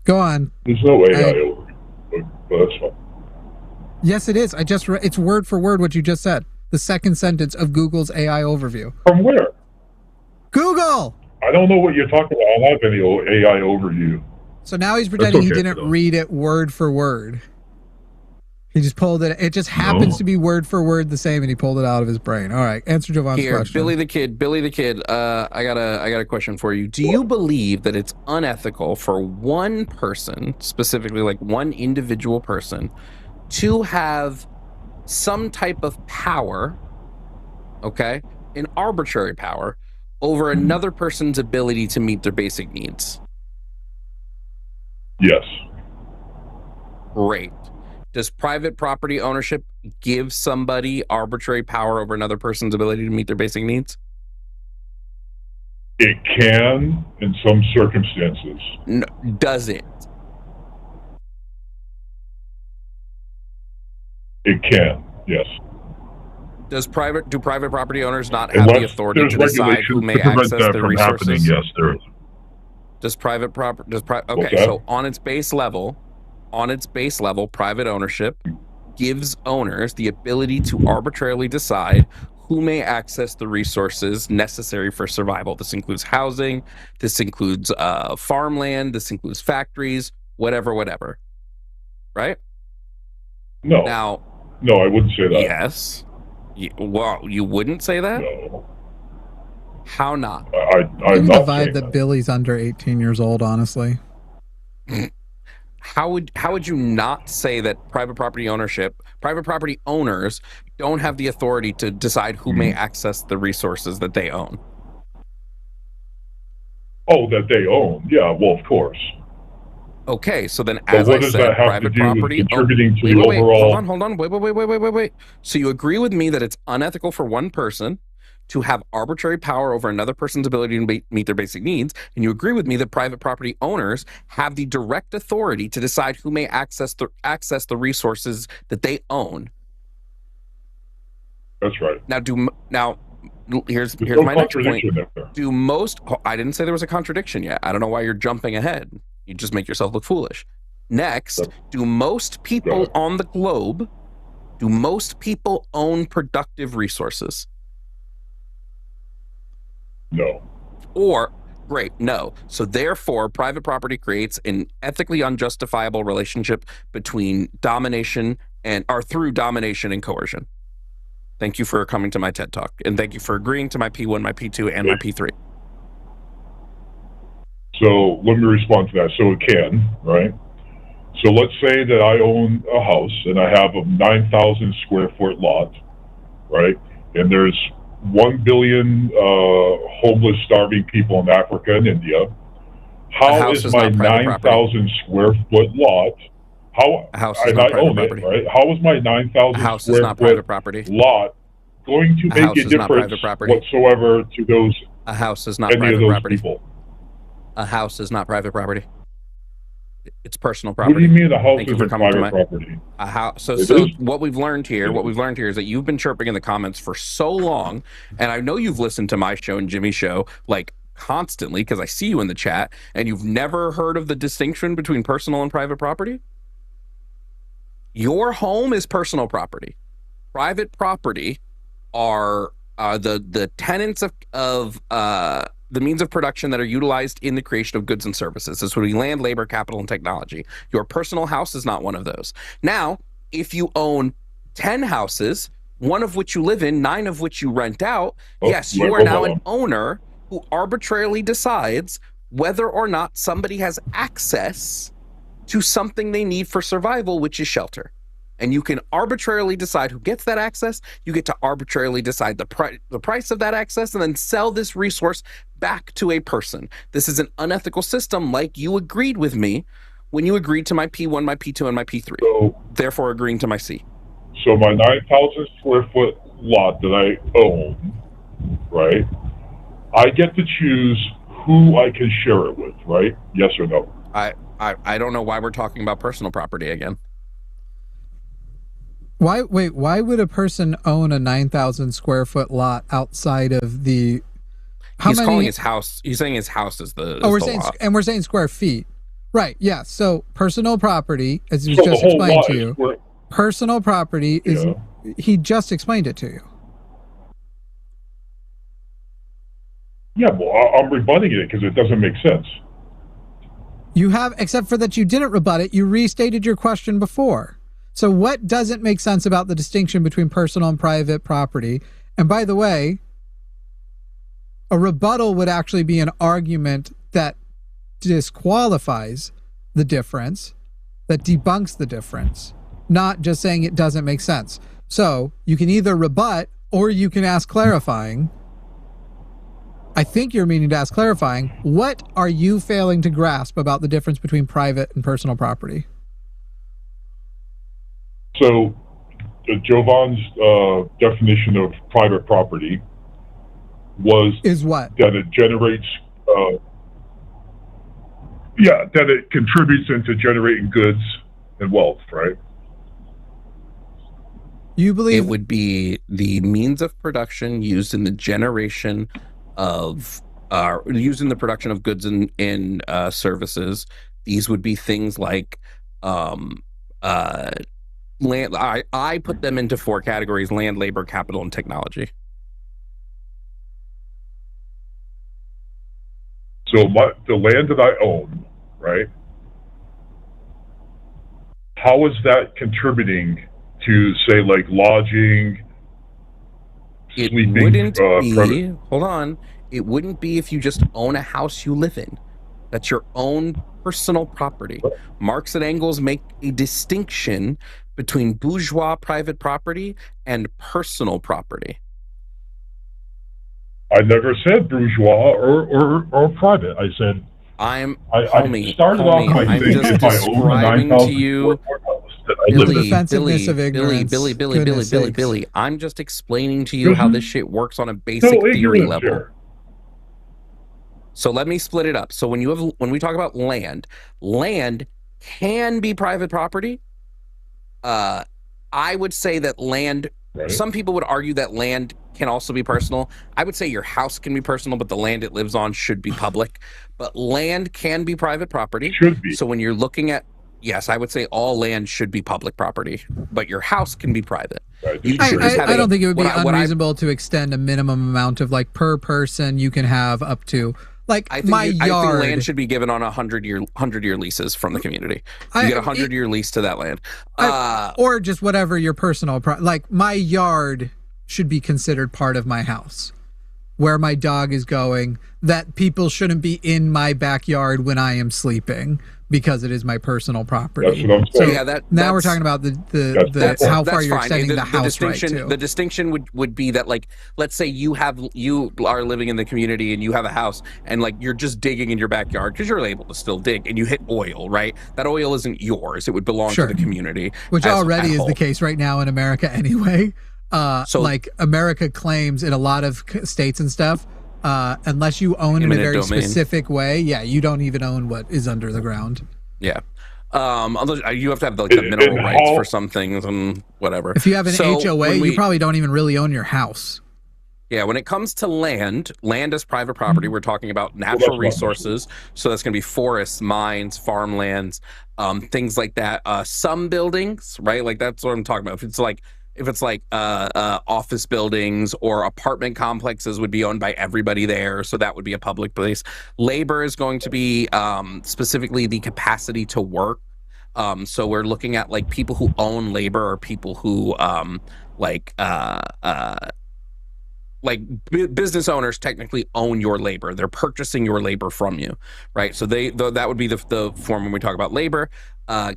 Go on. There's no AI overview, but that's fine. Yes, it is. I just it's word for word what you just said. The second sentence of Google's AI overview. From where? Google! I don't know what you're talking about. I don't have any AI overview. So now he's pretending he didn't read it word for word. He just pulled it. It just happens to be word for word the same, and he pulled it out of his brain. All right, answer Jovan's question. Billy the Kid. I got a question for you. Do you believe that it's unethical for one person, specifically like one individual person, to have some type of power, okay, an arbitrary power, over another person's ability to meet their basic needs? Yes. Great. Does private property ownership give somebody arbitrary power over another person's ability to meet their basic needs? It can in some circumstances. No, does it? It can, yes. Do private property owners not have the authority to decide who may access their resources? Yes, there is. So on its base level, private ownership gives owners the ability to arbitrarily decide who may access the resources necessary for survival. This includes housing, this includes farmland, this includes factories, whatever. Right? No. Now, no, I wouldn't say that. Yes. Well, you wouldn't say that? No. How not? I'm not the vibe that Billy's under 18 years old, honestly. How would you not say that private property owners don't have the authority to decide who may access the resources that they own? Oh, that they own. Yeah, well, of course. Okay, so then, But as what I does said, that have to private do with property. contributing to wait, the wait, wait. overall? Hold on. Wait. So you agree with me that it's unethical for one person to have arbitrary power over another person's ability to meet their basic needs, and you agree with me that private property owners have the direct authority to decide who may access the resources that they own. That's right. Here's no my next point. There. I didn't say there was a contradiction yet. I don't know why you're jumping ahead. You just make yourself look foolish. Next, do most people on the globe, own productive resources? No. No. So therefore, private property creates an ethically unjustifiable relationship between through domination and coercion. Thank you for coming to my TED Talk, and thank you for agreeing to my P1, my P2, and my P3. So let me respond to that. So it can, right? So let's say that I own a house and I have a 9,000 square foot lot, right? And there's 1 billion homeless, starving people in Africa and India. How is my 9,000 square foot lot? A house is not private property. Right? How is my 9,000 square foot lot going to make a difference whatsoever to those? A house is not private property. People? A house is not private property. It's personal property. What do you mean the house is private property? A house. So what we've learned here is that you've been chirping in the comments for so long, and I know you've listened to my show and Jimmy's show like constantly because I see you in the chat, and you've never heard of the distinction between personal and private property. Your home is personal property. Private property are the tenants of the means of production that are utilized in the creation of goods and services. This would be land, labor, capital, and technology. Your personal house is not one of those. Now, if you own 10 houses, one of which you live in, 9 of which you rent out, yes, you are now an owner who arbitrarily decides whether or not somebody has access to something they need for survival, which is shelter. And you can arbitrarily decide who gets that access. You get to arbitrarily decide the price of that access and then sell this resource back to a person. This is an unethical system, like you agreed with me when you agreed to my P1, my P2, and my P3. So, therefore agreeing to my C. So my 9,000 square foot lot that I own, right? I get to choose who I can share it with, right? Yes or no? I don't know why we're talking about personal property again. Why would a person own a 9,000 square foot lot outside of the? He's calling his house. He's saying his house is the. We're saying square feet, right? Yeah. So personal property, as he just explained to you, personal property is. Yeah. He just explained it to you. Yeah, well, I'm rebutting it because it doesn't make sense. You have, except for that you didn't rebut it. You restated your question before. So what doesn't make sense about the distinction between personal and private property? And by the way, a rebuttal would actually be an argument that disqualifies the difference, that debunks the difference, not just saying it doesn't make sense. So you can either rebut or you can ask clarifying. I think you're meaning to ask clarifying. What are you failing to grasp about the difference between private and personal property? So, Jovan's definition of private property is what? That it generates, that it contributes into generating goods and wealth, right? You believe it would be the means of production used in the generation of, using the production of goods and services. These would be things like, land. I put them into 4 categories: land, labor, capital, and technology. So the land that I own, right? How is that contributing to, say, like lodging, sleeping? It wouldn't be. Hold on. It wouldn't be if you just own a house you live in. That's your own personal property. Marx and Engels make a distinction between bourgeois private property and personal property. I never said bourgeois or private. I said I started off by I'm saying just if I own a describing 9,000 to you, square foot house that I live in. Defensiveness of ignorance. Billy. I'm just explaining to you how this shit works on a basic No theory ignorance level. here. So let me split it up. So when we talk about land can be private property. I would say that land. Right. Some people would argue that land can also be personal. I would say your house can be personal, but the land it lives on should be public. But land can be private property. Should be. So when you're looking at, yes, I would say all land should be public property, but your house can be private. Right. I don't think it would be unreasonable to extend a minimum amount of like per person you can have up to. Like I think land should be given on 100-year leases from the community. You get a 100-year lease to that land, or just whatever your personal. Like my yard should be considered part of my house, where my dog is going. That people shouldn't be in my backyard when I am sleeping because it is my personal property. That's what I'm saying. So yeah, now we're talking about the how far you're extending the house right to. The distinction would be that, like, let's say you are living in the community and you have a house and like you're just digging in your backyard because you're able to still dig and you hit oil, right? That oil isn't yours; it would belong to the community, which already is the case right now in America anyway. So like America claims in a lot of states and stuff. Unless you own in a very specific way, you don't even own what is under the ground. Yeah. You have to have like the mineral rights for some things and whatever. If you have an HOA, you probably don't even really own your house. Yeah, when it comes to land is private property. We're talking about natural resources. So that's going to be forests, mines, farmlands, things like that. Some buildings, right? Like that's what I'm talking about. If it's like office buildings or apartment complexes would be owned by everybody there. So that would be a public place. Labor is going to be specifically the capacity to work. So we're looking at like people who own labor or people who business owners technically own your labor. They're purchasing your labor from you, right? So that would be the form when we talk about labor.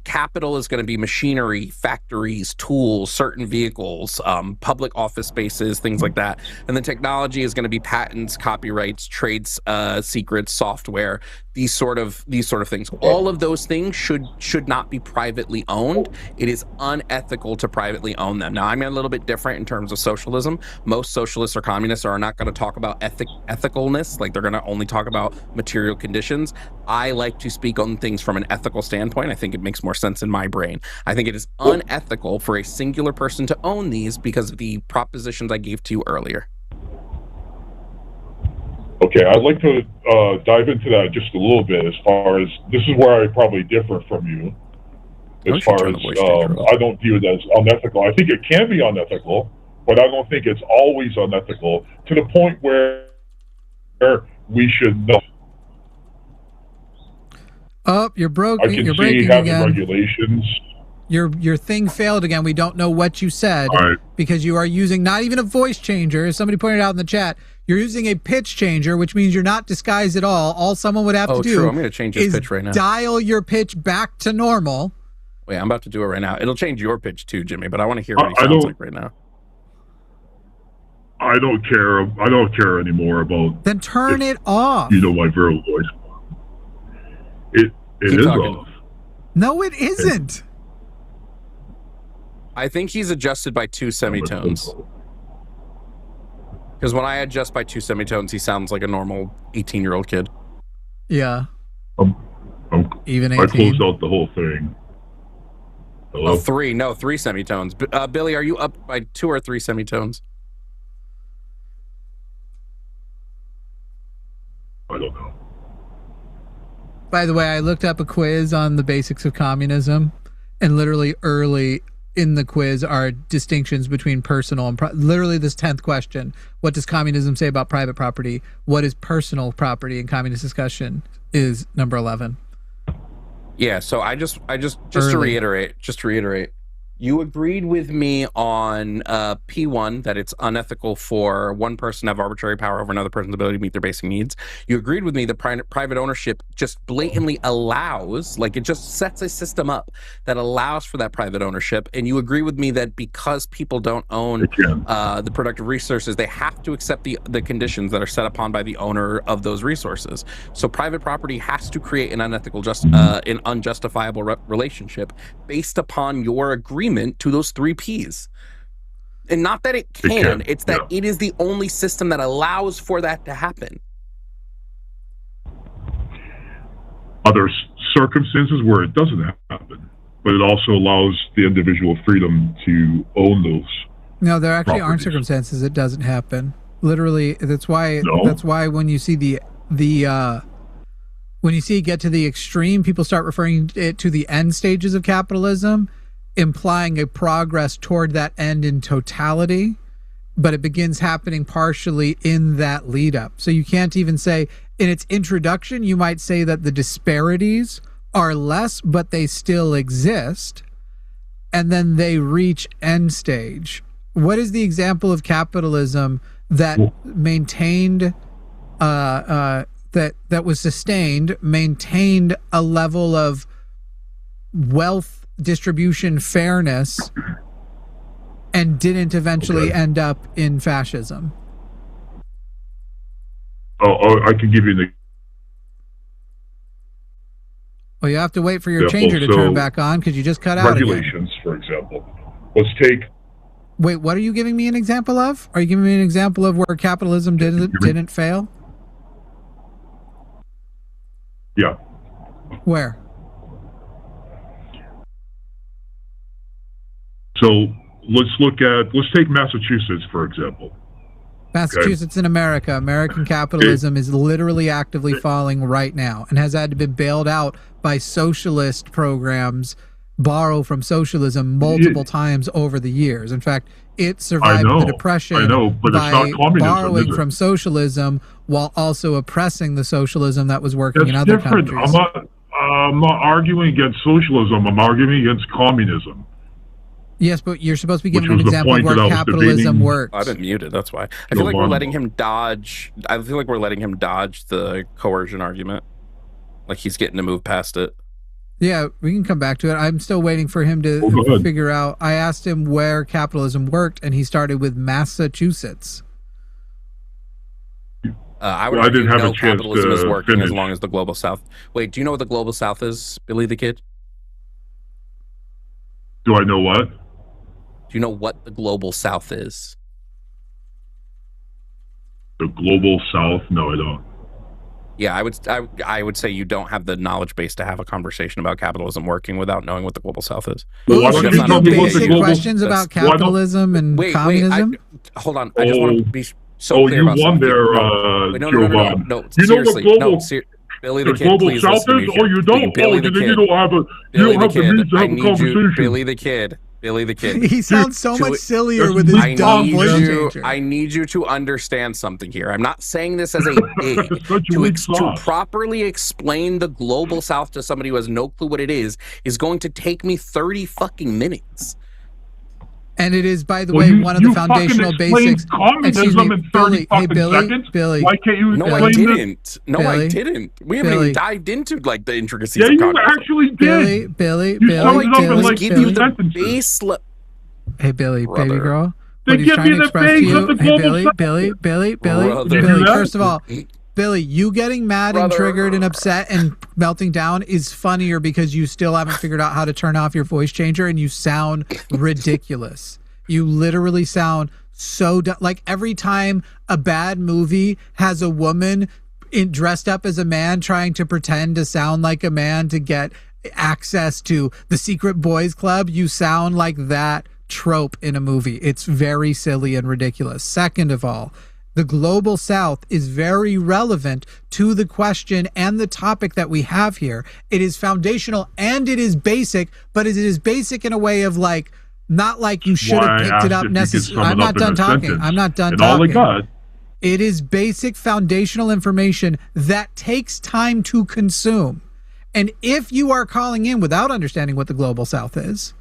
Capital is going to be machinery, factories, tools, certain vehicles, public office spaces, things like that. And then technology is going to be patents, copyrights, trades, secrets, software, these sort of things. All of those things should not be privately owned. It is unethical to privately own them. Now, I'm a little bit different in terms of socialism. Most socialists or communists are not going to talk about ethicalness. Like they're going to only talk about material conditions. I like to speak on things from an ethical standpoint. I think it makes more sense in my brain. I think it is unethical for a singular person to own these because of the propositions I gave to you earlier. Okay, I'd like to dive into that just a little bit as far as, this is where I probably differ from you. As far as, I don't view it as unethical. I think it can be unethical, but I don't think it's always unethical to the point where we should know. Oh, you're broke. You're breaking again. Regulations. Your thing failed again. We don't know what you said because you are using not even a voice changer. As somebody pointed out in the chat, you're using a pitch changer, which means you're not disguised at all. All someone would have to do I'm going to change this pitch right now. Dial your pitch back to normal. Wait, I'm about to do it right now. It'll change your pitch too, Jimmy, but I want to hear what he sounds like right now. I don't care. I don't care anymore about. Then turn it off. You know my verbal voice. It is off. No, it isn't. I think he's adjusted by 2 semitones. Because when I adjust by 2 semitones, he sounds like a normal 18-year-old kid. Yeah. Even 18. I closed out the whole thing. Hello? 3 semitones. Billy, are you up by 2 or 3 semitones? I don't know. By the way, I looked up a quiz on the basics of communism, and literally early in the quiz are distinctions between personal and literally this 10th question. What does communism say about private property? What is personal property in communist discussion is number 11. Yeah, so I just to reiterate, You agreed with me on P1 that it's unethical for one person to have arbitrary power over another person's ability to meet their basic needs. You agreed with me that private ownership just blatantly allows, like it just sets a system up that allows for that private ownership. And you agree with me that because people don't own the productive resources, they have to accept the conditions that are set upon by the owner of those resources. So private property has to create an unethical, an unjustifiable relationship based upon your agreement to those 3 Ps. And not that it can, it's that it is the only system that allows for that to happen. Other circumstances where it doesn't happen, but it also allows the individual freedom to own those. No, there actually aren't properties. circumstances it doesn't happen. Literally, that's why when you see when you see it get to the extreme, people start referring it to the end stages of capitalism, implying a progress toward that end in totality, but it begins happening partially in that lead up. So you can't even say in its introduction, you might say that the disparities are less, but they still exist. And then they reach end stage. What is the example of capitalism that maintained, that was sustained, maintained a level of wealth distribution fairness and didn't eventually end up in fascism? I can give you an Well, you have to wait for your changer to turn back on because you just cut out regulations, for example. Let's take... Wait, what are you giving me an example of? Are you giving me an example of where capitalism didn't fail? Yeah. Where? So let's take Massachusetts, for example. Massachusetts in America. American capitalism is literally actively falling right now and has had to be bailed out by socialist programs, borrow from socialism multiple times over the years. In fact, it survived the Depression but by it's not communism, borrowing from socialism while also oppressing the socialism that was working in other countries. I'm not arguing against socialism. I'm arguing against communism. Yes, but you're supposed to be giving an example of where capitalism works. I've been muted, that's why. I feel like we're letting him dodge. I feel like we're letting him dodge the coercion argument. Like he's getting to move past it. Yeah, we can come back to it. I'm still waiting for him to figure out. I asked him where capitalism worked, and he started with Massachusetts. I would argue no capitalism is working as long as the Global South. Wait, do you know what the Global South is, Billy the Kid? Do I know what? Do you know what the Global South is? The Global South? No, I don't. Yeah, I would say you don't have the knowledge base to have a conversation about capitalism working without knowing what the Global South is. Well, should you do basic questions about capitalism and communism? Hold on. I just want to be so clear about something. Jovan. No, you know seriously. the global, Billy the the Kid, Global please South listen to is? me Or you don't? Billy the Kid. You don't have the means to have a conversation. Billy the Kid. Billy the Kid. He sounds so much sillier with his dumb voice changer. I need you to understand something here. I'm not saying this as a dig. to properly explain the Global South to somebody who has no clue what it is going to take me 30 fucking minutes. And it is, by the way, one of the foundational basics. Excuse me, Billy. Hey, Billy. Why can't you? No, I didn't. No, I didn't. We haven't even dived into like the intricacies of communism. Yeah, you actually did. Billy. Hey, Billy, brother. Baby girl. They What he's give trying you to the express to things you. of the Hey, global Billy. First of all, Billy, you getting mad and triggered and upset and melting down is funnier because you still haven't figured out how to turn off your voice changer and you sound ridiculous. You literally sound so like every time a bad movie has a woman dressed up as a man trying to pretend to sound like a man to get access to the secret boys club, you sound like that trope in a movie. It's very silly and ridiculous. Second of all, the Global South is very relevant to the question and the topic that we have here. It is foundational and it is basic, but it is basic in a way of like, not like you should have picked it up necessarily. I'm not done talking. I'm not done talking. It is basic foundational information that takes time to consume. And if you are calling in without understanding what the Global South is,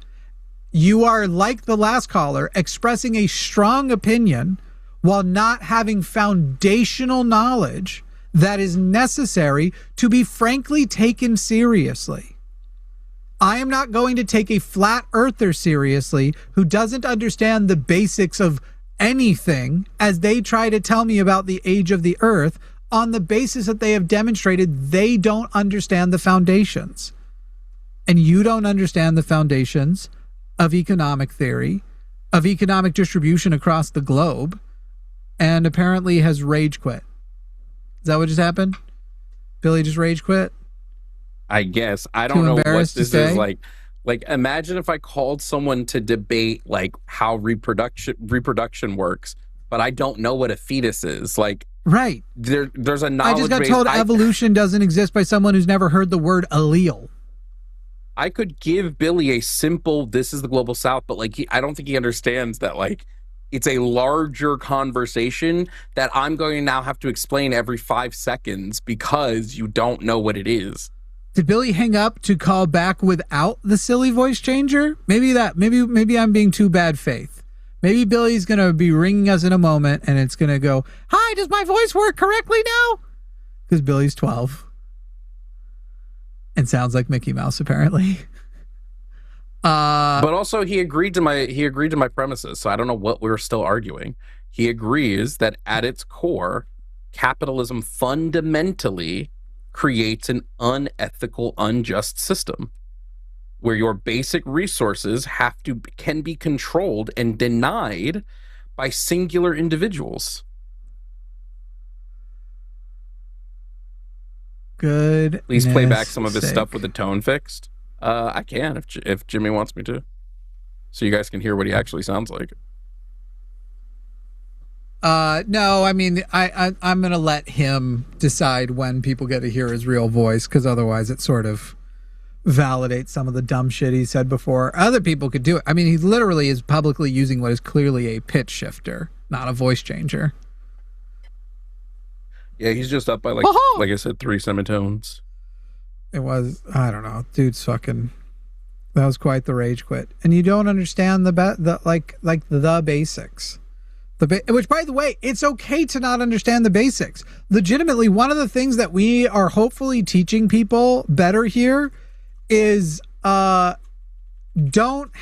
you are, like the last caller, expressing a strong opinion while not having foundational knowledge that is necessary to be frankly taken seriously. I am not going to take a flat earther seriously who doesn't understand the basics of anything as they try to tell me about the age of the earth on the basis that they have demonstrated they don't understand the foundations. And you don't understand the foundations of economic theory, of economic distribution across the globe, and apparently has rage quit. Is that what just happened? Billy just rage quit? I guess. I don't know what this is say? Like, imagine if I called someone to debate like how reproduction works, but I don't know what a fetus is. Like, right. There's a knowledge I just got base. told evolution doesn't exist by someone who's never heard the word allele. I could give Billy a simple, this is the global south, but like, I don't think he understands that like it's a larger conversation that I'm going to now have to explain every 5 seconds because you don't know what it is. Did Billy hang up to call back without the silly voice changer? Maybe I'm being too bad faith. Maybe Billy's going to be ringing us in a moment and it's going to go, "Hi, does my voice work correctly now?" Because Billy's 12 and sounds like Mickey Mouse apparently. But also he agreed to my premises, so I don't know what we're still arguing. He agrees that at its core, capitalism fundamentally creates an unethical, unjust system where your basic resources can be controlled and denied by singular individuals. Good. Please play back some of his stuff with the tone fixed. I can if Jimmy wants me to, so you guys can hear what he actually sounds like. No, I mean, I'm going to let him decide when people get to hear his real voice, because otherwise it sort of validates some of the dumb shit he said before. Other people could do it. I mean, he literally is publicly using what is clearly a pitch shifter, not a voice changer. Yeah, he's just up by like I said, 3 semitones. It was, I don't know, dude's fucking, that was quite the rage quit. And you don't understand the basics. Which, by the way, it's okay to not understand the basics. Legitimately, one of the things that we are hopefully teaching people better here is don't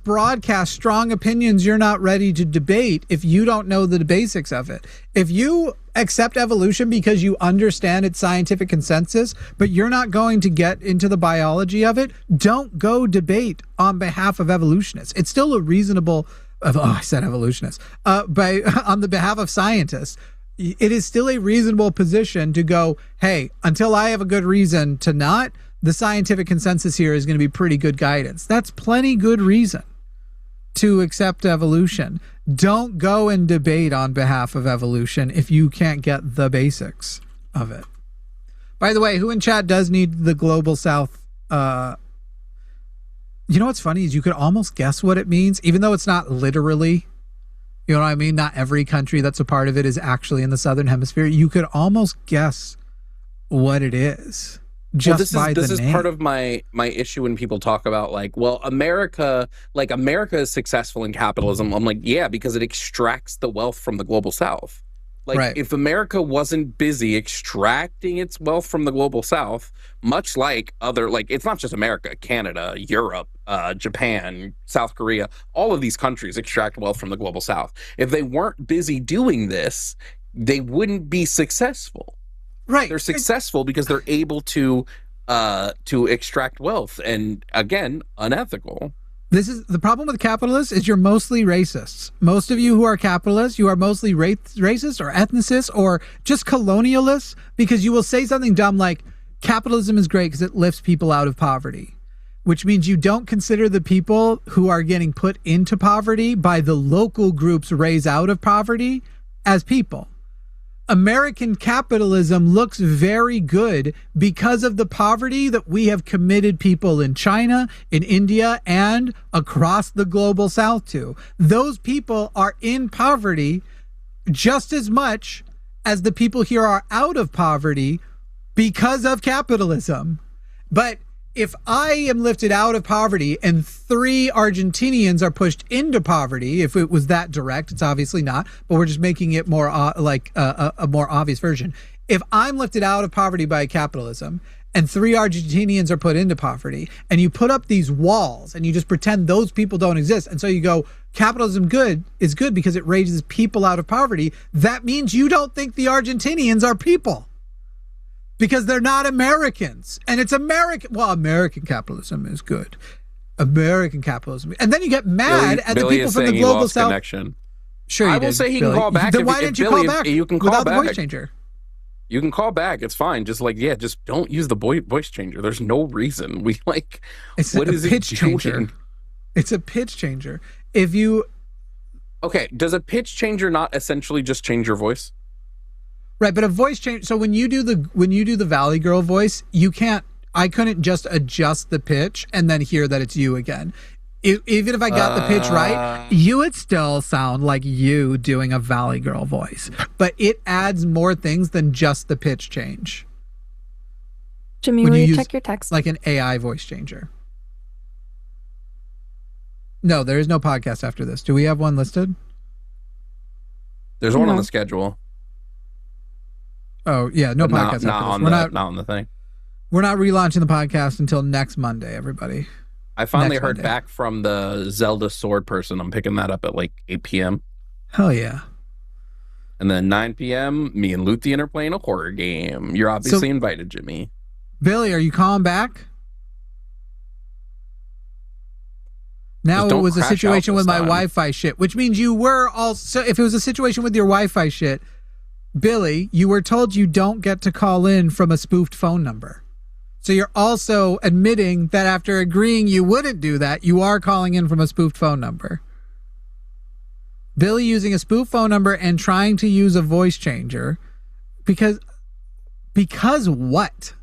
broadcast strong opinions you're not ready to debate if you don't know the basics of it. If you accept evolution because you understand its scientific consensus, but you're not going to get into the biology of it, don't go debate on behalf of evolutionists. It's still a reasonable, I said evolutionists, on the behalf of scientists. It is still a reasonable position to go, hey, until I have a good reason to not, the scientific consensus here is going to be pretty good guidance. That's plenty good reason to accept evolution. Don't go and debate on behalf of evolution if you can't get the basics of it. By the way, who in chat does need the global south? You know what's funny is you could almost guess what it means, even though it's not literally. You know what I mean? Not every country that's a part of it is actually in the southern hemisphere. You could almost guess what it is. This is part of my issue when people talk about like, well, America is successful in capitalism. I'm like, yeah, because it extracts the wealth from the global south. Like, right. If America wasn't busy extracting its wealth from the global south, much like other, like, it's not just America, Canada, Europe, Japan, South Korea, all of these countries extract wealth from the global south. If they weren't busy doing this, they wouldn't be successful. Right. They're successful because they're able to extract wealth, and again, unethical. This is the problem with capitalists is you're mostly racists. Most of you who are capitalists, you are mostly racist or ethnicists or just colonialists, because you will say something dumb like capitalism is great because it lifts people out of poverty, which means you don't consider the people who are getting put into poverty by the local groups raised out of poverty as people. American capitalism looks very good because of the poverty that we have committed people in China, in India, and across the global south to. Those people are in poverty just as much as the people here are out of poverty because of capitalism. But if I am lifted out of poverty and 3 Argentinians are pushed into poverty, if it was that direct, it's obviously not, but we're just making it more like a more obvious version. If I'm lifted out of poverty by capitalism and 3 Argentinians are put into poverty, and you put up these walls and you just pretend those people don't exist, and so you go, capitalism is good because it raises people out of poverty, that means you don't think the Argentinians are people. Because they're not Americans. And it's American. Well, American capitalism is good. American capitalism. And then you get mad at the people from the global south. Connection. Sure, I will say he can call back. Then why didn't you call back? You can call without back. The voice changer. You can call back. It's fine. Just just don't use the voice changer. There's no reason. It's what a is pitch it changer. doing? It's a pitch changer. If you Okay, does a pitch changer not essentially just change your voice? Right, but a voice change. So when you do the Valley Girl voice, I couldn't just adjust the pitch and then hear that it's you again. Even if I got the pitch right, you would still sound like you doing a Valley Girl voice. But it adds more things than just the pitch change. Jimmy, will you check your text? Like an AI voice changer. No, there is no podcast after this. Do we have one listed? There's one on the schedule. Oh yeah, no podcast. Not on the thing. We're not relaunching the podcast until next Monday, everybody. I finally heard back from the Zelda sword person. I'm picking that up at like 8 p.m. Hell yeah. And then 9 p.m., me and Luthien are playing a horror game. You're obviously invited, Jimmy. Billy, are you calling back? Now it was a situation with my Wi-Fi shit, which means you were also, if it was a situation with your Wi-Fi shit, Billy, you were told you don't get to call in from a spoofed phone number. So you're also admitting that after agreeing you wouldn't do that, you are calling in from a spoofed phone number. Billy using a spoofed phone number and trying to use a voice changer because what?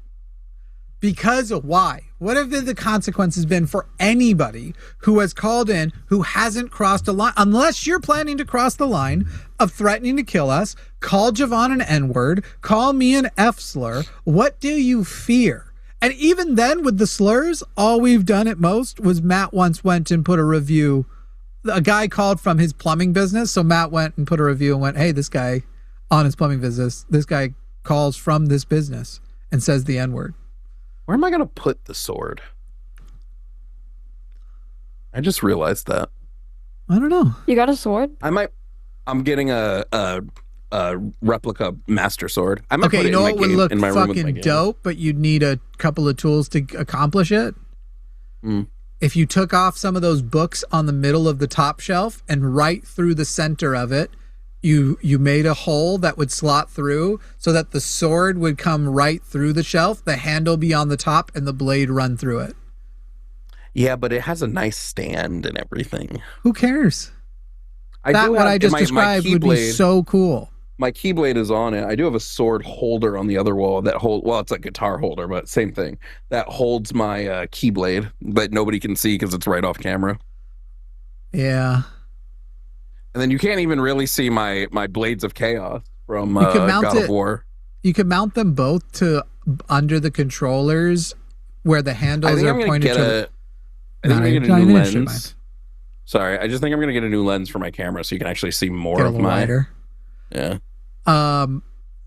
Because why? What have the consequences been for anybody who has called in who hasn't crossed a line? Unless you're planning to cross the line of threatening to kill us, call Jovan an N-word, call me an F-slur. What do you fear? And even then with the slurs, all we've done at most was Matt once went and put a review. A guy called from his plumbing business. So Matt went and put a review and went, hey, this guy on his plumbing business, this guy calls from this business and says the N-word. Where am I going to put the sword? I just realized that. I don't know. You got a sword? I'm getting a replica master sword. I might okay, put it you know what would look in my room with my fucking game. dope, but you'd need a couple of tools to accomplish it? If you took off some of those books on the middle of the top shelf and right through the center of it, you made a hole that would slot through so that the sword would come right through the shelf, the handle be on the top, and the blade run through it. Yeah, but it has a nice stand and everything. Who cares? What I just described would be so cool. My keyblade is on it. I do have a sword holder on the other wall well, it's a guitar holder, but same thing. That holds my keyblade, but nobody can see because it's right off camera. Yeah. And then you can't even really see my Blades of Chaos from God of War. You could mount them both to under the controllers where the handles are pointed to. I think I'm going to get a new lens. Sorry, I just think I'm going to get a new lens for my camera so you can actually see more of my... Wider. Yeah.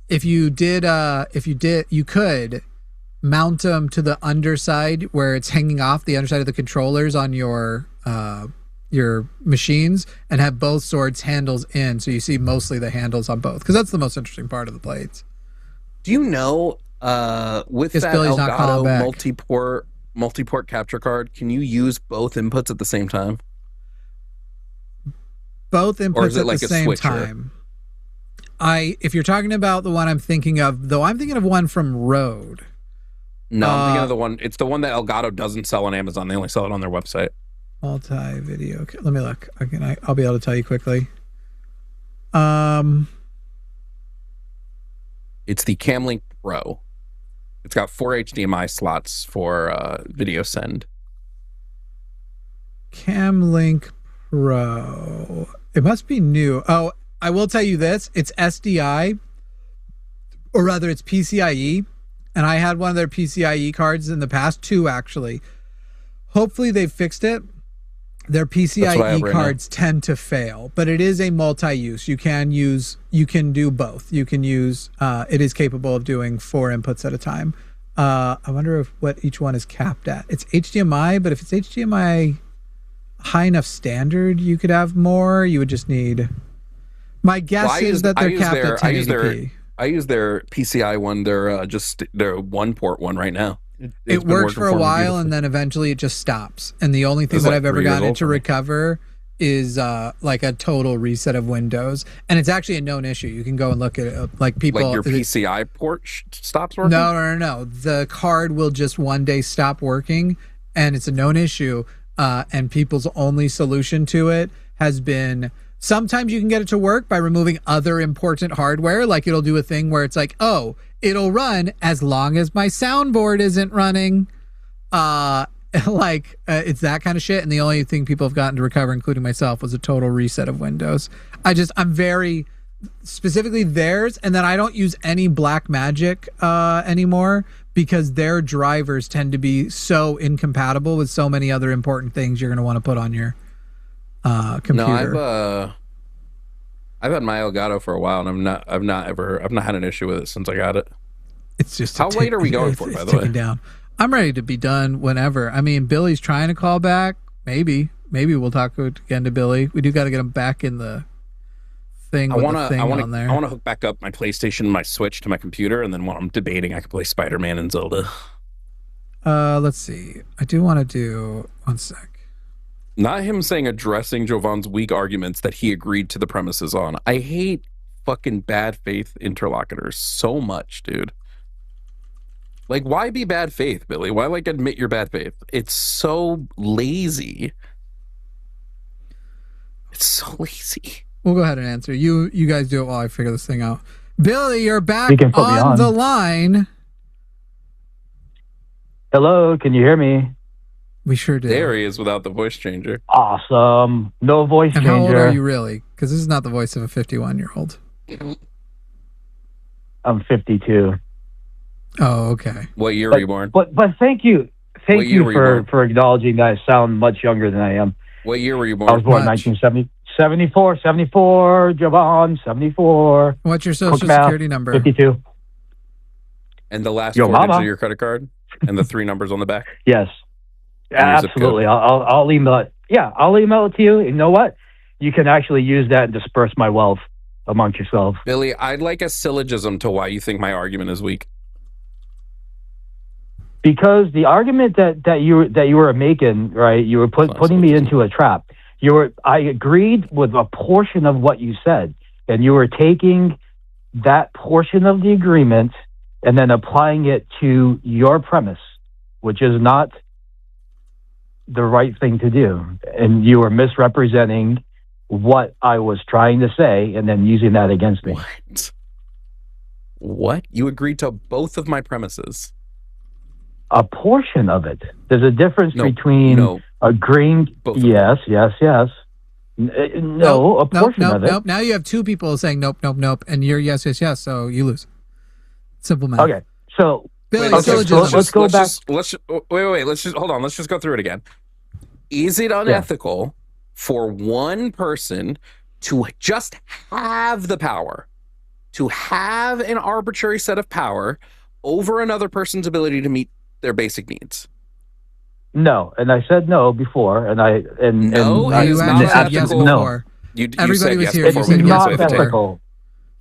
If you could mount them to the underside where it's hanging off the underside of the controllers on your machines and have both swords handles in, so you see mostly the handles on both, because that's the most interesting part of the blades. Do you know with that Elgato multi-port capture card, can you use both inputs at the same time? Both inputs at the same time. If you're talking about the one I'm thinking of, though, I'm thinking of one from Rode. No, I'm thinking of the one. It's the one that Elgato doesn't sell on Amazon. They only sell it on their website. Multi-video. Okay, let me look. I'll be able to tell you quickly. It's the Camlink Pro. It's got 4 HDMI slots for video send. Camlink Pro. It must be new. Oh, I will tell you this. It's SDI, or rather it's PCIe, and I had one of their PCIe cards in the past, 2 actually. Hopefully they've fixed it. Their PCIe cards tend to fail, but it is a multi-use. You can do both. You can use, it is capable of doing 4 inputs at a time. I wonder what each one is capped at. It's HDMI, but if it's HDMI high enough standard, you could have more. You would just need, my guess is that they're capped at 1080p. I use their PCI one, their one port one right now. It works for a while and then eventually it just stops. And the only thing that I've ever gotten it to recover is like a total reset of Windows. And it's actually a known issue. You can go and look at it. Like people, like your PCI port stops working? No. The card will just one day stop working, and it's a known issue. And people's only solution to it has been, sometimes you can get it to work by removing other important hardware. Like it'll do a thing where it's like, oh, it'll run as long as my soundboard isn't running. It's that kind of shit. And the only thing people have gotten to recover, including myself, was a total reset of Windows. I'm very specifically theirs. And then I don't use any Black Magic anymore because their drivers tend to be so incompatible with so many other important things you're going to want to put on your computer. No, I've had my Elgato for a while, and I've not had an issue with it since I got it. It's just how late are we going for, by the way? Down. I'm ready to be done whenever. I mean, Billy's trying to call back. Maybe we'll talk again to Billy. We do got to get him back in the thing. I want to hook back up my PlayStation and my Switch to my computer, and then while I'm debating, I can play Spider-Man and Zelda. Let's see. I do want to do one sec. Not him saying addressing Jovan's weak arguments that he agreed to the premises on. I hate fucking bad faith interlocutors so much, dude. Like, why be bad faith, Billy? Why, like, admit your bad faith? It's so lazy. It's so lazy. We'll go ahead and answer. You guys do it while I figure this thing out. Billy, you're back on the line. Hello, can you hear me? We sure do. There he is without the voice changer. Awesome. No voice changer. How old are you really? Because this is not the voice of a 51-year-old. I'm 52. Oh, okay. What year were you born? But thank you. Thank you for acknowledging that I sound much younger than I am. What year were you born? I was born in 1974, Jovan, 74. What's your social security number? 52. And the last 4 digits of your credit card? And the 3 numbers on the back? Yes. Absolutely. I'll email it. Yeah, I'll email it to you. You know what? You can actually use that and disperse my wealth amongst yourself. Billy, I'd like a syllogism to why you think my argument is weak. Because the argument that you were making, right? You were putting me into a trap. I agreed with a portion of what you said, and you were taking that portion of the agreement and then applying it to your premise, which is not the right thing to do. And you were misrepresenting what I was trying to say and then using that against me. What? You agreed to both of my premises? A portion of it. There's a difference between agreeing. Yes. No, a portion of it. Nope. Now you have 2 people saying nope, and you're yes, so you lose. Simple math. Okay, so Billy, let's go back. Let's just hold on. Let's just go through it again. Is it unethical for one person to just have the power, to have an arbitrary set of power over another person's ability to meet their basic needs? No, and I said no before, and you said yes before. No. Everybody was here. You said yes before.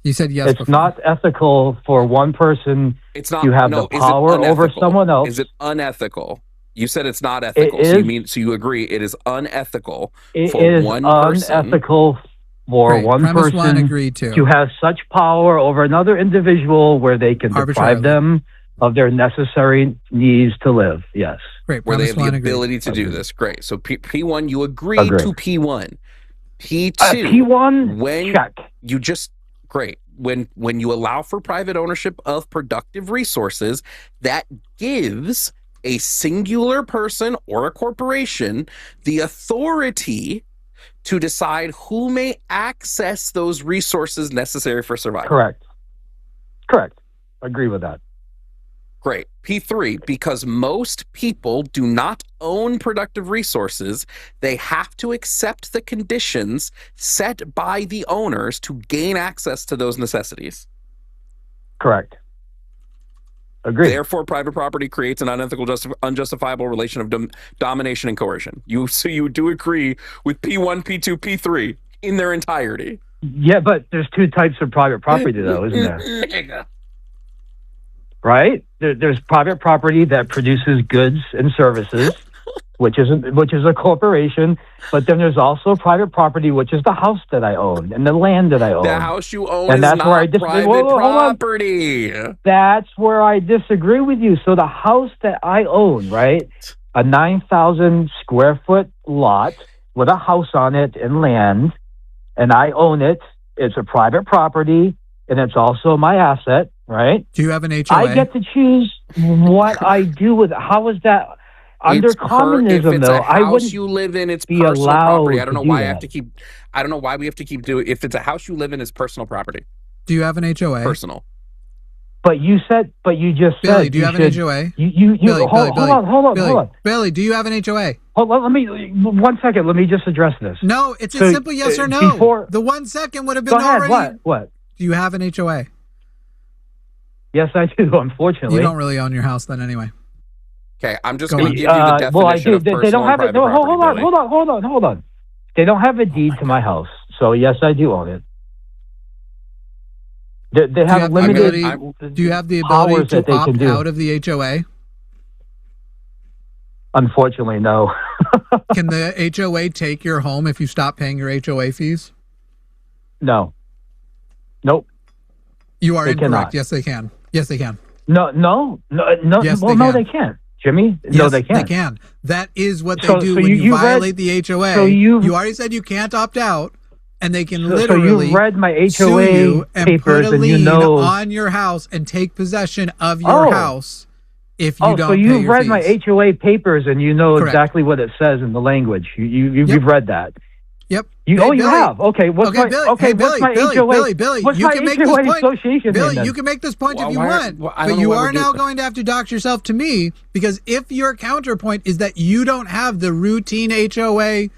You said yes before. It's not ethical for one person to have the power over someone else. Is it unethical? You said it's not ethical. So you agree it is unethical for one person. It is unethical for one person to have such power over another individual where they can deprive them of their necessary needs to live. Yes. Great. Where they have the ability to do this. Great. So P1, you agree to P1. P2, P1, check. You just, great. When you allow for private ownership of productive resources, that gives a singular person or a corporation the authority to decide who may access those resources necessary for survival. Correct. Agree with that. Great. P3, because most people do not own productive resources, they have to accept the conditions set by the owners to gain access to those necessities. Correct. Agreed. Therefore, private property creates an unethical, unjustifiable relation of domination and coercion. So you do agree with P1, P2, P3 in their entirety. Yeah, but there's two types of private property, though, isn't there? Right? There's private property that produces goods and services, which is a corporation. But then there's also private property, which is the house that I own and the land that I own. The house you own and is that's not where I private property. That's where I disagree with you. So the house that I own, right, a 9,000 square foot lot with a house on it and land, and I own it. It's a private property, and it's also my asset, right? Do you have an HOA? I get to choose what I do with it. How is that? Under communism, though, I wouldn't you live in, it's be personal allowed property. I don't know to do why I that. have to keep. I don't know why we have to keep doing. If it's a house you live in, it's personal property. Do you have an HOA? Personal. But you just Billy, said do you have should, an HOA? Billy, hold on. Billy, do you have an HOA? Hold on, let me 1 second. Let me just address this. No, it's So, a simple yes or no. before- The 1 second would have been Go ahead. already. What? Do you have an HOA? Yes, I do. Unfortunately, You don't really own your house then, anyway. Okay, I'm just Go going on. to give you the definition well, I do. of personal They don't have and it. No, private property, hold on. They don't have a deed to my house, so yes, I do own it. They have limited. Do you have the powers ability that to they can opt do? out of the HOA? Unfortunately, no. Can the HOA take your home if you stop paying your HOA fees? No. Nope. You are They incorrect. cannot. Yes, they can. Yes, they can. No. Yes, well, they no, can. they can't. Jimmy, Yes, no, they can't. They can. That is what they So- do so when you you read- violate the HOA. so you already said you can't opt out, and they can So literally you read my sue HOA you and papers, put a and you lien know. on your house and take possession of your Oh. house if you don't so pay you've your read fees. my HOA papers, and you know Correct. exactly what it says in the language. You've Yep. read that. Yep. You Hey, you Billy. have. Okay, what's Okay, my Billy. okay? Hey, what's my Billy, HOA? Billy, What's you my can make this HOA point. association? Billy, then? you can make this point Well, if you why- want, well, I but don't know you why are we're now doing- going to have to dox yourself to me, because if your counterpoint is that you don't have the routine HOA,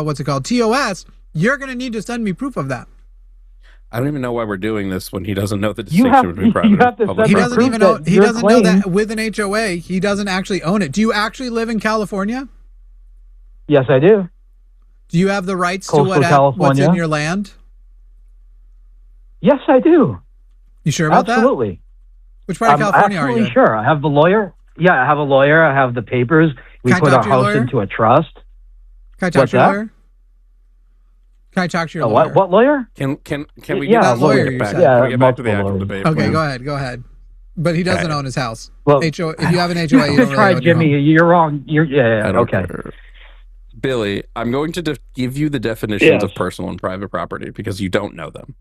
what's it called, TOS, you're going to need to send me proof of that. I don't even know why we're doing this when he doesn't know the You distinction have- between private you have to and public send He me doesn't property. proof even know. that He your doesn't know claim- that with an HOA, he doesn't actually own it. Do you actually live in California? Yes, I do. Do you have the rights Coastal to what's California. in your land? Yes, I do. You sure about that? Absolutely. Which part of I'm California are you absolutely in? sure. I have the lawyer. Yeah, I have a lawyer. I have the papers. We Can I put talk our to your house lawyer? into a trust. Can I talk What's to your that? lawyer? Can I talk to your A lawyer? what lawyer? Can we Yeah, get that lawyer, get you back? said. Can we get back to the multiple actual lawyers. debate? Okay, please? go ahead. But he doesn't own his house. Well, If you have an HOA, you don't try, really own your Jimmy. home. You're wrong. Yeah. I don't Okay. care. Billy, I'm going to give you the definitions Yes. of personal and private property because you don't know them.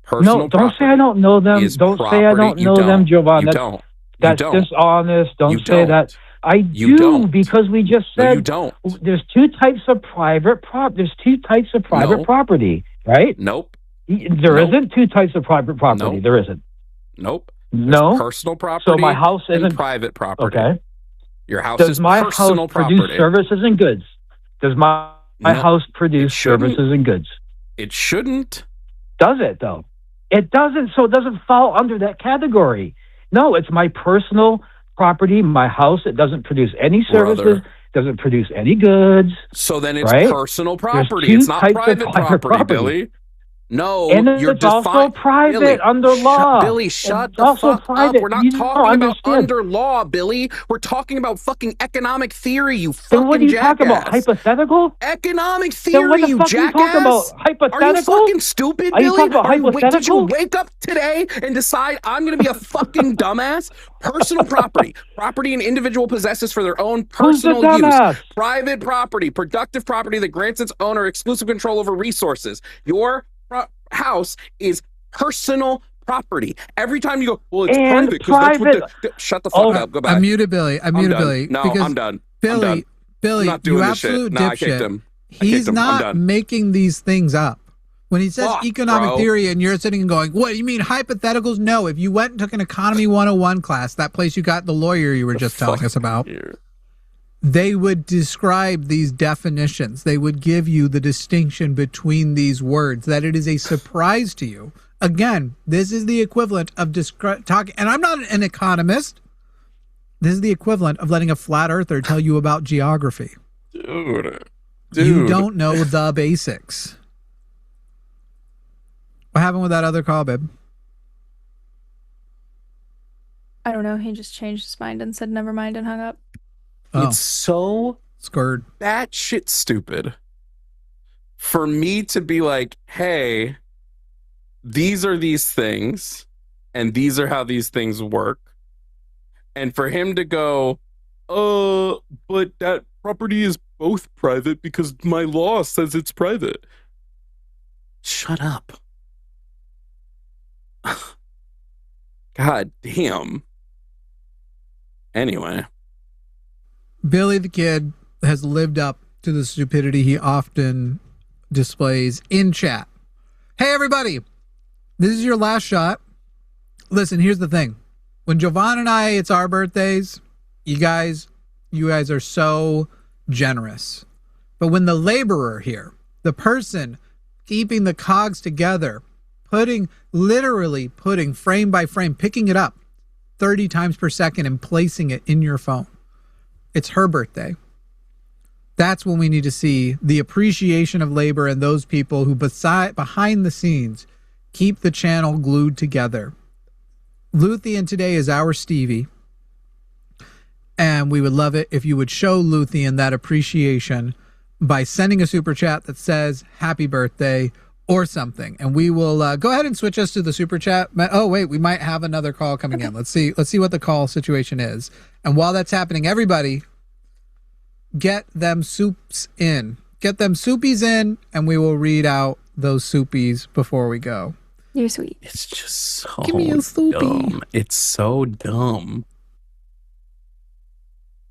Personal No, don't say I property don't know them. is Don't say I property. don't You know them, don't. Jovan. You That's, don't. that's You don't. dishonest. Don't You say that. don't. I You do don't. because we just No, said you don't. there's two types of private There's two types of private No. property, right? Nope. There Nope. not two types of private property. Nope. There isn't. Nope. There's No. personal property. So my house and isn't private property. okay. Your house Does is my house personal produce property. services and goods? Does my No, house produce it shouldn't. services and goods? It shouldn't. Does it though? It doesn't. So it doesn't fall under that category. No, it's my personal property, my house. It doesn't produce any services. Brother. Doesn't produce any goods. So then it's Right? personal There's property. two It's not types of private private property, property. Billy. No, And you're it's also defi- private Billy, under law. Billy, shut It's the also fuck private. up. We're not You don't talking about understand. under law, Billy. We're talking about fucking economic theory, you Then fucking what are you jackass. talking about? Hypothetical? Economic Then theory, what the you fuck are you jackass. talking about? Are you Hypothetical? fucking stupid, Are you Billy? talking about Did you hypothetical? wake up today and decide I'm going to be a fucking dumbass? Personal property. Property an individual possesses for their own Who's the personal use. dumbass? Private property. Productive property that grants its owner exclusive control over resources. Your house is personal property. Every time you go, well, it's And private because that's what private- shut the fuck Oh, up. Go back. I muted Billy. I muted done. Billy. No, because I'm done. Billy, I'm done. Billy, I'm not doing you this shit. absolute No, I kicked dipshit. him. He's I'm not done. making these things up. When he says Fuck, economic bro. theory and you're sitting and going, what do you mean hypotheticals? No, if you went and took an economy 101 class, that place you got the lawyer you were just telling us about, they would describe these definitions. They would give you the distinction between these words, that it is a surprise to you. Again, this is the equivalent of talking, and I'm not an economist. This is the equivalent of letting a flat earther tell you about geography. Dude. You don't know the basics. What happened with that other call, babe? I don't know. He just changed his mind and said never mind and hung up. Oh, It's so scared. batshit stupid for me to be like, hey, these are these things, and these are how these things work. And for him to go, but that property is both private because my law says it's private. Shut up. God damn. Anyway. Billy the Kid has lived up to the stupidity he often displays in chat. Hey, everybody. This is your last shot. Listen, here's the thing. When Jovan and I, it's our birthdays, you guys are so generous. But when the laborer here, the person keeping the cogs together, literally putting frame by frame, picking it up 30 times per second and placing it in your phone, it's her birthday. That's when we need to see the appreciation of labor and those people who behind the scenes keep the channel glued together. Luthien today is our Stevie, and we would love it if you would show Luthien that appreciation by sending a super chat that says happy birthday or something, and we will go ahead and switch us to the super chat. Oh wait, we might have another call coming in. Let's see what the call situation is. And while that's happening, everybody get them soups in, get them soupies in, and we will read out those soupies before we go. You're sweet. It's just so Give me a soupy. dumb. It's so dumb.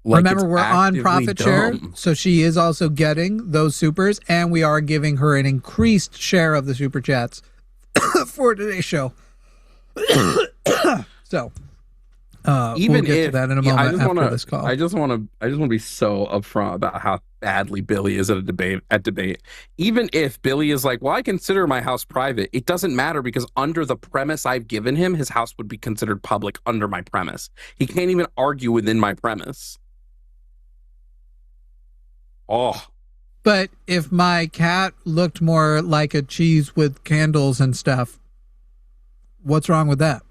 Like, remember, it's we're on actively profit share, dumb. so she is also getting those supers, and we are giving her an increased share of the super chats for today's show. So, Even we'll get if to that in a moment after this call. I just want to be so upfront about how badly Billy is at a debate. Even if Billy is like, well, I consider my house private, it doesn't matter because under the premise I've given him, his house would be considered public under my premise. He can't even argue within my premise. Oh, But if my cat looked more like a cheese with candles and stuff, what's wrong with that?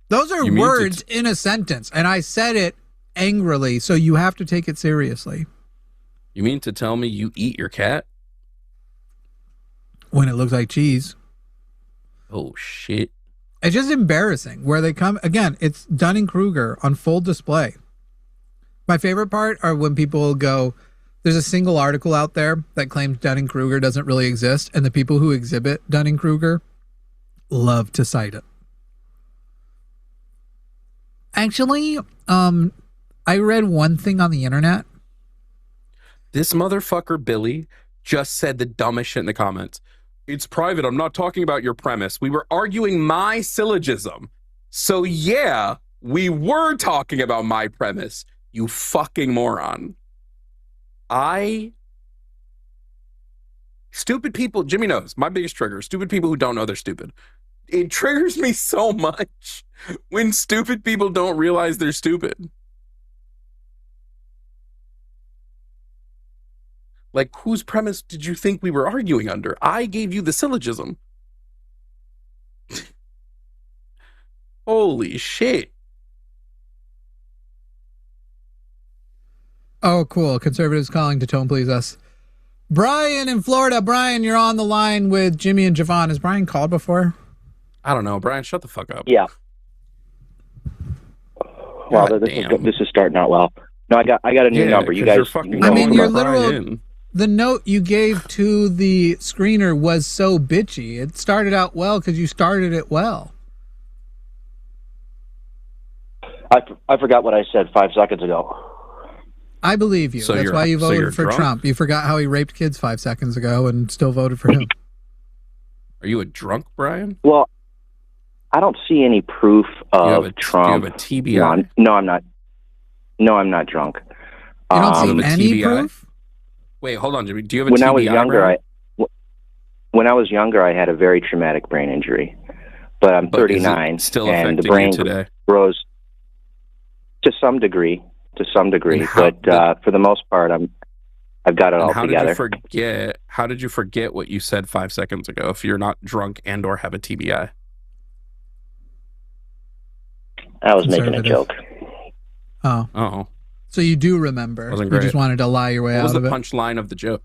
Those are words in a sentence, and I said it angrily, so you have to take it seriously. You mean to tell me you eat your cat? When it looks like cheese. Oh, shit. It's just embarrassing where they come. Again, it's Dunning-Kruger on full display. My favorite part are when people go, there's a single article out there that claims Dunning-Kruger doesn't really exist, and the people who exhibit Dunning-Kruger love to cite it. Actually, I read one thing on the internet. This motherfucker Billy just said the dumbest shit in the comments. It's private. I'm not talking about your premise. We were arguing my syllogism. So yeah, we were talking about my premise. You fucking moron. Stupid people, Jimmy knows, my biggest trigger, stupid people who don't know they're stupid. It triggers me so much when stupid people don't realize they're stupid. Like, whose premise did you think we were arguing under? I gave you the syllogism. Holy shit. Oh, cool. Conservatives calling to tone please us. Brian in Florida. Brian, you're on the line with Jimmy and Jovan. Has Brian called before? I don't know, Brian, shut the fuck up. Yeah. Wow, God this is starting out well. No, I got a new number. You guys. You're fucking I mean, calling your Brian literal in. the note you gave to the screener was so bitchy. It started out well because you started it well. I forgot what I said 5 seconds ago. I believe you. So That's you're- why you so you're voted for drunk? Trump. You forgot how he raped kids 5 seconds ago and still voted for him. Are you a drunk, Brian? Well, I don't see any proof of Trump. Do you have a TBI? No, I'm not. No, I'm not drunk. You don't you see have a any TBI? proof? Wait, hold on, Jimmy. Do you have a When TBI? I was younger, Brian? when I was younger, I had a very traumatic brain injury. But I'm But is it 39, still and the affecting brain you today? grows to some degree. And how But for the most part, I've got it And all how together. did you forget? How did you forget what you said 5 seconds ago? If you're not drunk and or have a TBI, I was making a Conservative. joke. Oh, so you do remember? Wasn't You great. just wanted to lie your way what was out the of it. punchline of the joke?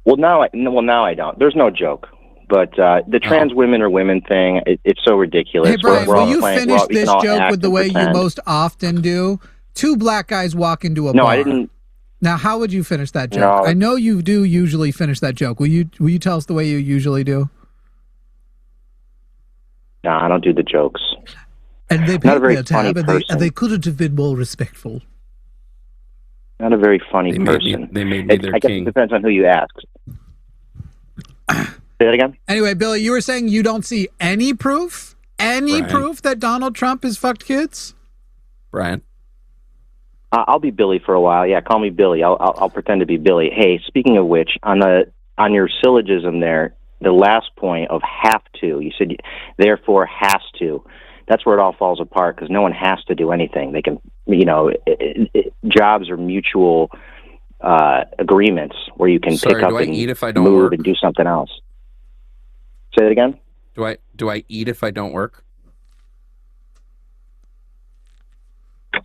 Well, now I don't. There's no joke. But the trans women or women thing, it's so ridiculous. Hey Brian, We're will all you playing- finish we can this all joke act with the and way you pretend. most often do? 2 black guys walk into a No, bar. I didn't. Now, how would you finish that joke? No. I know you do usually finish that joke. Will you tell us the way you usually do? No, I don't do the jokes. And they Not a paid very me a funny tab, and person. they couldn't have been more respectful. Not a very funny They made person. me, they made me their I guess king. it depends on who you ask. Say that again? Anyway, Billy, you were saying you don't see any proof? Any Brian. proof that Donald Trump has fucked kids? Brian, I'll be Billy for a while. Yeah, call me Billy. I'll pretend to be Billy. Hey, speaking of which, on your syllogism there, the last point of have to, you said therefore has to. That's where it all falls apart because no one has to do anything. They can, jobs are mutual agreements where you can Sorry, pick up do I and eat if I don't move work? and do something else. Say that again. do I eat if I don't work?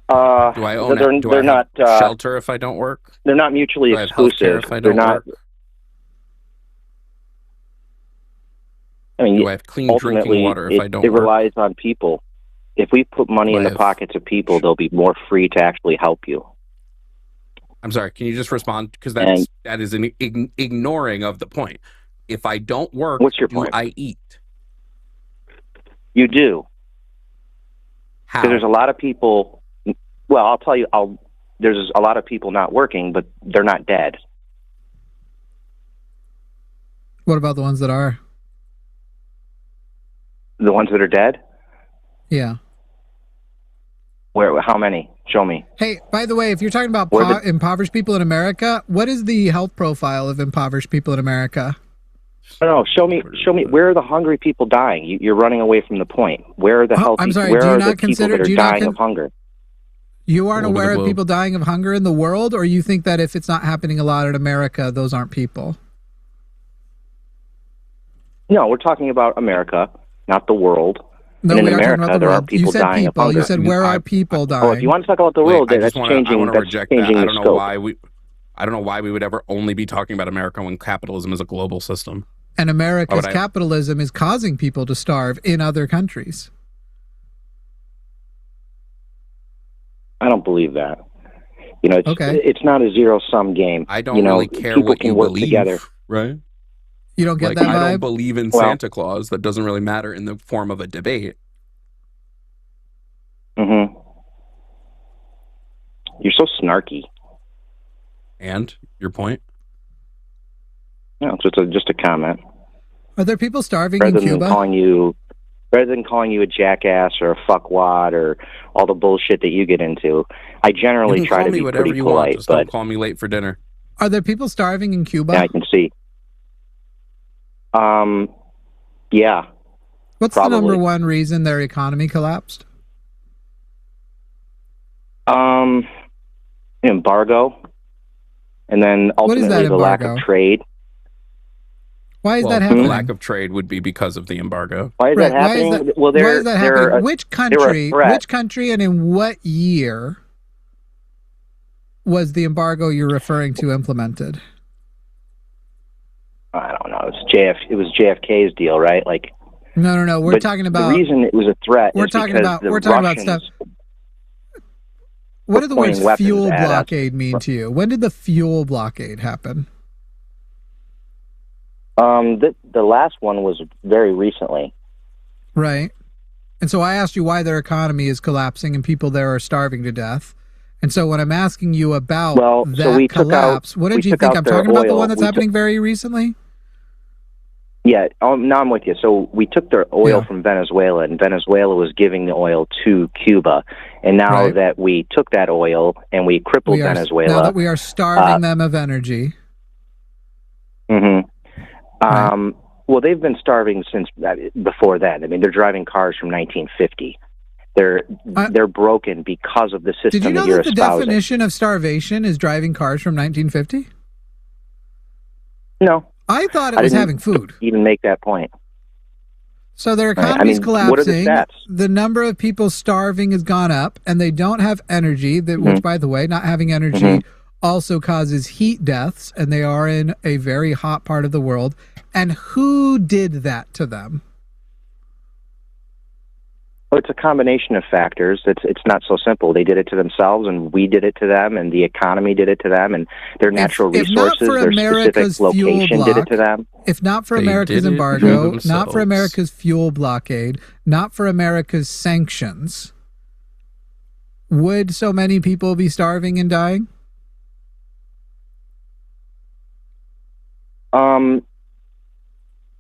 Do I own They're, do they're I not have shelter if I don't work? they're not mutually Do I have healthcare exclusive. if I They're don't not. work? I mean, Do I have clean drinking ultimately, water if I don't it work? relies on people. If we put money Do in I the have- pockets of people, they'll be more free to actually help you. I'm sorry. Can you just respond? Because And- that is an ignoring of the point. If I don't work, What's your do point? I eat? You do. How? Because there's a lot of people. Well, I'll tell you. There's a lot of people not working, but they're not dead. What about the ones that are? The ones that are dead. Yeah. Where? How many? Show me. Hey, by the way, if you're talking about Where the- impoverished people in America, what is the health profile of impoverished people in America? No, show me. Where are the hungry people dying? You're running away from the point. Where are the Oh, healthy? I'm sorry, Where do you are not the people consider- that do are you not dying of hunger? You aren't Over the aware of globe. people dying of hunger in the world, or you think that if it's not happening a lot in America, those aren't people? No, we're talking about America, not the world. No, And we in are talking America, about the there are world. You people said dying of people. You hunger. said where are people dying? Oh, if you want to talk about the Wait, world, I that's just want to changing. That's reject that. changing I the don't know scope. why I don't know why we would ever only be talking about America when capitalism is a global system. And America's Why would I- capitalism is causing people to starve in other countries. I don't believe that. It's Okay. it's not a zero-sum game. I don't really care people what can you work believe, together. right? You don't get Like, that I don't vibe? believe in Well- Santa Claus. That doesn't really matter in the form of a debate. Mm-hmm. You're so snarky. And your point? No, it's just a comment. Are there people starving in Rather than Cuba? calling you a jackass or a fuckwad or all the bullshit that you get into, I generally You can try call to me be whatever pretty you want. polite. Just But don't call me late for dinner. Are there people starving in Cuba? yeah, I can see. Yeah. What's probably. the number one reason their economy collapsed? Embargo, and then What is that ultimately the lack of embargo? trade. Why is Well, that the happening? lack of trade would be because of the embargo. Why is Right, that happening? Why is that, well, why is that happening? Which Which threat. country and in what year was the embargo you're referring to implemented? I don't know. It was JFK's deal, right? Like, No. We're but talking about the reason it was a threat. we're is talking because about the we're talking about Russians- stuff. What do the words pointing weapons fuel at us. blockade mean to you? When did the fuel blockade happen? The last one was very recently. Right. And so I asked you why their economy is collapsing and people there are starving to death. And so when I'm asking you about so we collapse, what did you think? I'm talking about the one that's happening very recently? Yeah, now I'm with you. So we took the oil from Venezuela, and Venezuela was giving the oil to Cuba. And now that we took that oil and we crippled Venezuela. Now that we are starving them of energy. Well, they've been starving since before then. I mean, they're driving cars from 1950. They're broken because of the system. Did you know that you're that the espousing. definition of starvation is driving cars from 1950? No. I thought it was having food. Even make that point. So their economy's collapsing. What are the stats? The number of people starving has gone up, and they don't have energy. Which, by the way, not having energy also causes heat deaths, and they are in a very hot part of the world. And who did that to them? Well, it's a combination of factors. It's not so simple. They did it to themselves, and we did it to them, and the economy did it to them, and their natural resources, their specific location did it to them. If not for America's embargo, not for America's fuel blockade, not for America's sanctions, would so many people be starving and dying?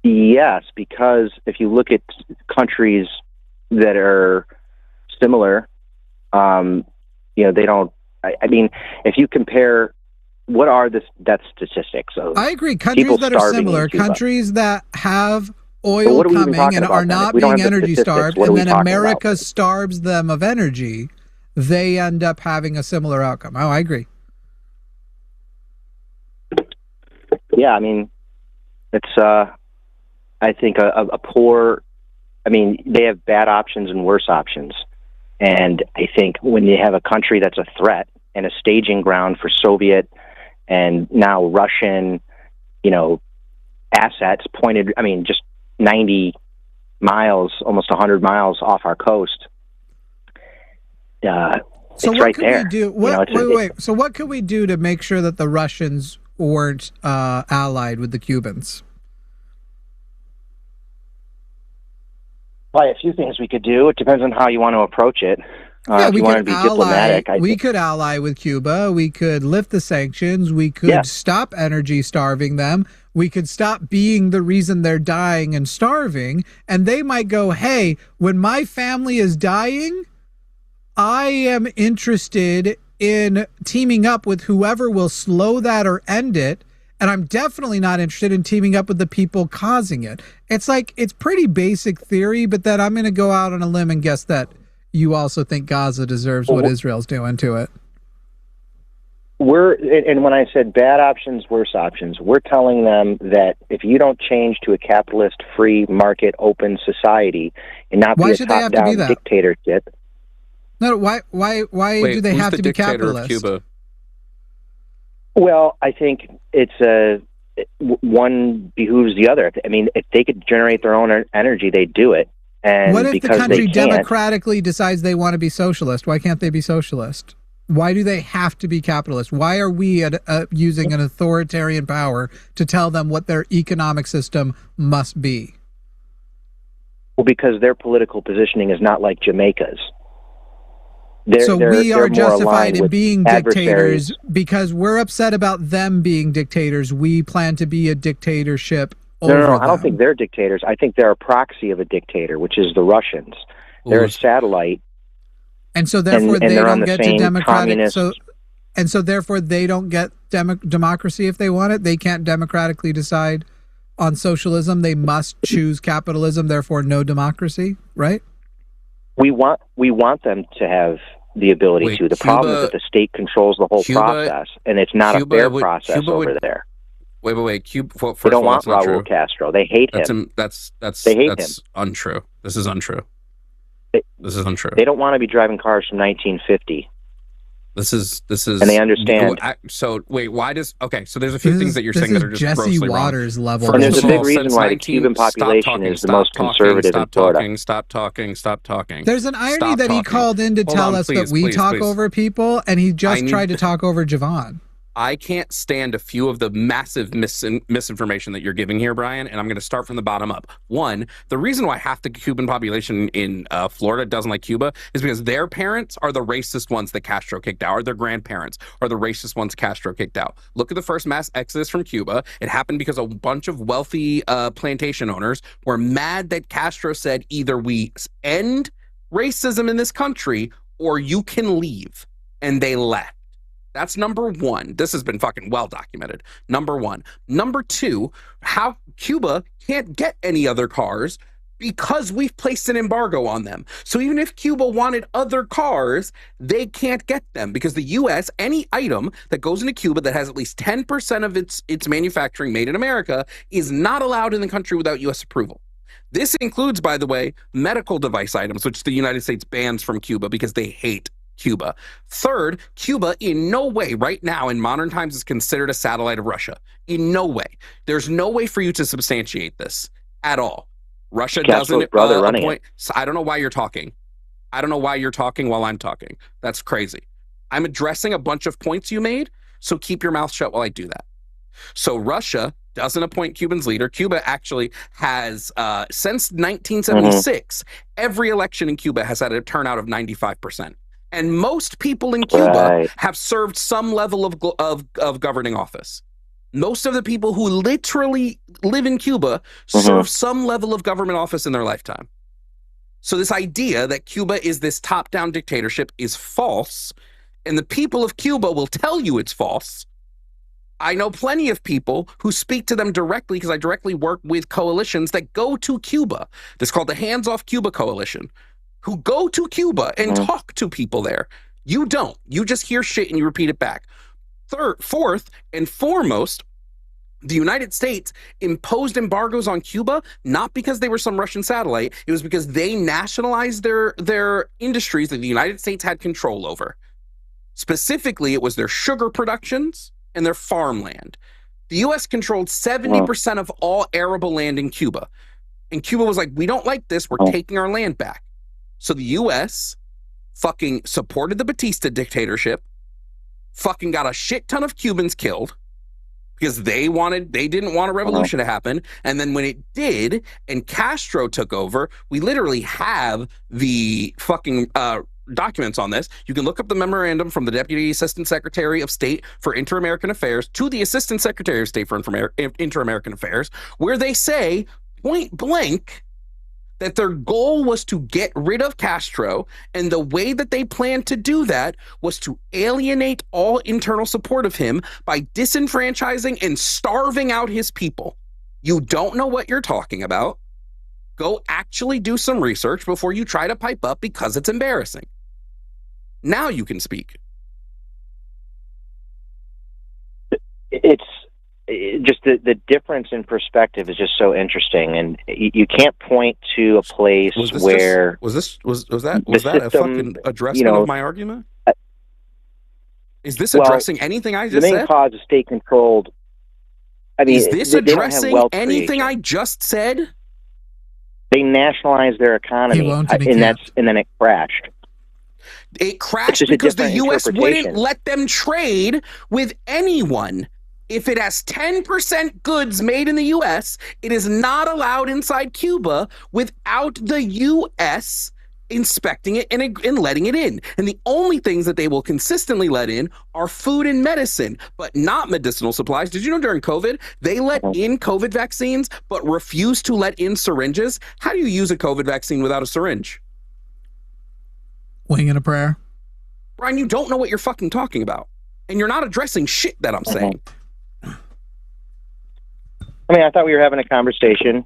Yes, because if you look at countries that are similar, they don't. I mean, if you compare, what are the death statistics of? I agree. Countries that are similar, countries that have oil coming and are not being energy starved, and then America starves them of energy, they end up having a similar outcome. Oh, I agree. Yeah, I mean, it's. I think a poor. I mean, they have bad options and worse options. And I think when you have a country that's a threat and a staging ground for Soviet and now Russian, assets pointed, just 90 miles, almost 100 miles off our coast, so it's what right could there. We do? Wait. So what could we do to make sure that the Russians weren't allied with the Cubans? Probably a few things we could do. It depends on how you want to approach it. If you want to be diplomatic, we could ally with Cuba. We could lift the sanctions. We could stop energy starving them. We could stop being the reason they're dying and starving. And they might go, hey, when my family is dying, I am interested in teaming up with whoever will slow that or end it. And I'm definitely not interested in teaming up with the people causing it. It's pretty basic theory, but then I'm going to go out on a limb and guess that you also think Gaza deserves what Israel's doing to it. And when I said bad options, worse options, we're telling them that if you don't change to a capitalist, free market, open society and not be a top-down dictatorship. No, why do they have to be capitalist? Cuba? Well, I think it's one behooves the other. I mean, if they could generate their own energy, they'd do it. And what if the country democratically decides they want to be socialist? Why can't they be socialist? Why do they have to be capitalist? Why are we using an authoritarian power to tell them what their economic system must be? Well, because their political positioning is not like Jamaica's. We are justified in being dictators because we're upset about them being dictators. We plan to be a dictatorship over them. No, I don't think they're dictators. I think they're a proxy of a dictator, which is the Russians. They're a satellite. And so therefore they don't get to democratic. So therefore they don't get democracy if they want it. They can't democratically decide on socialism. They must choose capitalism. Therefore, no democracy. Right? We want them to have the ability to. The problem is that the state controls the whole process, and it's not a fair process over there. Wait. Cuba. They don't want Raul Castro. They hate him. That's untrue. This is untrue. This is untrue. They don't want to be driving cars from 1950. This is, and they understand. So wait, why does? Okay, so there's a few things that you're saying that are just Jesse grossly Waters wrong. level. And there's a big reason why the Cuban population is the most conservative in Florida. Stop talking. There's an irony he called in to tell us that we talk over people, and he just tried to talk over Jovan. I can't stand a few of the massive misinformation that you're giving here, Brian, and I'm going to start from the bottom up. One, the reason why half the Cuban population in Florida doesn't like Cuba is because their parents are the racist ones that Castro kicked out, or their grandparents are the racist ones Castro kicked out. Look at the first mass exodus from Cuba. It happened because a bunch of wealthy plantation owners were mad that Castro said either we end racism in this country or you can leave, and they left. That's number one. This has been fucking well documented. Number one. Number two, how Cuba can't get any other cars because we've placed an embargo on them. So even if Cuba wanted other cars, they can't get them because the U.S., any item that goes into Cuba that has at least 10% of its manufacturing made in America is not allowed in the country without U.S. approval. This includes, by the way, medical device items, which the United States bans from Cuba because they hate Cuba. Third, Cuba in no way right now in modern times is considered a satellite of Russia. In no way. There's no way for you to substantiate this at all. Russia doesn't appoint. I don't know why you're talking. I don't know why you're talking while I'm talking. That's crazy. I'm addressing a bunch of points you made, so keep your mouth shut while I do that. So Russia doesn't appoint Cuba's leader. Cuba actually has, since 1976, every election in Cuba has had a turnout of 95%. And most people in Cuba have served some level of governing office. Most of the people who literally live in Cuba serve some level of government office in their lifetime. So this idea that Cuba is this top-down dictatorship is false, and the people of Cuba will tell you it's false. I know plenty of people who speak to them directly because I directly work with coalitions that go to Cuba. This is called the Hands Off Cuba Coalition, who go to Cuba and talk to people there. You don't. You just hear shit and you repeat it back. Fourth and foremost, the United States imposed embargoes on Cuba, not because they were some Russian satellite. It was because they nationalized their industries that the United States had control over. Specifically, it was their sugar productions and their farmland. The U.S. controlled 70% of all arable land in Cuba. And Cuba was like, we don't like this. We're taking our land back. So the U.S. fucking supported the Batista dictatorship, fucking got a shit ton of Cubans killed because they didn't want a revolution to happen. And then when it did and Castro took over, we literally have the fucking documents on this. You can look up the memorandum from the Deputy Assistant Secretary of State for Inter-American Affairs to the Assistant Secretary of State for Inter-American Affairs, where they say point blank that their goal was to get rid of Castro, and the way that they planned to do that was to alienate all internal support of him by disenfranchising and starving out his people. You don't know what you're talking about. Go actually do some research before you try to pipe up because it's embarrassing. Now you can speak. It's just the difference in perspective is just so interesting, and you can't point to a place was that a fucking addressment of my argument? Is this addressing anything I just said? The main cause is state-controlled. I mean, is this addressing anything I just said? They nationalized their economy, and then it crashed. It crashed because the U.S. wouldn't let them trade with anyone. If it has 10% goods made in the U.S., it is not allowed inside Cuba without the U.S. inspecting it and letting it in. And the only things that they will consistently let in are food and medicine, but not medicinal supplies. Did you know during COVID, they let in COVID vaccines, but refused to let in syringes? How do you use a COVID vaccine without a syringe? Wing and a prayer. Brian, you don't know what you're fucking talking about. And you're not addressing shit that I'm saying. I mean, I thought we were having a conversation.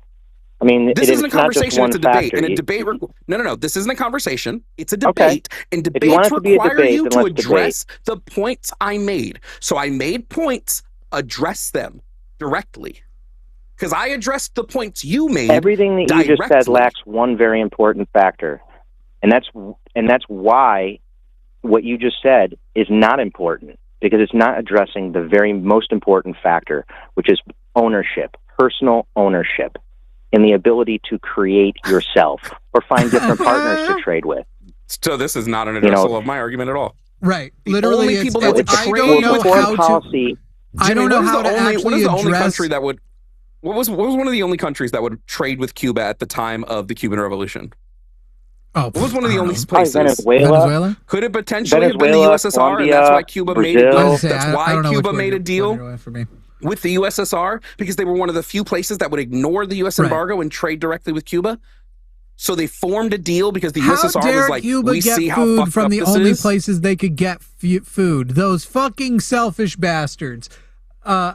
I mean, this isn't a conversation, it's a debate. And a debate, no. This isn't a conversation. It's a debate. Okay. And debates require you to address the points I made. So I made points, address them directly. Because I addressed the points you made. Everything that you just said lacks one very important factor. And that's why what you just said is not important. Because it's not addressing the very most important factor, which is ownership, personal ownership, and the ability to create yourself or find different partners to trade with. So this is not an addressal of my argument at all. Right. The Literally, only it's, people that would I trade don't know with foreign how policy. to. I don't know how to actually what is the only address. country that would? What was one of the only countries that would trade with Cuba at the time of the Cuban Revolution? Oh, What was one of the only Probably places? Venezuela? Could it potentially have been the USSR, Colombia, and that's why Cuba made Brazil. a I was deal? gonna say, That's I don't why know Cuba which made a one deal you're for me. with the USSR, because they were one of the few places that would ignore the U.S. Right. embargo and trade directly with Cuba. So they formed a deal because the How USSR dare was like, Cuba we get see how food fucked from up the this only is. places they could get food? Those fucking selfish bastards.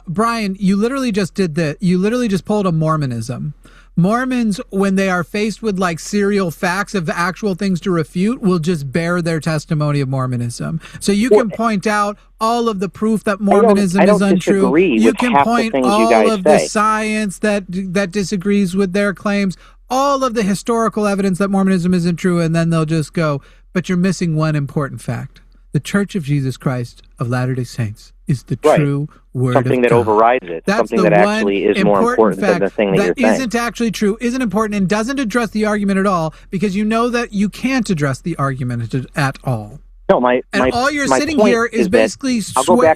Brian, you literally just did that. You literally just pulled a Mormonism. Mormons, when they are faced with like serial facts of actual things to refute, will just bear their testimony of Mormonism. So you can point out all of the proof that Mormonism is untrue. You can point all of the science that disagrees with their claims, all of the historical evidence that Mormonism isn't true, and then they'll just go, but you're missing one important fact. The Church of Jesus Christ of Latter-day Saints is the true word of God. Something that overrides it. That's something that actually is more important than the thing that you're saying. Isn't actually true, isn't important, and doesn't address the argument at all, because you know that you can't address the argument at all. No, all you're sitting here is basically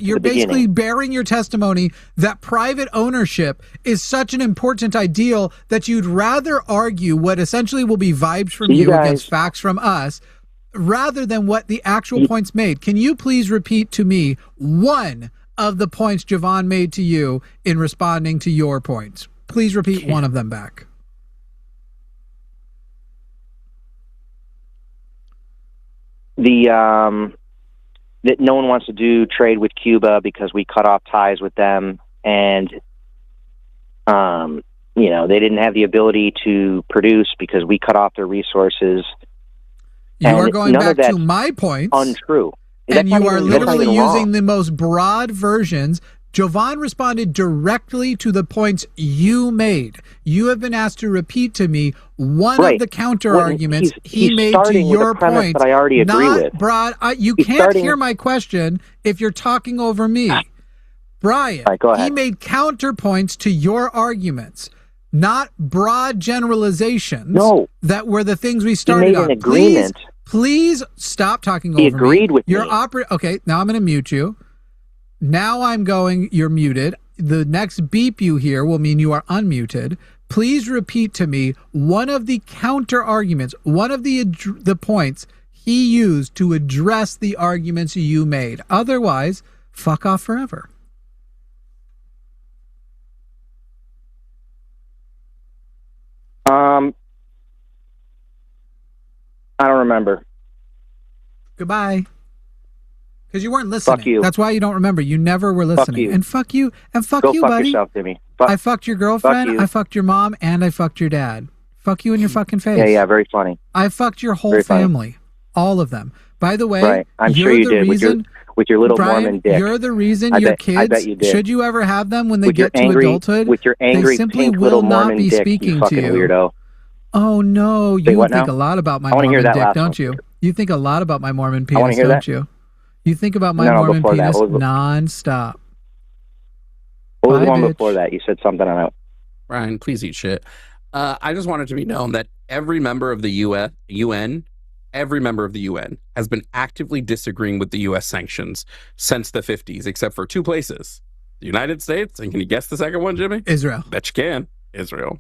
you're basically bearing your testimony that private ownership is such an important ideal that you'd rather argue what essentially will be vibes from you against facts from us, rather than what the actual points made. Can you please repeat to me one of the points Jovan made to you in responding to your points? Please repeat one of them back. That no one wants to do trade with Cuba because we cut off ties with them, and they didn't have the ability to produce because we cut off their resources. You are going back to my points. Untrue. And you are literally using the most broad versions. Jovan responded directly to the points you made. You have been asked to repeat to me one of the counter arguments he made to your point. That I already agree with. Broad. You can't hear my question if you're talking over me. Brian, go ahead. He made counterpoints to your arguments, not broad generalizations. No, that were the things we started he made on. An agreement. Please stop talking over me. He agreed with me. Okay, now I'm going to mute you. Now you're muted. The next beep you hear will mean you are unmuted. Please repeat to me one of the counter arguments, one of the points he used to address the arguments you made. Otherwise, fuck off forever. I don't remember. Goodbye. Because you weren't listening. Fuck you. That's why you don't remember. You never were listening. Fuck you. And fuck you. And fuck Go you, fuck buddy. yourself, Jimmy. I fucked your girlfriend. Fuck you. I fucked your mom, and I fucked your dad. Fuck you in your fucking face. Yeah, very funny. I fucked your whole family, all of them. By the way, right. I'm sure you did with your little Brian, Mormon dick. You're the reason your kids, I bet you did. Should you ever have them when they with get to adulthood, with your angry, they simply pink will little not Mormon be dick, speaking you fucking to you. Weirdo. Oh no, you think a lot about my Mormon dick, don't one. you? You think a lot about my Mormon penis, don't you? You think about my Mormon penis nonstop. What was the one before that? You said something on it. Brian, please eat shit. I just want it to be known that every member of the UN, every member of the UN has been actively disagreeing with the U.S. sanctions since the 50s, except for two places. The United States, and can you guess the second one, Jimmy? Israel. Bet you can. Israel.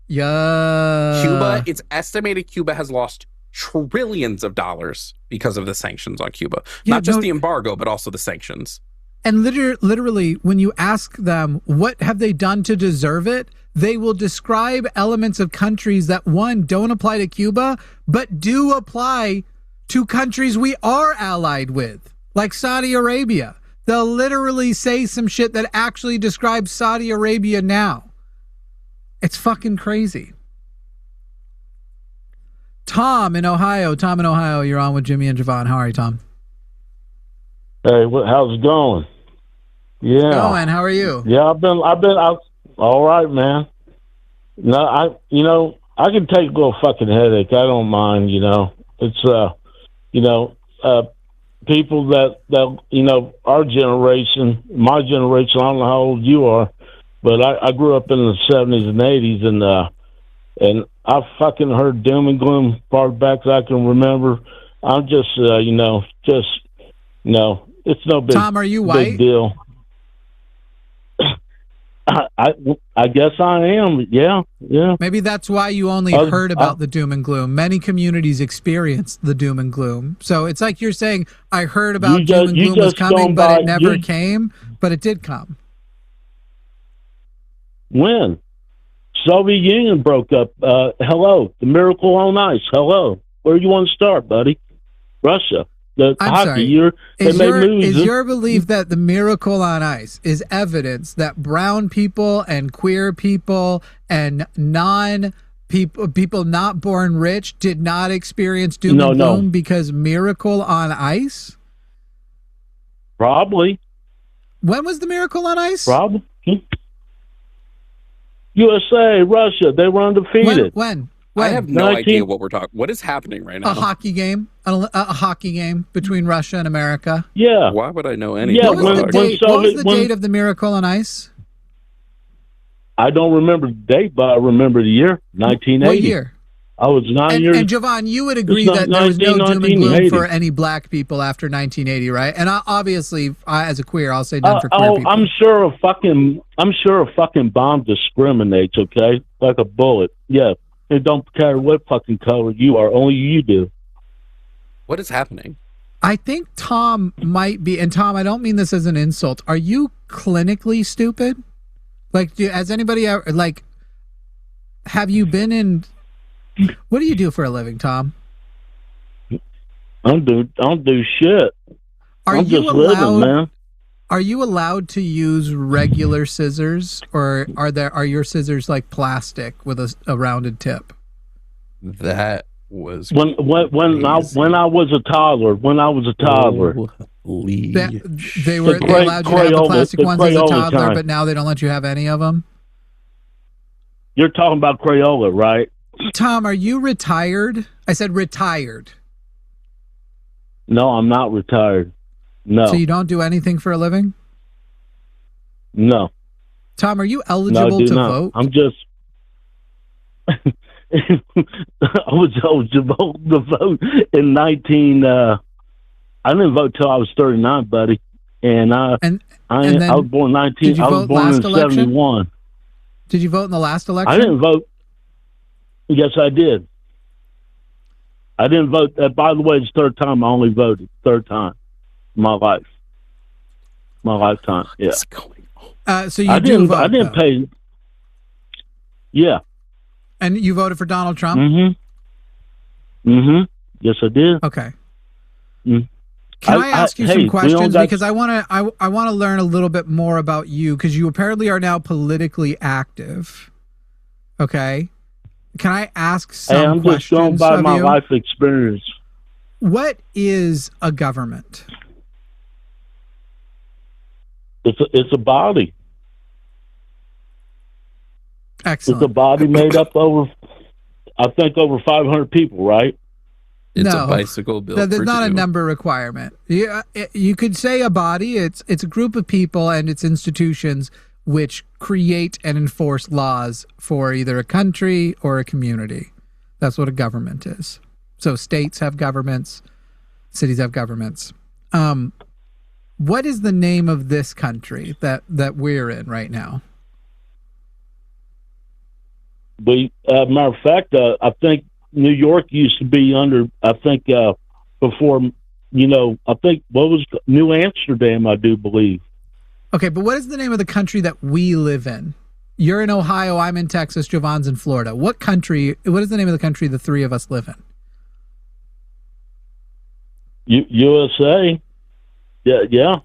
Yeah. Cuba, it's estimated Cuba has lost trillions of dollars because of the sanctions on Cuba. Not just the embargo, but also the sanctions. And literally, when you ask them, what have they done to deserve it? They will describe elements of countries that, one, don't apply to Cuba, but do apply to countries we are allied with, like Saudi Arabia. They'll literally say some shit that actually describes Saudi Arabia now. It's fucking crazy. Tom in Ohio, you're on with Jimmy and Jovan. How are you, Tom? Hey, how's it going? Yeah. It's going. How are you? Yeah, I've been all right, man. No, I can take a little fucking headache. I don't mind, It's people that our generation, my generation, I don't know how old you are, but I grew up in the 70s and 80s, and I fucking heard doom and gloom far back as I can remember. I'm just, just No, it's no big. Tom, are you big white? deal. I guess I am. Yeah. Maybe that's why you only heard about the doom and gloom. Many communities experienced the doom and gloom. So it's like you're saying, I heard about doom and gloom was coming, but it never came, but it did come. When? Soviet Union broke up. Hello. The miracle on ice. Hello. Where do you want to start, buddy? Russia. Sorry. Is your belief that the miracle on ice is evidence that brown people and queer people and people not born rich did not experience doom and gloom because miracle on ice? Probably. When was the miracle on ice? Probably. USA, Russia, they were undefeated. When? I have no idea what we're talking. What is happening right now? A hockey game. A hockey game between Russia and America. Yeah. Why would I know anything? Yeah. What was the date of the miracle on ice? I don't remember the date, but I remember the year, 1980. What year? I was 9 years. And Jovan, you would agree that there was no doom and gloom for any black people after 1980, right? And obviously, as a queer, I'll say none for queer people. I'm sure a fucking bomb discriminates. Okay, like a bullet. Yeah. It don't care what fucking color you are, only you do. What is happening? I think Tom might be, and Tom, I don't mean this as an insult. Are you clinically stupid? Like, has anybody ever, like, have you been in, what do you do for a living, Tom? I don't do shit. I'm just living, man. Are you allowed to use regular scissors, or are your scissors like plastic with a rounded tip? That was when I was a toddler. They allowed you to have the plastic ones as a toddler, but now they don't let you have any of them. You're talking about Crayola, right? Tom, are you retired? I said retired. No, I'm not retired. No. So you don't do anything for a living? No. Tom, are you eligible to vote? I'm just... I was eligible to vote in I didn't vote till I was 39, buddy. And I was born 19. I was born in 71. Did you vote in the last election? I didn't vote. Yes, I did. I didn't vote. By the way, it's the third time I only voted. Third time. My lifetime. Yeah. What's going on? So you do vote. I didn't pay. Yeah. And you voted for Donald Trump? Mm-hmm. Yes, I did. Okay. Can I ask you some questions, because I want to learn a little bit more about you, because you apparently are now politically active. Okay. Can I ask some questions? I'm just going by my life experience. What is a government? It's a body. Excellent. It's a body made up over 500 people, right? It's a bicycle built. There's not a number requirement. You could say a body. It's a group of people and its institutions which create and enforce laws for either a country or a community. That's what a government is. So states have governments, cities have governments. What is the name of this country that we're in right now? Matter of fact, I think New York used to be under, before, I think, what was New Amsterdam, I do believe. Okay, but what is the name of the country that we live in? You're in Ohio, I'm in Texas, Jovan's in Florida. What is the name of the country the three of us live in? USA. Yeah.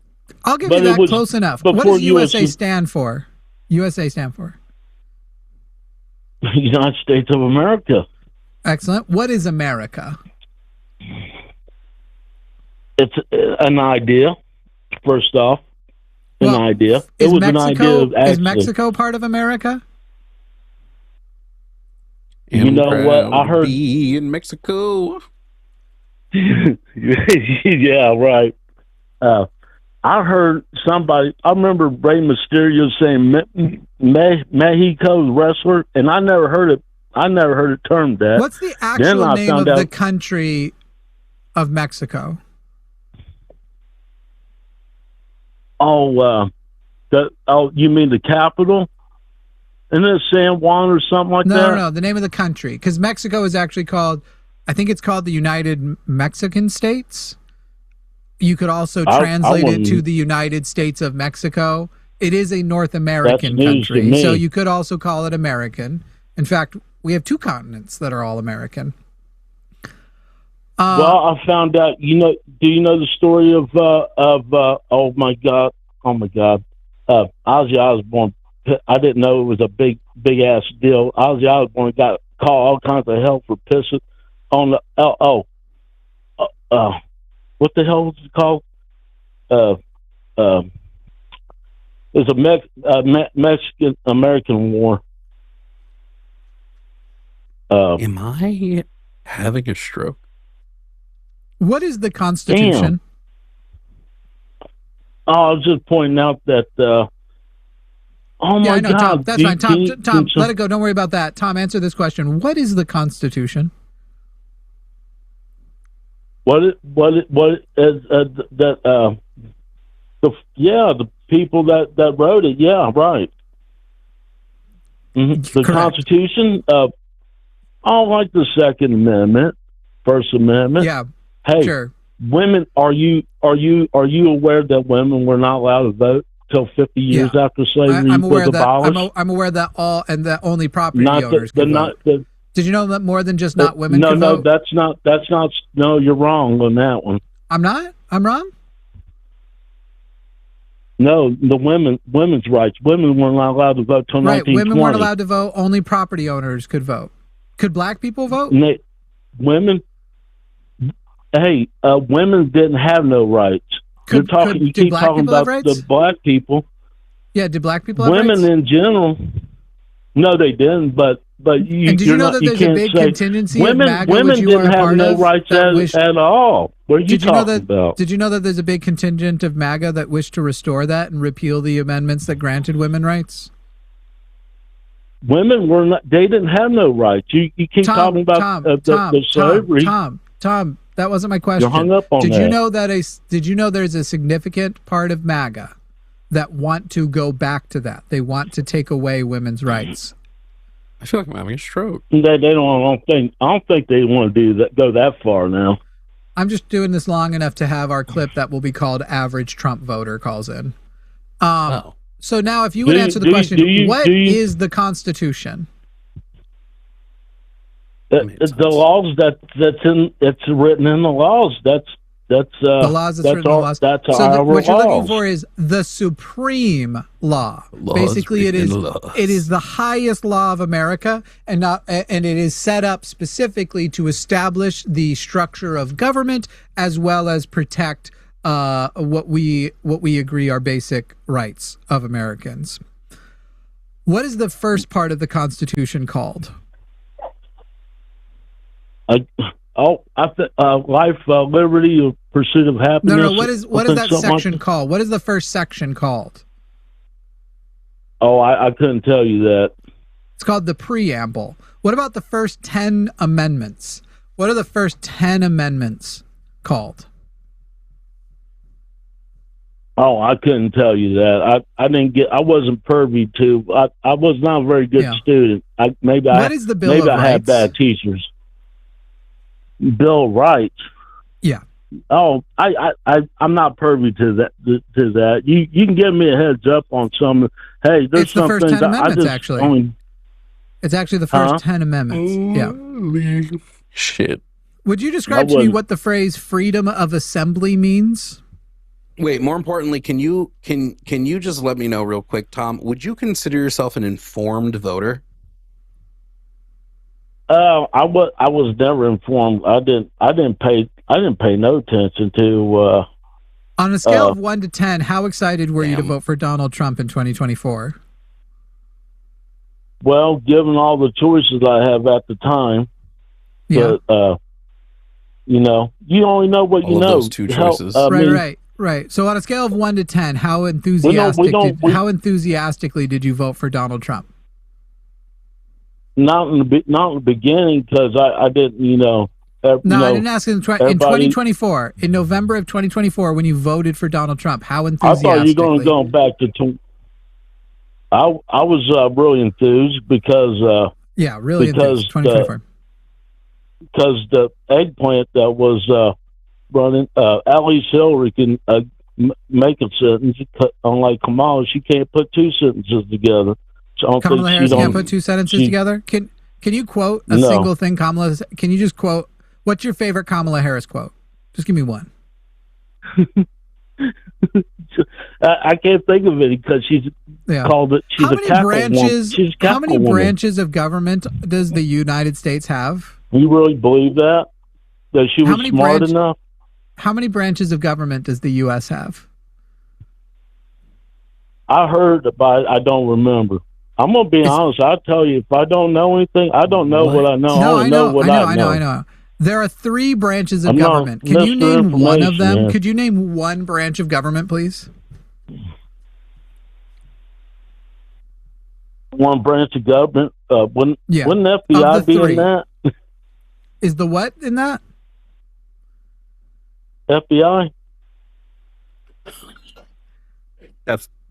I'll give you that close enough. What does USA stand for? USA stand for? United States of America. Excellent. What is America? It's an idea, first off. An idea. It was an idea. Is Mexico part of America? You know what? I heard. Be in Mexico. Yeah, right. I heard somebody. I remember Rey Mysterio saying Mexico's wrestler, and I never heard it. I never heard it termed that. What's the actual name of the country of Mexico? You mean the capital? Isn't it San Juan or something like that? No, the name of the country. Because Mexico is actually called, I think it's called the United Mexican States. You could also translate it to the United States of Mexico. It is a North American country, so you could also call it American. In fact, we have 2 continents that are all American. Well, I found out. Do you know the story of oh my god, Ozzy Osbourne? I didn't know it was a big ass deal. Ozzy Osbourne got called all kinds of hell for pissing on the what the hell was it called? It's a Mexican American war. Am I having a stroke? What is the Constitution? I was just pointing out that. Oh my God! Tom, that's fine. Tom, let it go. Don't worry about that. Tom, answer this question. What is the Constitution? The people that wrote it. Yeah, right. Mm-hmm. The Constitution. I like the Second Amendment, First Amendment. Yeah. Hey, sure. Women, are you aware that women were not allowed to vote till 50 years after slavery was abolished? I'm aware that only property owners can vote. Did you know that more than just not women can vote? No, that's not. No, you're wrong on that one. I'm not. I'm wrong. No, the women's rights. Women weren't allowed to vote till 1920. Women weren't allowed to vote. Only property owners could vote. Could black people vote? Women. Hey, women didn't have no rights. You keep talking about the black people. Yeah, did black people have women rights? In general? No, they didn't. But you. And did you know that there's a big contingency women? of MAGA, Women didn't have no rights at all. What are you talking about? Did you know that there's a big contingent of MAGA that wished to restore that and repeal the amendments that granted women rights? Women were not. They didn't have no rights. You keep talking about the slavery. Tom. That wasn't my question. You're hung up on that. Did you know there's a significant part of MAGA that want to go back to that? They want to take away women's rights. I feel like I'm having a stroke. I don't think they want to do that. Go that far now. I'm just doing this long enough to have our clip that will be called "Average Trump Voter Calls In." So now, if you would answer the question, what is the Constitution? The laws it's written in the laws. That's the laws that's written in the laws. That's what you're looking for is the supreme law. Basically, it is the highest law of America, and it is set up specifically to establish the structure of government as well as protect what we agree are basic rights of Americans. What is the first part of the Constitution called? Life, liberty, or pursuit of happiness. No. What is that section called? What is the first section called? Oh, I couldn't tell you that. It's called the preamble. What about the first 10 amendments? What are the first 10 amendments called? Oh, I couldn't tell you that. I wasn't privy to. I was not a very good student. What is the Bill of Rights? I had bad teachers. Bill of Rights. Yeah. Oh, I'm not privy to that. You can give me a heads up on some. Hey, there's it's the first 10 amendments. Actually, it's actually the first 10 amendments. Yeah. Shit. Would you describe to me what the phrase "freedom of assembly" means? Wait, more importantly, can you just let me know real quick, Tom? Would you consider yourself an informed voter? I was never informed. I didn't pay no attention to. On a scale of 1 to 10, how excited were you to vote for Donald Trump in 2024? Well, given all the choices I have at the time, but you only know what you know. Those two choices, right. So on a scale of 1 to 10, how enthusiastically did you vote for Donald Trump? Not in the beginning, because I didn't, No, I didn't ask in 2024, in November of 2024, when you voted for Donald Trump. How enthusiastically? I thought you were going back to. I was really enthused because. Really enthused. 2024. Because the eggplant that was running, at least Hillary can make a sentence. Unlike Kamala, she can't put two sentences together. So Kamala Harris can't put two sentences together. Can you quote a single thing Kamala? Can you just quote? What's your favorite Kamala Harris quote? Just give me one. I can't think of it because she's called it. She's how many branches of government does the United States have? You really believe that she was smart enough? How many branches of government does the U.S. have? I heard about it. I don't remember. I'm gonna be honest. I'll tell you, if I don't know anything, I don't know what I know. No, I know. There are 3 branches of government. Can you name one of them? Man. Could you name one branch of government, please? One branch of government. Wouldn't FBI be in that? Is the what in that? FBI.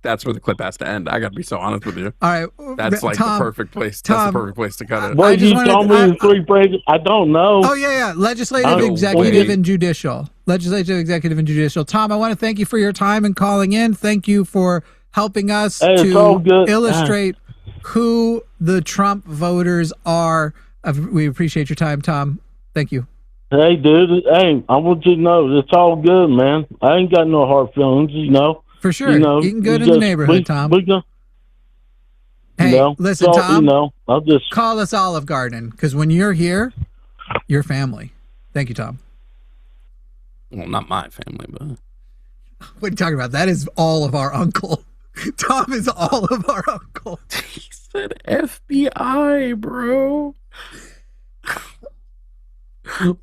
That's where the clip has to end. I got to be so honest with you. All right, that's like the perfect place. That's the perfect place to cut it. Well, you told me the 3 branches. I don't know. Oh yeah. Legislative, executive, and judicial. Legislative, executive, and judicial. Tom, I want to thank you for your time and calling in. Thank you for helping us to illustrate who the Trump voters are. We appreciate your time, Tom. Thank you. Hey, dude. Hey, I want you to know it's all good, man. I ain't got no hard feelings, For sure. Eating good in the neighborhood, Tom. Hey, listen, Tom. I'll just call us Olive Garden, because when you're here, you're family. Thank you, Tom. Well, not my family, but what are you talking about? That is all of our uncle. Tom is all of our uncle. He said FBI, bro.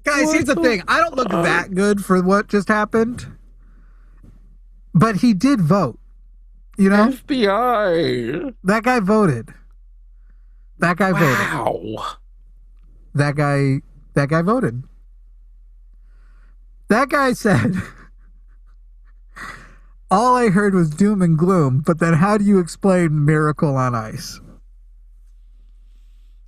Guys, here's the thing. I don't look that good for what just happened. But he did vote. FBI. That guy voted. That guy voted. That guy voted. That guy said, all I heard was doom and gloom, but then how do you explain Miracle on Ice?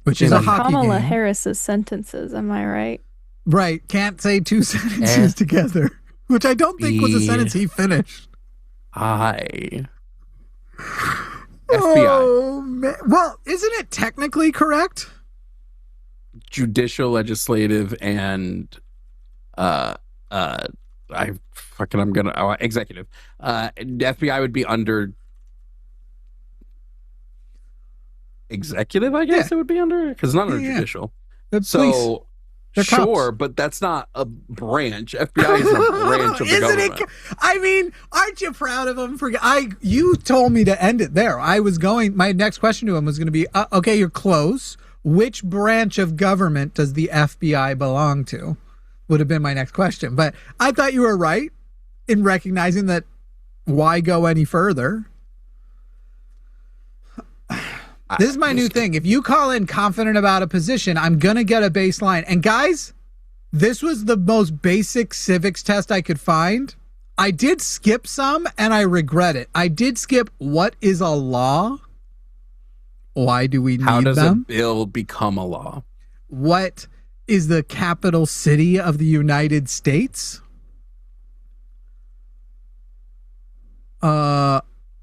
Which is a hockey Kamala game. Harris's sentences, am I right? Right. Can't say 2 sentences together. Which I don't think was a sentence he finished. FBI. Oh, man. Well, isn't it technically correct? Judicial, legislative, and executive. FBI would be under executive, I guess it would be under, because it's not under judicial. So sure, but that's not a branch. FBI isn't a branch of the government. I mean, aren't you proud of him? You told me to end it there. My next question to him was going to be, okay, you're close. Which branch of government does the FBI belong to? Would have been my next question. But I thought you were right in recognizing that why go any further? This is my new thing. If you call in confident about a position, I'm going to get a baseline. And guys, this was the most basic civics test I could find. I did skip some, and I regret it. I did skip what is a law? Why do we need them? How does a bill become a law? What is the capital city of the United States?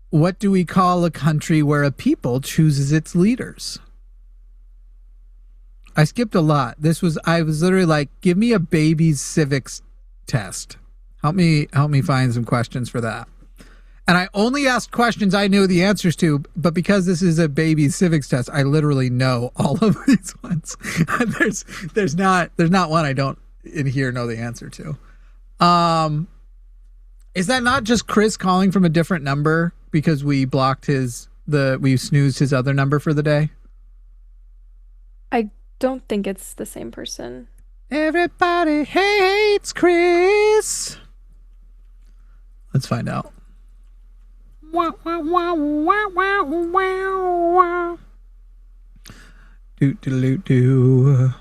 What do we call a country where a people chooses its leaders? I skipped a lot. I was literally like, give me a baby's civics test. Help me find some questions for that. And I only asked questions I knew the answers to, but because this is a baby's civics test, I literally know all of these ones. there's not one I don't in here know the answer to. Is that not just Chris calling from a different number because we blocked we snoozed his other number for the day? I don't think it's the same person. Everybody hates Chris. Let's find out. Do.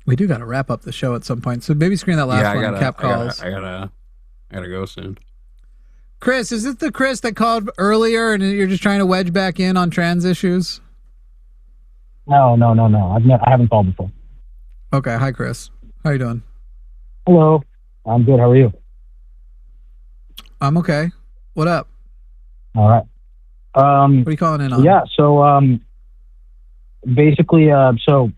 We do got to wrap up the show at some point, so maybe screen that last one. Cap calls. I gotta go soon. Chris, is it the Chris that called earlier, and you're just trying to wedge back in on trans issues? No. I haven't called before. Okay, hi Chris. How you doing? Hello. I'm good. How are you? I'm okay. What up? All right. What are you calling in on? Yeah. So, basically, so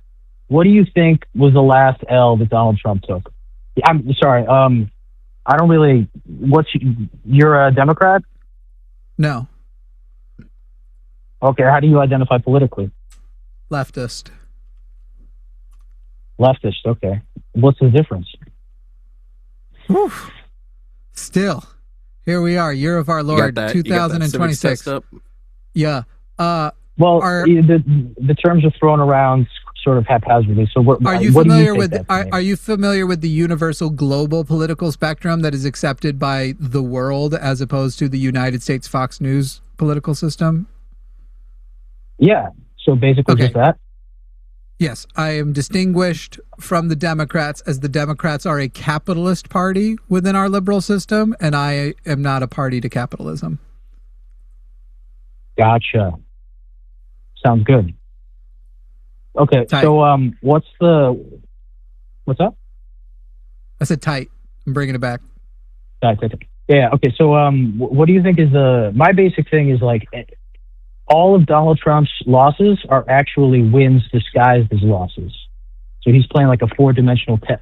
what do you think was the last L that Donald Trump took? I'm sorry. I don't really. You're a Democrat? No. Okay. How do you identify politically? Leftist. Leftist. Okay. What's the difference? Whew. Still, here we are, year of our Lord, 2026. Yeah. Well, the terms are thrown around sort of haphazardly. So, are you familiar with? Are you familiar with the universal global political spectrum that is accepted by the world as opposed to the United States Fox News political system? Yeah. So basically, just that. Yes, I am distinguished from the Democrats as the Democrats are a capitalist party within our liberal system, and I am not a party to capitalism. Gotcha. Sounds good. Okay, tight. So what's up? I said tight. I'm bringing it back. Tight. Yeah. Okay. So what do you think is my basic thing is like all of Donald Trump's losses are actually wins disguised as losses. So he's playing like a four-dimensional chess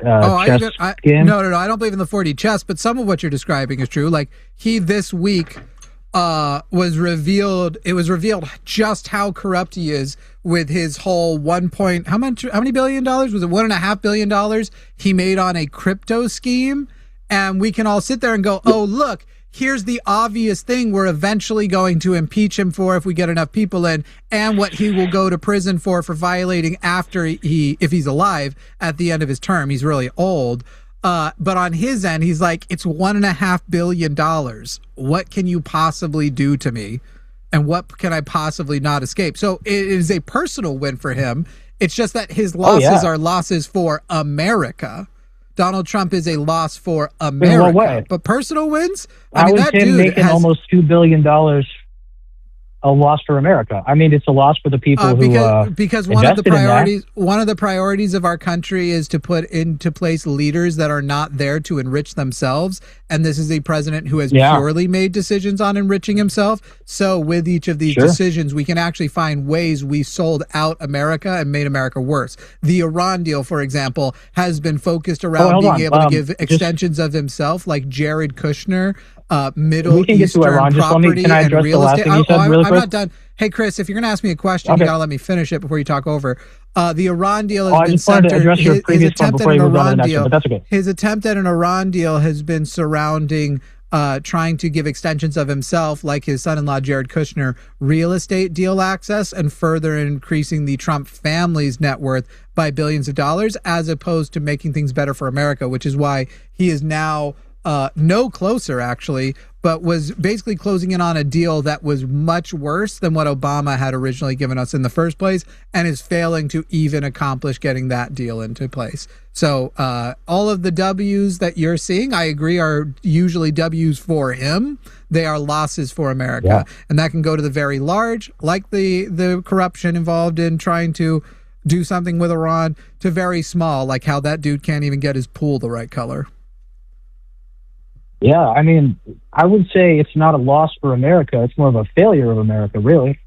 game. No. I don't believe in the 4D chess, but some of what you're describing is true. Like he this week was revealed. It was revealed just how corrupt he is with his whole how many billion dollars? Was it $1.5 billion he made on a crypto scheme? And we can all sit there and go, oh, look, here's the obvious thing we're eventually going to impeach him for if we get enough people in, and what he will go to prison for violating after if he's alive at the end of his term. He's really old. But on his end, he's like, it's $1.5 billion. What can you possibly do to me? And what can I possibly not escape? So it is a personal win for him. It's just that his losses are losses for America. Donald Trump is a loss for America. In what way? But personal wins? How is him making almost $2 billion a loss for America? I mean, it's a loss for the people because one of the priorities of our country is to put into place leaders that are not there to enrich themselves, and this is a president who has purely made decisions on enriching himself. So with each of these decisions, we can actually find ways we sold out America and made America worse. The Iran deal, for example, has been focused around being able to give extensions of himself, like Jared Kushner. Middle Eastern property and real estate. I'm not done. Hey, Chris, if you're going to ask me a question, you got to let me finish it before you talk over. The Iran deal has been centered. His attempt at an Iran deal. His attempt at an Iran deal has been surrounding trying to give extensions of himself, like his son-in-law Jared Kushner, real estate deal access, and further increasing the Trump family's net worth by billions of dollars, as opposed to making things better for America, which is why he is now no closer, actually, but was basically closing in on a deal that was much worse than what Obama had originally given us in the first place, and is failing to even accomplish getting that deal into place. So all of the W's that you're seeing, I agree, are usually W's for him. They are losses for America. And that can go to the very large, like the corruption involved in trying to do something with Iran, to very small, like how that dude can't even get his pool the right color. Yeah, I mean, I would say it's not a loss for America. It's more of a failure of America, really.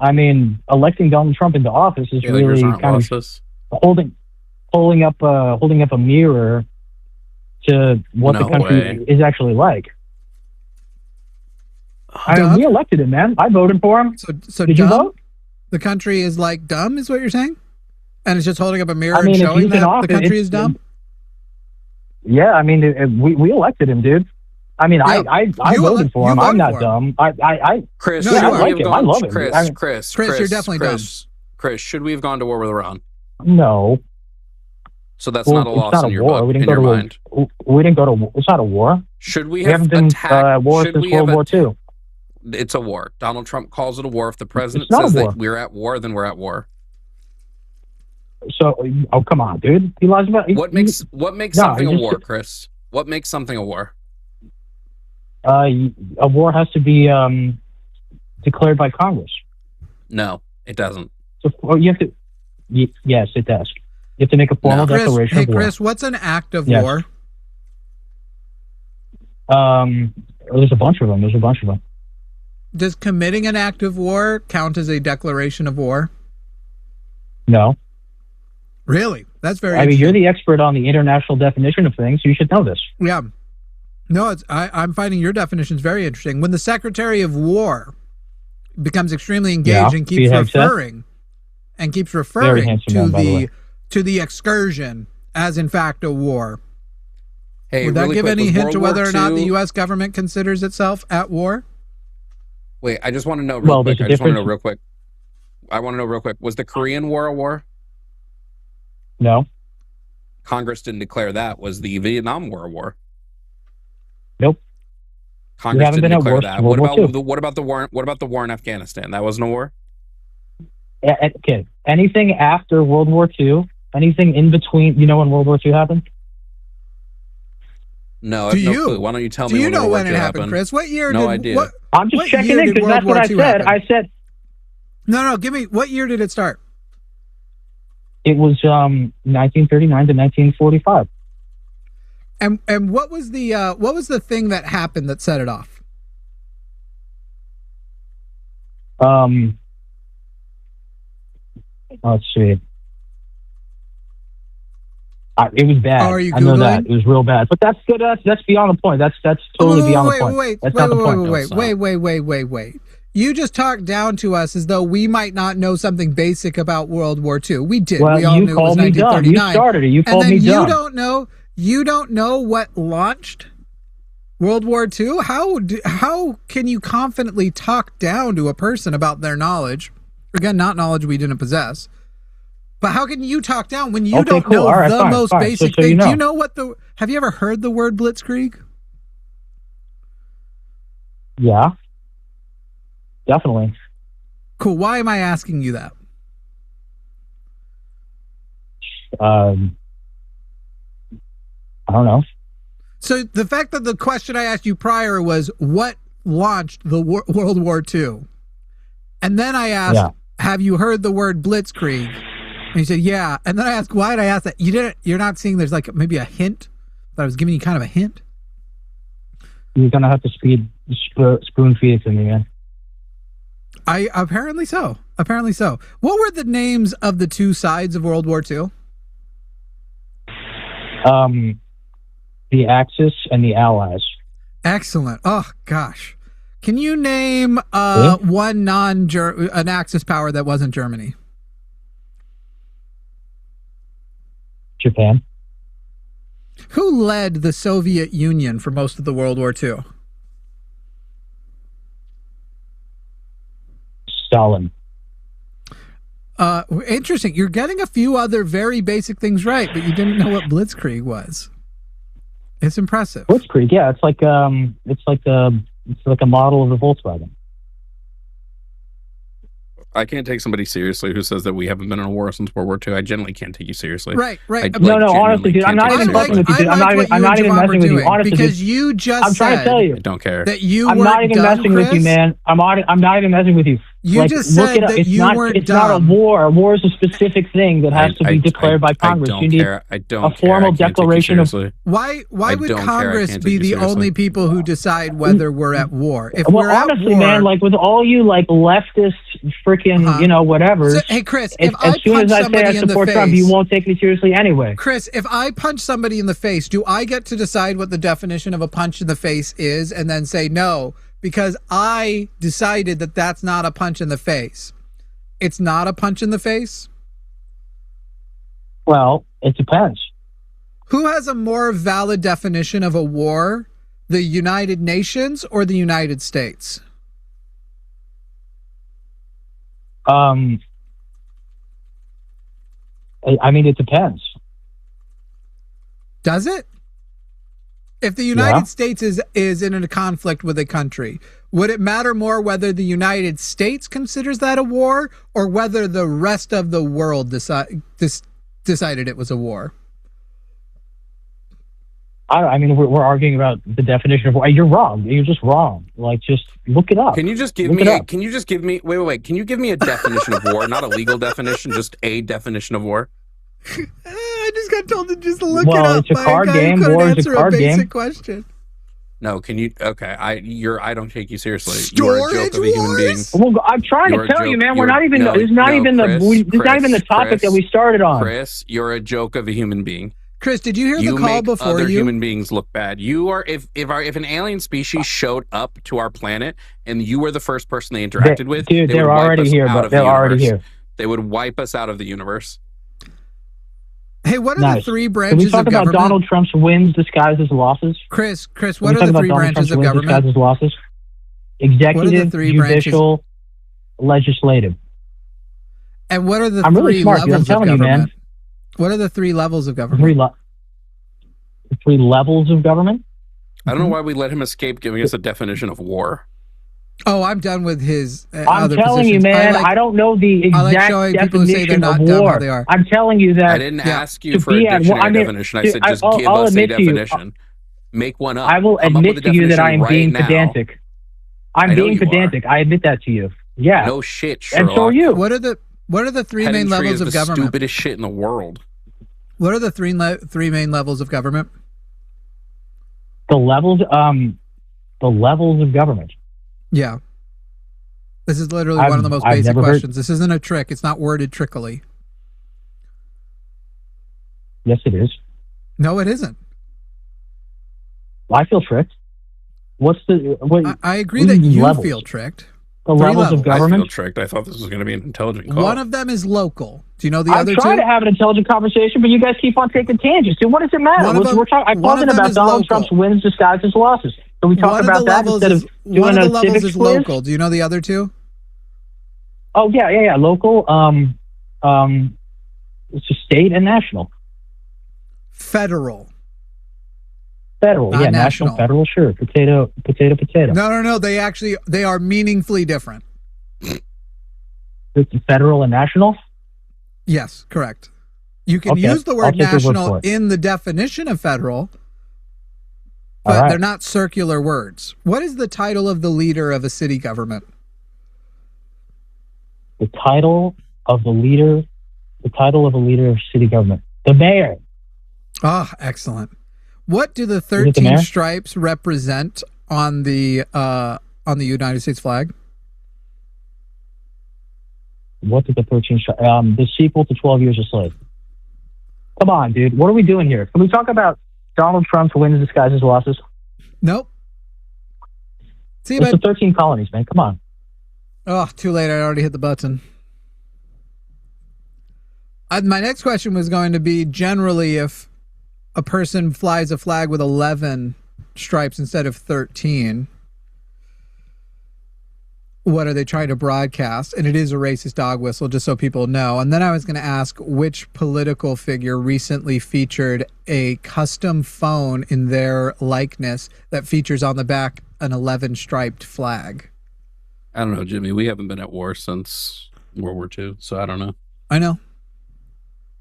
I mean, electing Donald Trump into office is really kind of holding up a mirror to what the country is actually like. I mean, we elected him, man. I voted for him. So did you vote? The country is like dumb, is what you're saying? And it's just holding up a mirror and showing that the country is dumb? Yeah, I mean, we elected him, dude. I mean, I voted for him. I'm not dumb. Chris, I like him. I love him. Chris, you're definitely dumb. Chris, should we have gone to war with Iran? No. So that's not a loss in your book, in your mind. We didn't go to war. It's not a war. Should we have haven't been war since World War II. it's a war. Donald Trump calls it a war. If the president not a says war. that we're at war, then we're at war. So, come on, dude. He lies about What makes something a war, Chris? What makes something a war? A war has to be declared by Congress. No, it doesn't. So you have to. Yes, it does. You have to make a formal declaration of war. Chris, what's an act of war? There's a bunch of them. Does committing an act of war count as a declaration of war? No. Really? That's very. I mean, you're the expert on the international definition of things. You should know this. Yeah. No, I'm finding your definitions very interesting. When the Secretary of War becomes extremely engaged and keeps referring to the excursion as in fact a war. Hey, would that really give quick, any hint to World whether War or not the II U.S. government considers itself at war? Wait, I just want to know real quick. I want to know real quick. Was the Korean War a war? No. Congress didn't declare that. Was the Vietnam War a war? Nope. Congress didn't declare that. What about the war in Afghanistan? That wasn't a war? Okay. Anything after World War II, anything in between, you know when World War II happened? No, I have no clue. Why don't you tell me? Do you know when it happened, Chris? What year? No idea. I'm just checking in because that's what I said. I said. No. Give me. What year did it start? It was 1939 to 1945. And what was the thing that happened that set it off? Let's see. It was bad. Are you Googling? I know that it was real bad, but that's good. That's beyond the point. That's totally beyond the point. That's not the point. Wait. You just talked down to us as though we might not know something basic about World War II. We did. Well, we all knew it was 1939. You started it. You called me dumb. You don't know what launched World War II? How can you confidently talk down to a person about their knowledge? Again, not knowledge we didn't possess. But how can you talk down when you don't know the most basic thing? Do you know have you ever heard the word blitzkrieg? Yeah. Definitely. Cool. Why am I asking you that? I don't know. So the fact that the question I asked you prior was what launched the World War II, and then I asked, have you heard the word blitzkrieg? And you said, yeah. And then I asked, why did I ask that? You're not seeing there's like maybe a hint that I was giving you kind of a hint. You're going to have to spoon feed it to me, man. Apparently so. What were the names of the two sides of World War II? The Axis and the Allies. Excellent. Oh gosh, can you name one an Axis power that wasn't Germany? Japan. Who led the Soviet Union for most of the World War II? Stalin. Interesting. You're getting a few other very basic things right, but you didn't know what blitzkrieg was. It's impressive. Blitzkrieg, yeah, it's like a model of the Volkswagen. I can't take somebody seriously who says that we haven't been in a war since World War II. I generally can't take you seriously. Right. No, honestly, dude, I'm not even messing with you. Dude. I'm not even messing with you. Honestly, because you just I'm trying to tell you. I don't care. That you I'm not even messing with you, man. I'm not even messing with you. You just said that you weren't dumb. It's not a war. A war is a specific thing that has to be declared by Congress. You need a formal declaration of. Why would Congress be the only people who decide whether we're at war? If well, honestly, man, like with all you like leftist freaking, whatever. So, hey, Chris, as soon as I say I support Trump, you won't take me seriously anyway. Chris, if I punch somebody in the face, do I get to decide what the definition of a punch in the face is and then say no? Because I decided that that's not a punch in the face. It's not a punch in the face? Well, it depends. Who has a more valid definition of a war, the United Nations or the United States? I mean, it depends. Does it? If the United States is in a conflict with a country, Would it matter more whether the United States considers that a war or whether the rest of the world decided it was a war? I mean, we're arguing about the definition of war. You're wrong. You're just wrong. Like, just look it up. Can you just give me? Can you just give me? Wait. Can you give me a definition of war? Not a legal definition, just a definition of war. I just got told to just look it up. Well, it's a card game. War is a card game. Question. No, can you? Okay, I don't take you seriously. Storage you're a joke of a human being. Well, I'm trying to tell you, man. We're not even. It's not even the topic that we started on. Chris, you're a joke of a human being. Chris, did you hear the call before other human beings look bad? You are if an alien species showed up to our planet and you were the first person they interacted with, dude, they're already here. But they're already here. They would wipe us out of the universe. Hey, what are the three branches of government? Can we talk about Donald Trump's wins disguised as losses? Chris, what are the three branches of government? Disguised as losses? Executive, judicial, legislative. And what are the I'm three really smart, levels dude. I'm telling of government? you, man. What are the three levels of government? Three levels of government? I don't know why we let him escape giving us a definition of war. Oh, I'm done with his I'm telling you, man, I don't know the exact definition of war. I'm telling you that. I didn't ask you for a dictionary definition. I said just give us a definition. Make one up. I will admit to you that I am being pedantic. I'm being pedantic. I admit that to you. Yeah. No shit, Sherlock. And so are you. What are the three main levels of government? The stupidest shit in the world. What are the three main levels of government? The levels of government. Yeah. This is literally one of the most basic questions. This isn't a trick. It's not worded trickily. Yes, it is. No, it isn't. Well, I feel tricked. I agree that you feel tricked. The levels of government? I feel tricked. I thought this was going to be an intelligent call. One of them is local. Do you know the other two? I'm trying to have an intelligent conversation, but you guys keep on taking tangents. Dude, what does it matter? I'm talking about Donald Trump's wins disguised as losses. Can we talk about that instead of doing a civics quiz? Local. Do you know the other two? Oh, yeah. Local, it's just state and national. Federal. Federal, yeah, national, federal, sure. Potato. No. They are meaningfully different. It's federal and national? Yes, correct. You can use the word national in the definition of federal, but they're not circular words. What is the title of the leader of a city government? The title of a leader of city government. The mayor. Ah, excellent. What do the 13 stripes represent on the United States flag? What did the 13 stripes? The sequel to 12 Years a Slave. Come on, dude. What are we doing here? Can we talk about Donald Trump's wins disguised as losses? Nope. See you, it's the 13 colonies, man. Come on. Oh, too late. I already hit the button. My next question was going to be generally if a person flies a flag with 11 stripes instead of 13, what are they trying to broadcast? And it is a racist dog whistle, just so people know. And then I was going to ask which political figure recently featured a custom phone in their likeness that features on the back an 11 striped flag. I don't know, Jimmy. We haven't been at war since World War II, so I don't know. I know.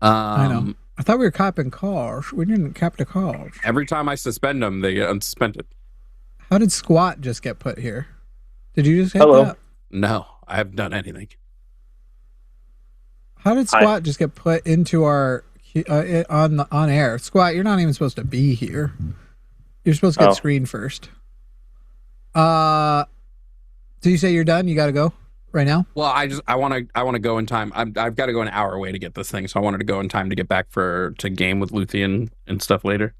I thought we were copping cars. We didn't cap the cars. Every time I suspend them, they get unsuspended. How did squat just get put here? Did you just hit that? No, I haven't done anything. How did squat just get put into our on air? Squat, you're not even supposed to be here. You're supposed to get screened first. Do you say you're done? You got to go right now? Well, I want to go in time. I've got to go an hour away to get this thing, so I wanted to go in time to get back to game with Luthien and stuff later.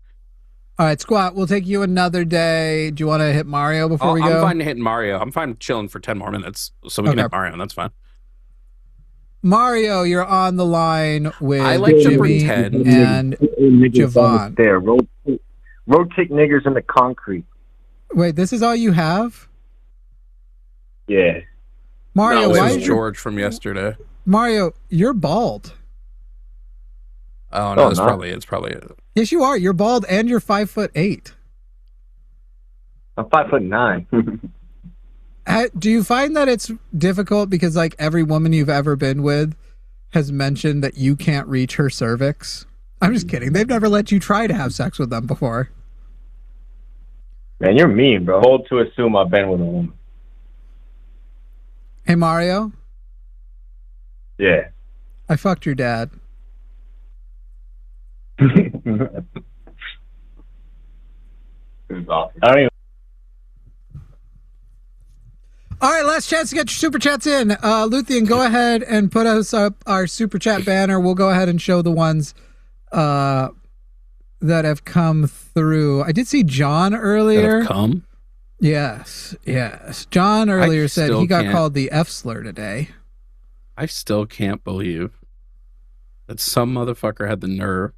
All right, Squat, we'll take you another day. Do you want to hit Mario before we go? I'm fine to hit Mario. I'm fine chilling for 10 more minutes, so we can hit Mario, and that's fine. Mario, you're on the line with I like Jimmy to pretend. and Jovan. There, rotate niggers in the concrete. Wait, this is all you have? Yeah. Mario, no, why is George from yesterday? Mario, you're bald. Oh no, it's probably it. Yes, you are. You're bald and you're 5'8". I'm 5'9". do you find that it's difficult because like every woman you've ever been with has mentioned that you can't reach her cervix? I'm just kidding. They've never let you try to have sex with them before. Man, you're mean, bro. Hold to assume I've been with a woman. Hey, Mario? Yeah. I fucked your dad. I don't even. All right, last chance to get your super chats in. Luthien, go ahead and put us up our super chat banner. We'll go ahead and show the ones that have come through. I did see John earlier. That have come? Yes. John earlier said he got can't. called the F slur today. I still can't believe that some motherfucker had the nerve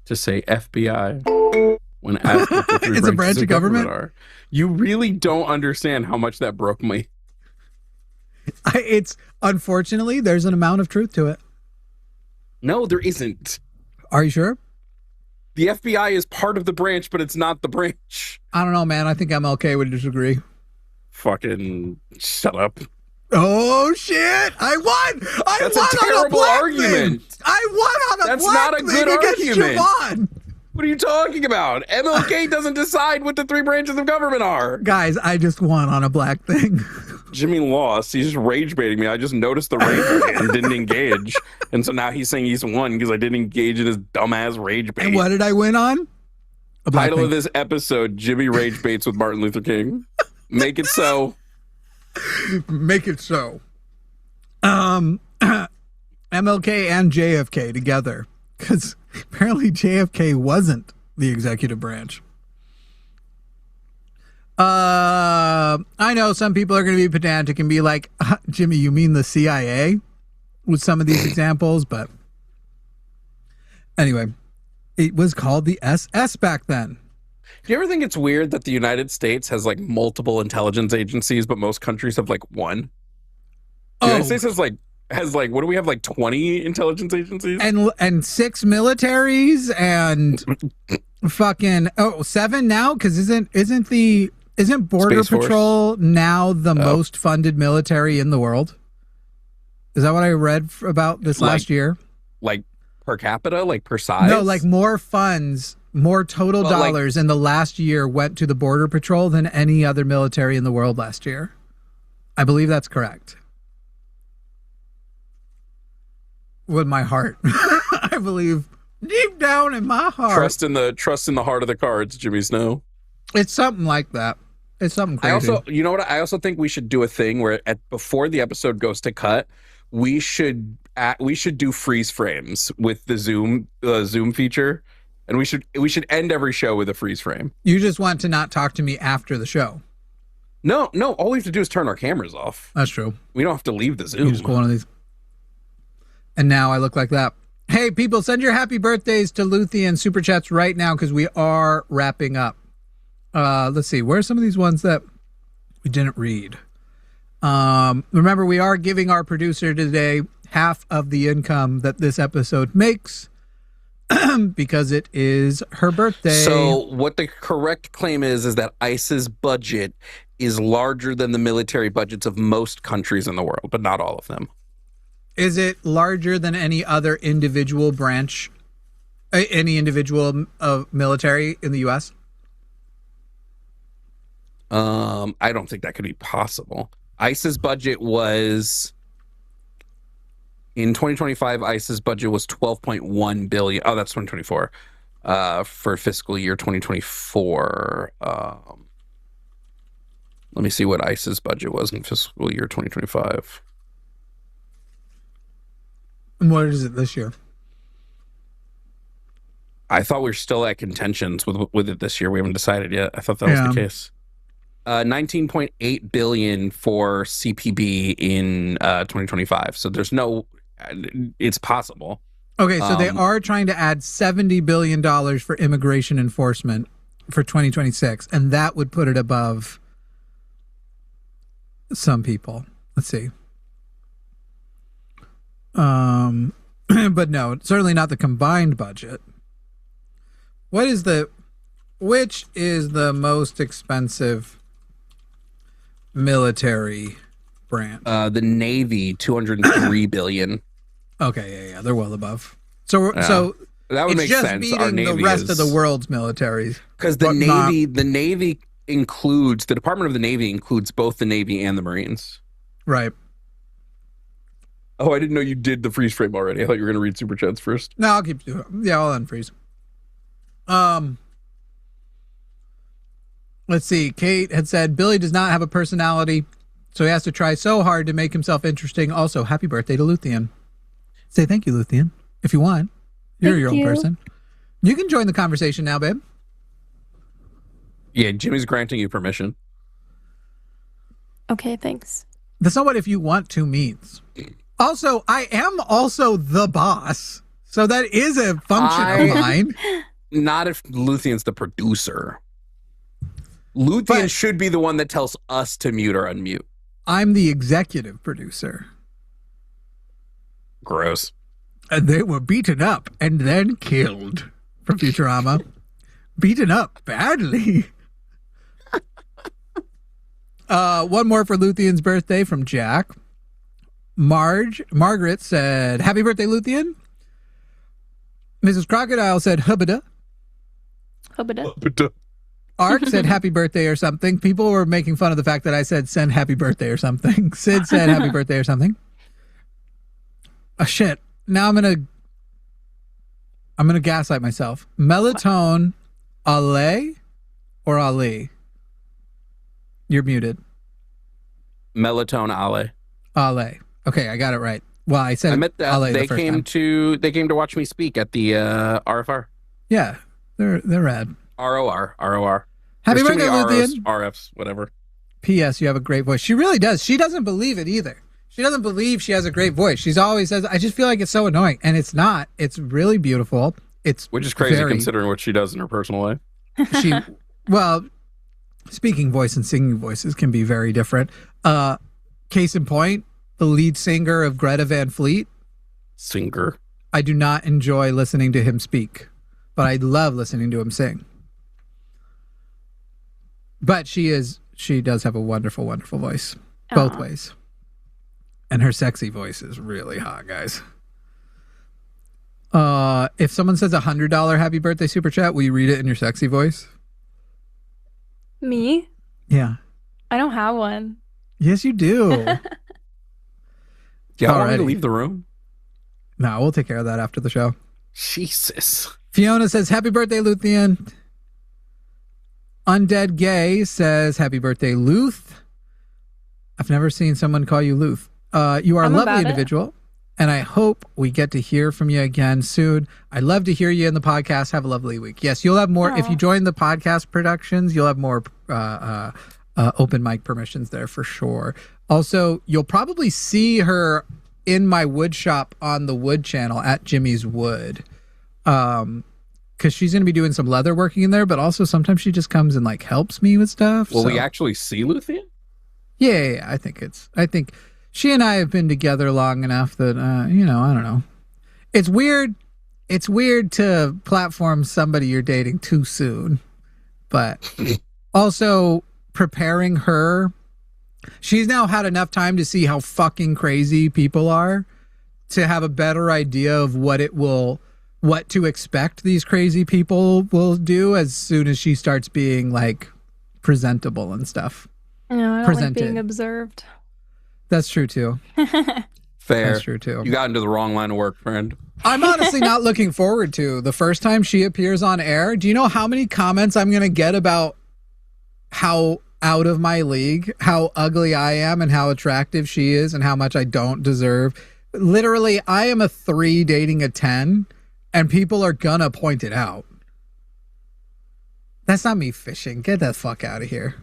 to say FBI when asked what the three It's a branches branch of government are. You really don't understand how much that broke me. It's unfortunately there's an amount of truth to it. No, there isn't. Are you sure? The FBI is part of the branch, but it's not the branch. I don't know, man. I think MLK would disagree. Fucking shut up. Oh shit! I won! That's a terrible argument. I won on a That's black not a good thing against argument. Jovan. What are you talking about? MLK doesn't decide what the three branches of government are. Guys, I just won on a black thing. Jimmy lost. He's just rage baiting me. I just noticed the rage bait and didn't engage. And so now he's saying he's won because I didn't engage in his dumbass rage bait. And what did I win on? A black Title thing. of this episode, Jimmy Rage Baits with Martin Luther King. Make it so. Make it so. MLK and JFK together. Because apparently JFK wasn't the executive branch. I know some people are going to be pedantic and be like, Jimmy, you mean the CIA? With some of these examples, but anyway, it was called the SS back then. Do you ever think it's weird that the United States has like multiple intelligence agencies, but most countries have like one? The United States has like what do we have, like 20 intelligence agencies? And 6 militaries and fucking 7 now? Because isn't Border Space Force. Patrol now the most funded military in the world? Is that what I read about this last year? Like per capita, like per size? No, like more funds, more total dollars in the last year went to the Border Patrol than any other military in the world last year. I believe that's correct. With my heart. I believe deep down in my heart. Trust in the heart of the cards, Jimmy Snow. It's something like that. It's something crazy. You know what? I also think we should do a thing where before the episode goes to cut, we should do freeze frames with the Zoom feature, and we should end every show with a freeze frame. You just want to not talk to me after the show. No. All we have to do is turn our cameras off. That's true. We don't have to leave the Zoom. You just pull one of these. And now I look like that. Hey, people, send your happy birthdays to Luthien super chats right now because we are wrapping up. Let's see. Where are some of these ones that we didn't read? Remember, we are giving our producer today half of the income that this episode makes because it is her birthday. So what the correct claim is that ICE's budget is larger than the military budgets of most countries in the world, but not all of them. Is it larger than any other individual branch, any individual of military in the U.S.? I don't think that could be possible. ICE's budget was, in 2025, ICE's budget was $12.1 billion. Oh, that's 2024. For fiscal year 2024. Let me see what ICE's budget was in fiscal year 2025. And what is it this year? I thought we were still at contentions with it this year. We haven't decided yet. I thought that was the case. 19.8 billion for CPB in 2025. So there's no, it's possible. Okay, so they are trying to add $70 billion for immigration enforcement for 2026, and that would put it above some people. Let's see. But no, certainly not the combined budget. Which is the most expensive military branch? The Navy, $203 billion. Okay, yeah, they're well above. So that would make sense. Our Navy the rest of the world's militaries, because the Navy includes the Department of the Navy includes both the Navy and the Marines. Right. Oh, I didn't know you did the freeze frame already. I thought you were going to read super chats first. No, I'll keep doing it. Yeah, I'll unfreeze. Let's see. Kate had said Billy does not have a personality, so he has to try so hard to make himself interesting. Also, happy birthday to Luthien. Say thank you, Luthien, if you want. You're your own person. You can join the conversation now, babe. Yeah, Jimmy's granting you permission. Okay, thanks. That's not what "if you want to" means. Also, I am also the boss, so that is a function of mine. Not if Luthien's the producer. Luthien should be the one that tells us to mute or unmute. I'm the executive producer. Gross. And they were beaten up and then killed from Futurama. Beaten up badly. One more for Luthien's birthday from Jack. Margaret said, happy birthday, Luthien. Mrs. Crocodile said, hubbada. Hubbada. Ark said happy birthday or something. People were making fun of the fact that I said send happy birthday or something. Sid said happy birthday or something. Oh, shit. Now I'm gonna gaslight myself. Melatonin Ale or Ali? You're muted. Melatonin Ale. Ale. Okay, I got it right. Well, I said Ale they the first came time. they came to watch me speak at the RFR. Yeah, they're rad. ROR. Happy There's birthday, too many Luthien. RFs, whatever. P.S. You have a great voice. She really does. She doesn't believe it either. She doesn't believe she has a great voice. She's always says, I just feel like it's so annoying. And it's not. It's really beautiful. Which is crazy considering what she does in her personal life. Well, speaking voice and singing voices can be very different. Case in point, the lead singer of Greta Van Fleet. Singer. I do not enjoy listening to him speak, but I love listening to him sing. But she does have a wonderful, wonderful voice. Both ways. And her sexy voice is really hot, guys. If someone says $100 happy birthday super chat, will you read it in your sexy voice? Me? Yeah. I don't have one. Yes, you do. Do you want me to leave the room? No, we'll take care of that after the show. Jesus. Fiona says, happy birthday, Luthien. Undead Gay says, happy birthday, Luth. I've never seen someone call you Luth. You are a lovely individual, and I hope we get to hear from you again soon. I'd love to hear you in the podcast. Have a lovely week. Yes, you'll have more. If you join the podcast productions, you'll have more open mic permissions there for sure. Also, you'll probably see her in my wood shop on the Wood channel at Jimmy's Wood. Because she's going to be doing some leather working in there, but also sometimes she just comes and like helps me with stuff. Will we actually see Luthien? Yeah, I think she and I have been together long enough that, I don't know. It's weird to platform somebody you're dating too soon, but also preparing her. She's now had enough time to see how fucking crazy people are to have a better idea of what to expect these crazy people will do as soon as she starts being like presentable and stuff. No, I don't like being observed. That's true too. Fair. That's true too. You got into the wrong line of work, friend. I'm honestly not looking forward to the first time she appears on air. Do you know how many comments I'm going to get about how out of my league, how ugly I am and how attractive she is and how much I don't deserve? Literally, I am a 3 dating a 10 and people are going to point it out. That's not me fishing. Get the fuck out of here.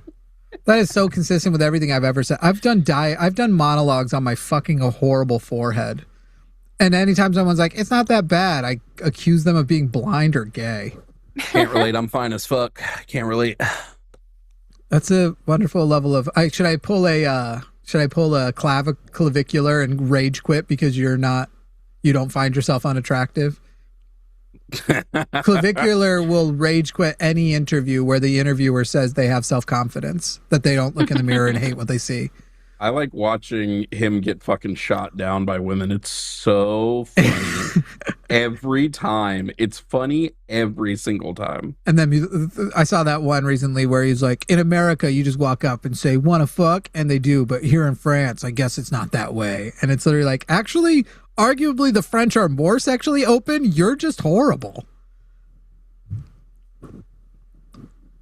That is so consistent with everything I've ever said. I've done monologues on my fucking horrible forehead. And anytime someone's like, it's not that bad, I accuse them of being blind or gay. Can't relate. I'm fine as fuck. Can't relate. That's a wonderful level of. Should I pull a clavicular and rage quit because you don't find yourself unattractive? Clavicular will rage quit any interview where the interviewer says they have self-confidence, that they don't look in the mirror and hate what they see. I like watching him get fucking shot down by women. It's so funny. Every time. It's funny every single time. And then I saw that one recently where he's like, in America, you just walk up and say, wanna fuck? And they do. But here in France, I guess it's not that way. And it's literally like, actually, arguably the French are more sexually open. You're just horrible.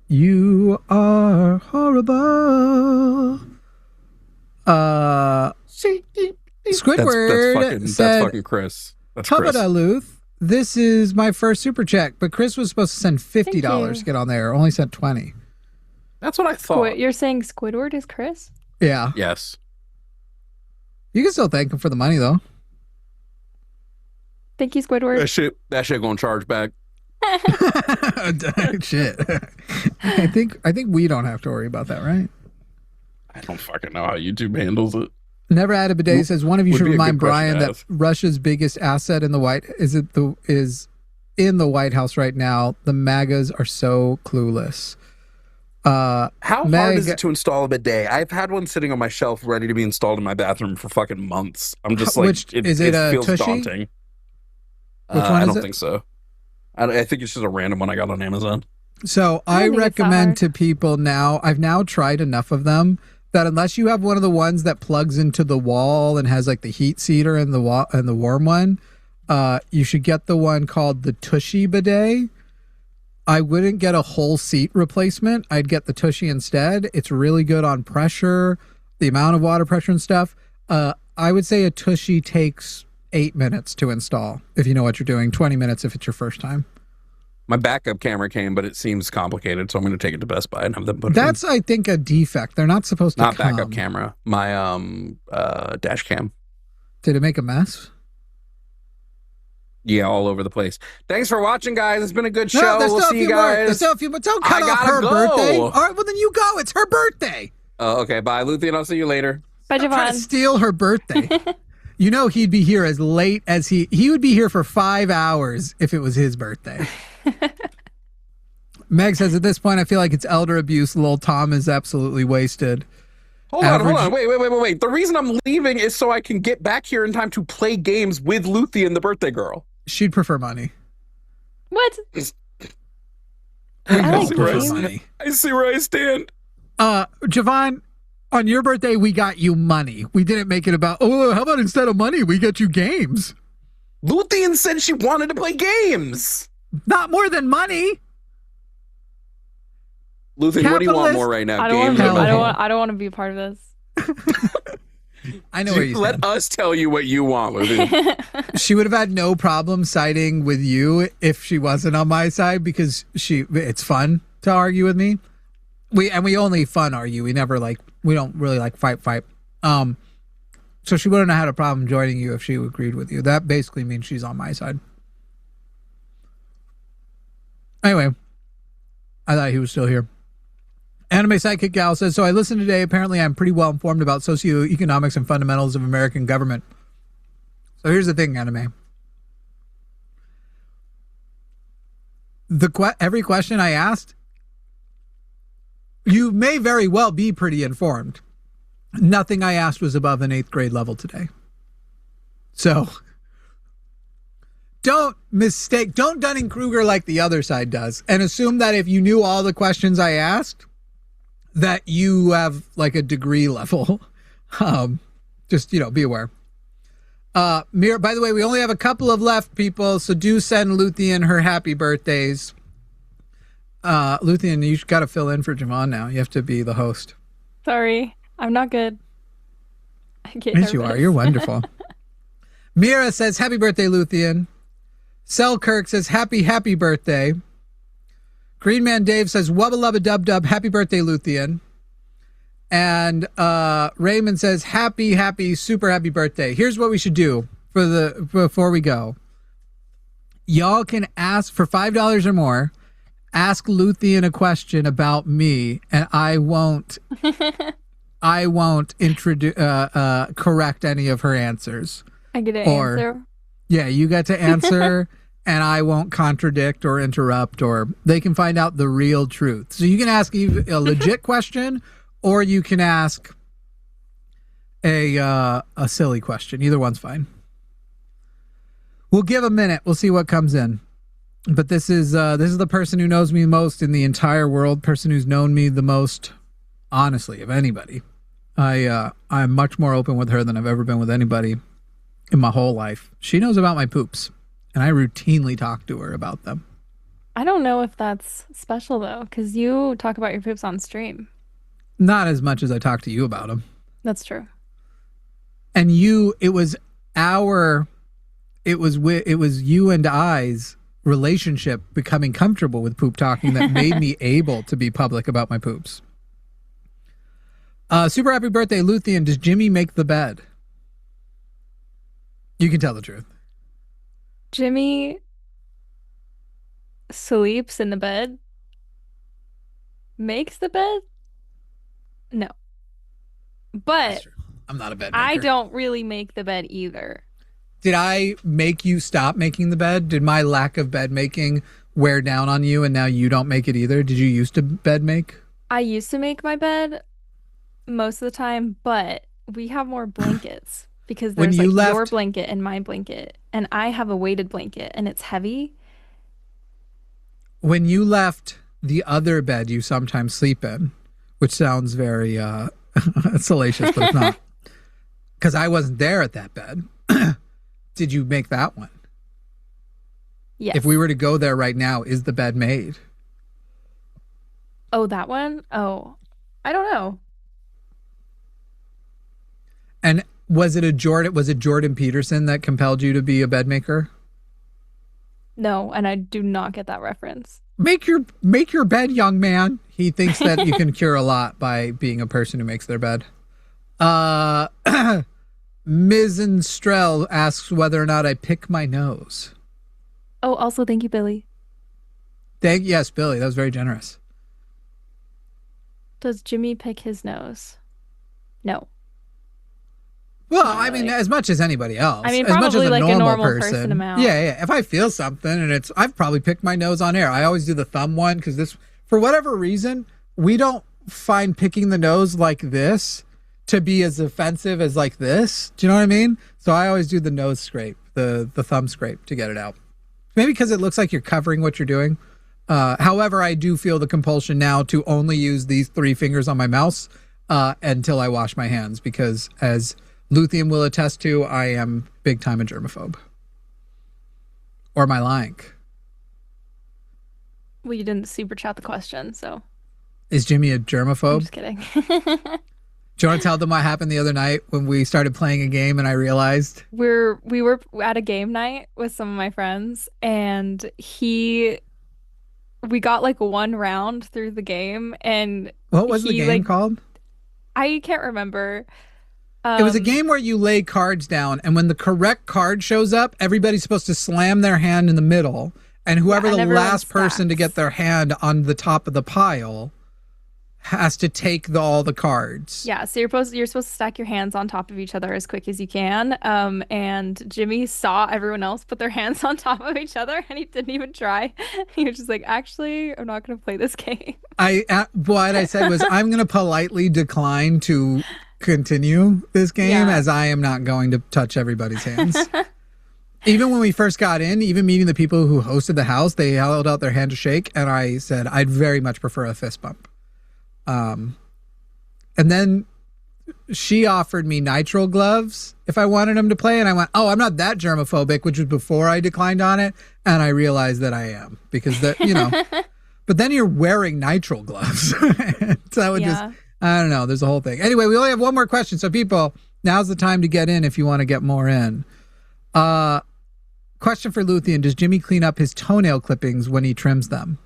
You are horrible. Squidward that's fucking Chris. That's Chris. Luth, this is my first super check, but Chris was supposed to send $50 to get on there. Only sent $20. That's what I thought. You're saying Squidward is Chris? Yeah. Yes. You can still thank him for the money though. Thank you, Squidward. That shit gonna charge back. Shit. I think we don't have to worry about that, right? I don't fucking know how YouTube handles it. Never had a bidet says one of you should remind Brian that Russia's biggest asset in the in the White House right now. The MAGAs are so clueless. How hard is it to install a bidet? I've had one sitting on my shelf ready to be installed in my bathroom for fucking months. I'm just like, it feels Tushy? daunting. Which one I is don't it? think so. I think it's just a random one I got on Amazon. So I recommend to people now, I've now tried enough of them that unless you have one of the ones that plugs into the wall and has like the heat seater and the warm one, you should get the one called the Tushy bidet. I wouldn't get a whole seat replacement. I'd get the Tushy instead. It's really good on pressure, the amount of water pressure and stuff. I would say a Tushy takes 8 minutes to install if you know what you're doing, 20 minutes if it's your first time. My backup camera came, but it seems complicated, so I'm going to take it to Best Buy and have them put it That's, I think, a defect. They're not supposed to Not come. backup camera. My dash cam. Did it make a mess? Yeah, all over the place. Thanks for watching, guys. It's been a good show. We'll see you guys. There's still a few more. Don't cut off her birthday. All right, well, then you go. It's her birthday. Okay, bye, Luthien. I'll see you later. Bye, Jovan. Trying to steal her birthday. You know he'd be here as late as he would be here for 5 hours if it was his birthday. Meg says, at this point, I feel like it's elder abuse. Lil Tom is absolutely wasted. Hold on. Wait. The reason I'm leaving is so I can get back here in time to play games with Luthien, the birthday girl. She'd prefer money. What? I see where I stand. Jovan, on your birthday, we got you money. We didn't make it about, how about instead of money, we get you games? Luthien said she wanted to play games. Not more than money. Luthien, what do you want more right now? I don't want to be a part of this. I know where you stand. Let us tell you what you want, Luthien. She would have had no problem siding with you if she wasn't on my side because it's fun to argue with me. We only fun argue. We don't really fight. So she wouldn't have had a problem joining you if she agreed with you. That basically means she's on my side. Anyway, I thought he was still here. Anime Sidekick Gal says, so I listened today. Apparently, I'm pretty well informed about socioeconomics and fundamentals of American government. So here's the thing, Anime. Every question I asked, you may very well be pretty informed. Nothing I asked was above an 8th grade level today. So don't Dunning-Kruger like the other side does and assume that if you knew all the questions I asked, that you have like a degree level. Just, be aware. Mira, by the way, we only have a couple of left, people, so do send Luthien her happy birthdays. Luthien, you got to fill in for Jovan now. You have to be the host. Sorry, I'm not good. I get yes, nervous. you are. You're wonderful. Mira says, happy birthday, Luthien. Selkirk says, happy birthday. Green Man Dave says, wubba lubba dub dub, happy birthday, Luthien. And Raymond says, super happy birthday. Here's what we should do before we go. Y'all can ask for $5 or more. Ask Luthien a question about me, and I won't correct any of her answers. I get to answer. Yeah, you get to answer. and I won't contradict or interrupt, or they can find out the real truth. So you can ask a legit question, or you can ask a silly question. Either one's fine. We'll give a minute. We'll see what comes in. But this is the person who knows me most in the entire world, person who's known me the most, honestly, of anybody. I'm much more open with her than I've ever been with anybody in my whole life. She knows about my poops, and I routinely talk to her about them. I don't know if that's special, though, because you talk about your poops on stream. Not as much as I talk to you about them. That's true. And it was you and I's relationship becoming comfortable with poop talking that made me able to be public about my poops. Super happy birthday, Luthien. Does Jimmy make the bed? You can tell the truth. Jimmy sleeps in the bed? Makes the bed? No. But I'm not a bed maker. I don't really make the bed either. Did I make you stop making the bed? Did my lack of bed making wear down on you and now you don't make it either? Did you used to bed make? I used to make my bed most of the time, but we have more blankets because there's your blanket and my blanket, and I have a weighted blanket and it's heavy. When you left the other bed you sometimes sleep in, which sounds very salacious, but it's not, because I wasn't there at that bed. Did you make that one? Yes. If we were to go there right now, is the bed made? Oh, that one? Oh, I don't know. And was it Jordan Peterson that compelled you to be a bed maker? No, and I do not get that reference. Make your bed, young man. He thinks that you can cure a lot by being a person who makes their bed. Ms. Strell asks whether or not I pick my nose. Oh, also thank you, Billy. Yes, Billy. That was very generous. Does Jimmy pick his nose? No. Well, I mean, as much as anybody else. I mean, as much probably as like a normal person amount. Yeah. If I feel something and I've probably picked my nose on air. I always do the thumb one because for whatever reason, we don't find picking the nose like this to be as offensive as like this. Do you know what I mean? So I always do the nose scrape, the thumb scrape to get it out. Maybe because it looks like you're covering what you're doing. However, I do feel the compulsion now to only use these 3 fingers on my mouse until I wash my hands, because as Luthien will attest to, I am big time a germaphobe. Or am I lying? Well, you didn't super chat the question, so. Is Jimmy a germaphobe? I'm just kidding. Do you want to tell them what happened the other night when we started playing a game and I realized? We were at a game night with some of my friends, and we got like 1 round through the game, and what was the game called? I can't remember. It was a game where you lay cards down, and when the correct card shows up, everybody's supposed to slam their hand in the middle, and whoever the last person to get their hand on the top of the pile has to take all the cards. Yeah, so you're supposed to stack your hands on top of each other as quick as you can. And Jimmy saw everyone else put their hands on top of each other, and he didn't even try. He was just like, "Actually, I'm not going to play this game." What I said was, I'm going to politely decline to continue this game, as I am not going to touch everybody's hands. Even when we first got in, even meeting the people who hosted the house, they held out their hand to shake, and I said, I'd very much prefer a fist bump. And then she offered me nitrile gloves if I wanted them to play, and I went, "Oh, I'm not that germophobic," which was before I declined on it, and I realized that I am, because but then you're wearing nitrile gloves. So it just, I don't know, there's a whole thing. Anyway, we only have 1 more question, so people, now's the time to get in if you want to get more in. Question for Luthien: does Jimmy clean up his toenail clippings when he trims them?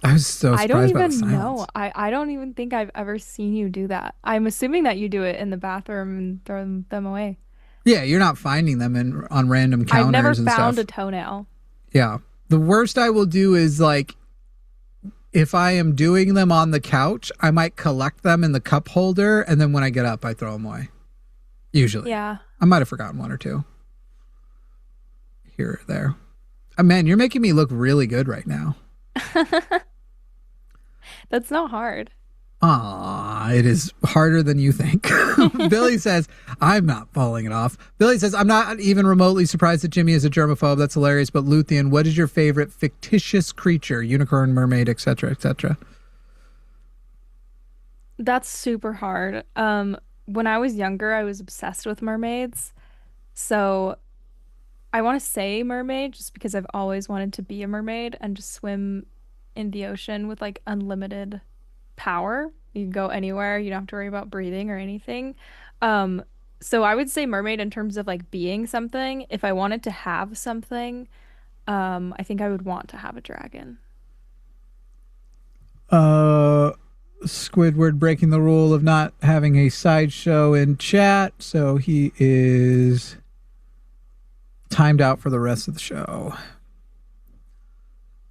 I was so surprised. I don't by the even know. silence. I don't even think I've ever seen you do that. I'm assuming that you do it in the bathroom and throw them away. Yeah, you're not finding them on random counters. I've never and found stuff. a toenail. Yeah. The worst I will do is, like, if I am doing them on the couch, I might collect them in the cup holder, and then when I get up, I throw them away. Usually. Yeah. I might have forgotten one or two here or there. Man, you're making me look really good right now. That's not hard. It is harder than you think. Billy says, I'm not falling it off. Billy says, I'm not even remotely surprised that Jimmy is a germaphobe. That's hilarious. But Luthien, what is your favorite fictitious creature? Unicorn, mermaid, etc., etc. That's super hard. When I was younger, I was obsessed with mermaids. So I want to say mermaid just because I've always wanted to be a mermaid and just swim in the ocean with like unlimited power. You can go anywhere. You don't have to worry about breathing or anything. So I would say mermaid in terms of like being something. If I wanted to have something, I think I would want to have a dragon. Squidward breaking the rule of not having a sideshow in chat, so he is timed out for the rest of the show.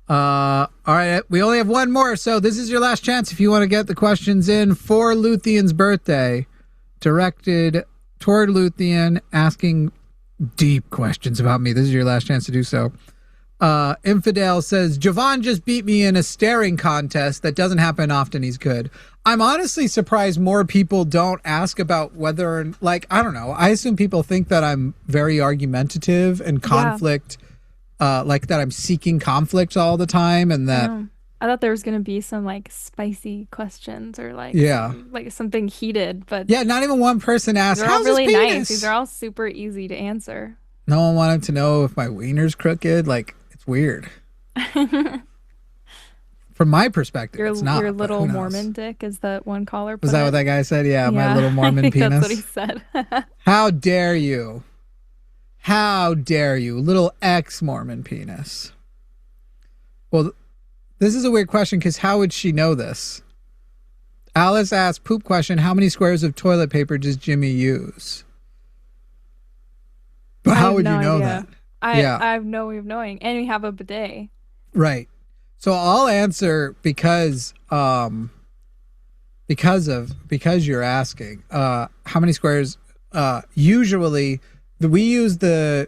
All right, we only have one more, so this is your last chance if you want to get the questions in for Luthien's birthday, directed toward Luthien, asking deep questions about me. This is your last chance to do so. Infidel says, Jovan just beat me in a staring contest. That doesn't happen often. He's good. I'm honestly surprised more people don't ask about whether, like, I don't know. I assume people think that I'm very argumentative and conflict, like that I'm seeking conflict all the time, and that I thought there was going to be some like spicy questions or like like something heated, but not even one person asked. They're all How's really his penis? nice. These are all super easy to answer. No one wanted to know if my wiener's crooked. Like, it's weird. From my perspective, it's not. Your little Mormon dick, is that one caller put Was that what that guy said? Yeah, my little Mormon I think penis. That's what he said. How dare you? How dare you, little ex-Mormon penis? Well, this is a weird question because how would she know this? Alice asked, poop question, how many squares of toilet paper does Jimmy use? But how would you know that? I have no way of knowing. And we have a bidet. Right. So I'll answer because you're asking. How many squares? Usually we use I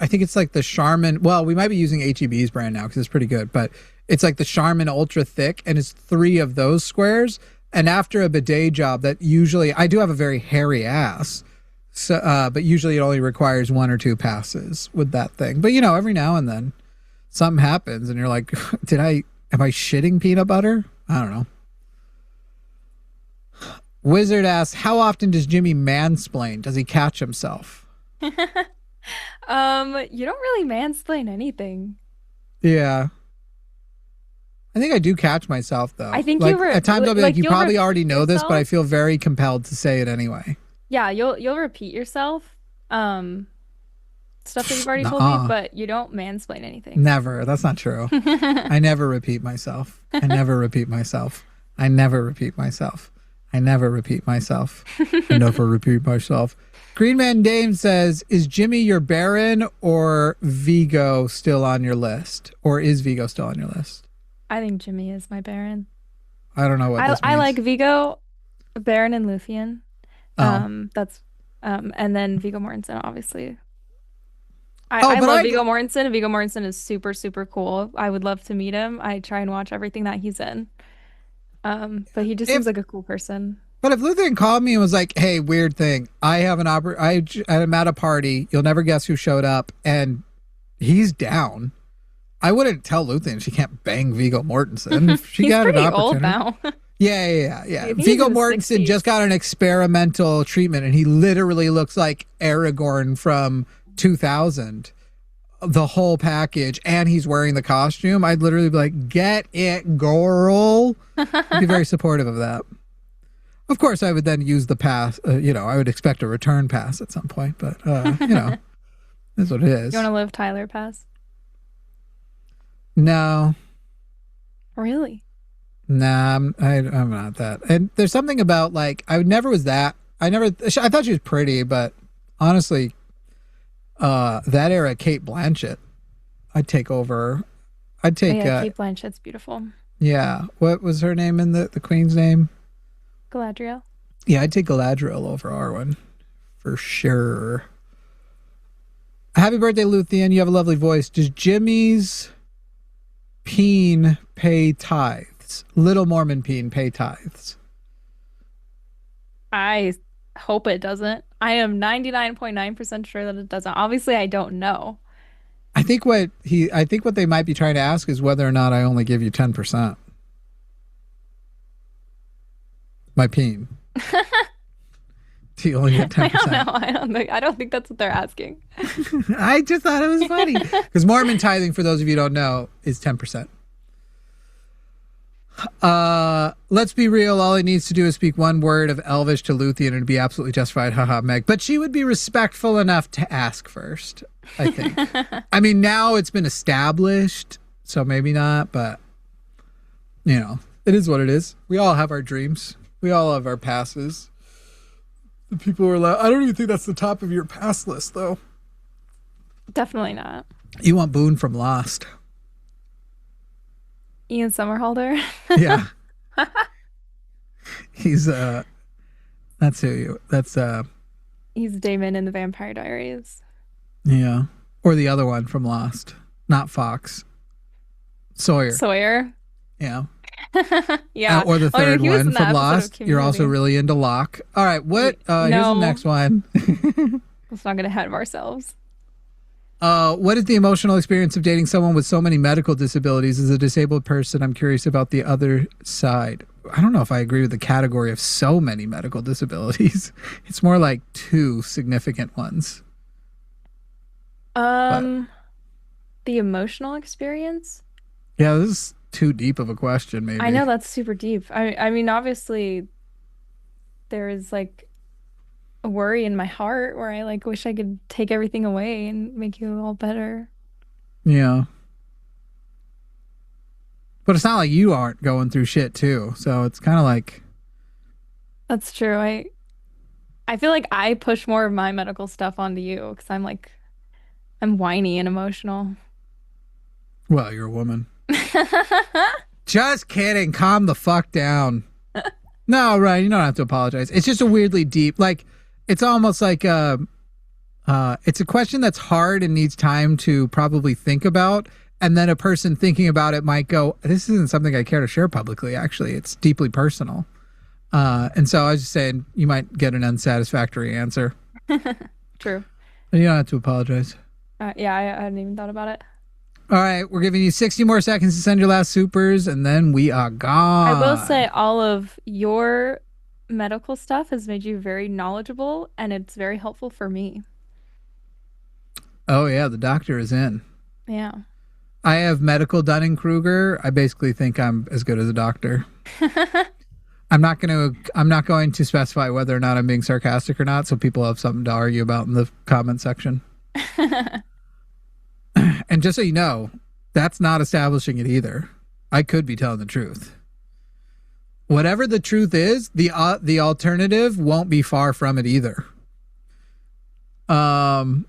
think it's like the Charmin. Well, we might be using H-E-B's brand now because it's pretty good, but it's like the Charmin Ultra Thick, and it's 3 of those squares. And after a bidet job, that usually, I do have a very hairy ass, so but usually it only requires 1 or 2 passes with that thing. But every now and then something happens, and you're like, am I shitting peanut butter? I don't know. Wizard asks, how often does Jimmy mansplain? Does he catch himself? You don't really mansplain anything. Yeah. I think I do catch myself, though. I think at times I'll be like, you probably already know yourself? this, but I feel very compelled to say it anyway. Yeah, you'll repeat yourself. Stuff that you've already told me, but you don't mansplain anything. Never. That's not true. I never repeat myself. I never repeat myself. I never repeat myself. I never repeat myself. I never repeat myself. Green Man Dame says, is Jimmy your Baron or Vigo still on your list? Or is Vigo still on your list? I think Jimmy is my Baron. I don't know what this means. I like Vigo, Baron, and Luthien. That's and then Viggo Mortensen, obviously. I love Viggo Mortensen, and Viggo Mortensen is super, super cool. I would love to meet him. I try and watch everything that he's in. But he just seems like a cool person. But if Luthien called me and was like, hey, weird thing, I'm at a party, you'll never guess who showed up, and he's down, I wouldn't tell Luthien she can't bang Viggo Mortensen. If she got an opportunity. Old now. Yeah. Viggo Mortensen just got an experimental treatment, and he literally looks like Aragorn from 2000. The whole package, and he's wearing the costume. I'd literally be like, get it, girl. I'd be very supportive of that. Of course, I would then use the pass. I would expect a return pass at some point, but that's what it is. You want to live Tyler pass? No. Really? Nah, I'm not that. And there's something about like I thought she was pretty, but honestly, that era Kate Blanchett, I'd take over. Kate Blanchett's beautiful. Yeah. What was her name in the Queen's name? Galadriel. Yeah, I'd take Galadriel over Arwen for sure. Happy birthday, Luthien. You have a lovely voice. Does Jimmy's peen pay tithes? Little Mormon peen pay tithes? I hope it doesn't. I am 99.9% sure that it doesn't. Obviously, I don't know. I think what they might be trying to ask is whether or not I only give you 10%. My peen. Do you only get 10%? I don't know. I don't think that's what they're asking. I just thought it was funny. Because Mormon tithing, for those of you who don't know, is 10%. Let's be real. All he needs to do is speak one word of Elvish to Luthien and it'd be absolutely justified. Haha, Meg. But she would be respectful enough to ask first, I think. I mean, now it's been established, so maybe not, but, you know, it is what it is. We all have our dreams. We all have our passes. The people are like, I don't even think that's the top of your pass list, though. Definitely not. You want Boone from Lost. Ian Somerhalder. Yeah. He's that's he's Damon in the Vampire Diaries. Yeah. Or the other one from Lost. Not Fox. Sawyer. Yeah. Yeah. Or the third one from Lost. You're also really into Locke. All right, what here's the next one. Let's not get ahead of ourselves. What is the emotional experience of dating someone with so many medical disabilities? As a disabled person, I'm curious about the other side. I don't know if I agree with the category of so many medical disabilities. It's more like 2 significant ones. The emotional experience? Yeah, this is too deep of a question, maybe. I know, that's super deep. I mean, obviously, there is like a worry in my heart where I like wish I could take everything away and make you all better. Yeah. But it's not like you aren't going through shit too. So it's kind of like. That's true. I feel like I push more of my medical stuff onto you because I'm whiny and emotional. Well, you're a woman. Just kidding. Calm the fuck down. No, right. You don't have to apologize. It's just a weirdly deep, like, it's almost like it's a question that's hard and needs time to probably think about. And then a person thinking about it might go, this isn't something I care to share publicly. Actually, it's deeply personal. And so I was just saying you might get an unsatisfactory answer. True. And you don't have to apologize. Yeah, I hadn't even thought about it. All right, we're giving you 60 more seconds to send your last supers, and then we are gone. I will say all of your medical stuff has made you very knowledgeable, and it's very helpful for me. Oh, yeah, the doctor is in. Yeah. I have medical Dunning-Kruger. I basically think I'm as good as a doctor. I'm not going to specify whether or not I'm being sarcastic or not, so people have something to argue about in the comment section. And just so you know, that's not establishing it either. I could be telling the truth. Whatever the truth is, the alternative won't be far from it either. Piriform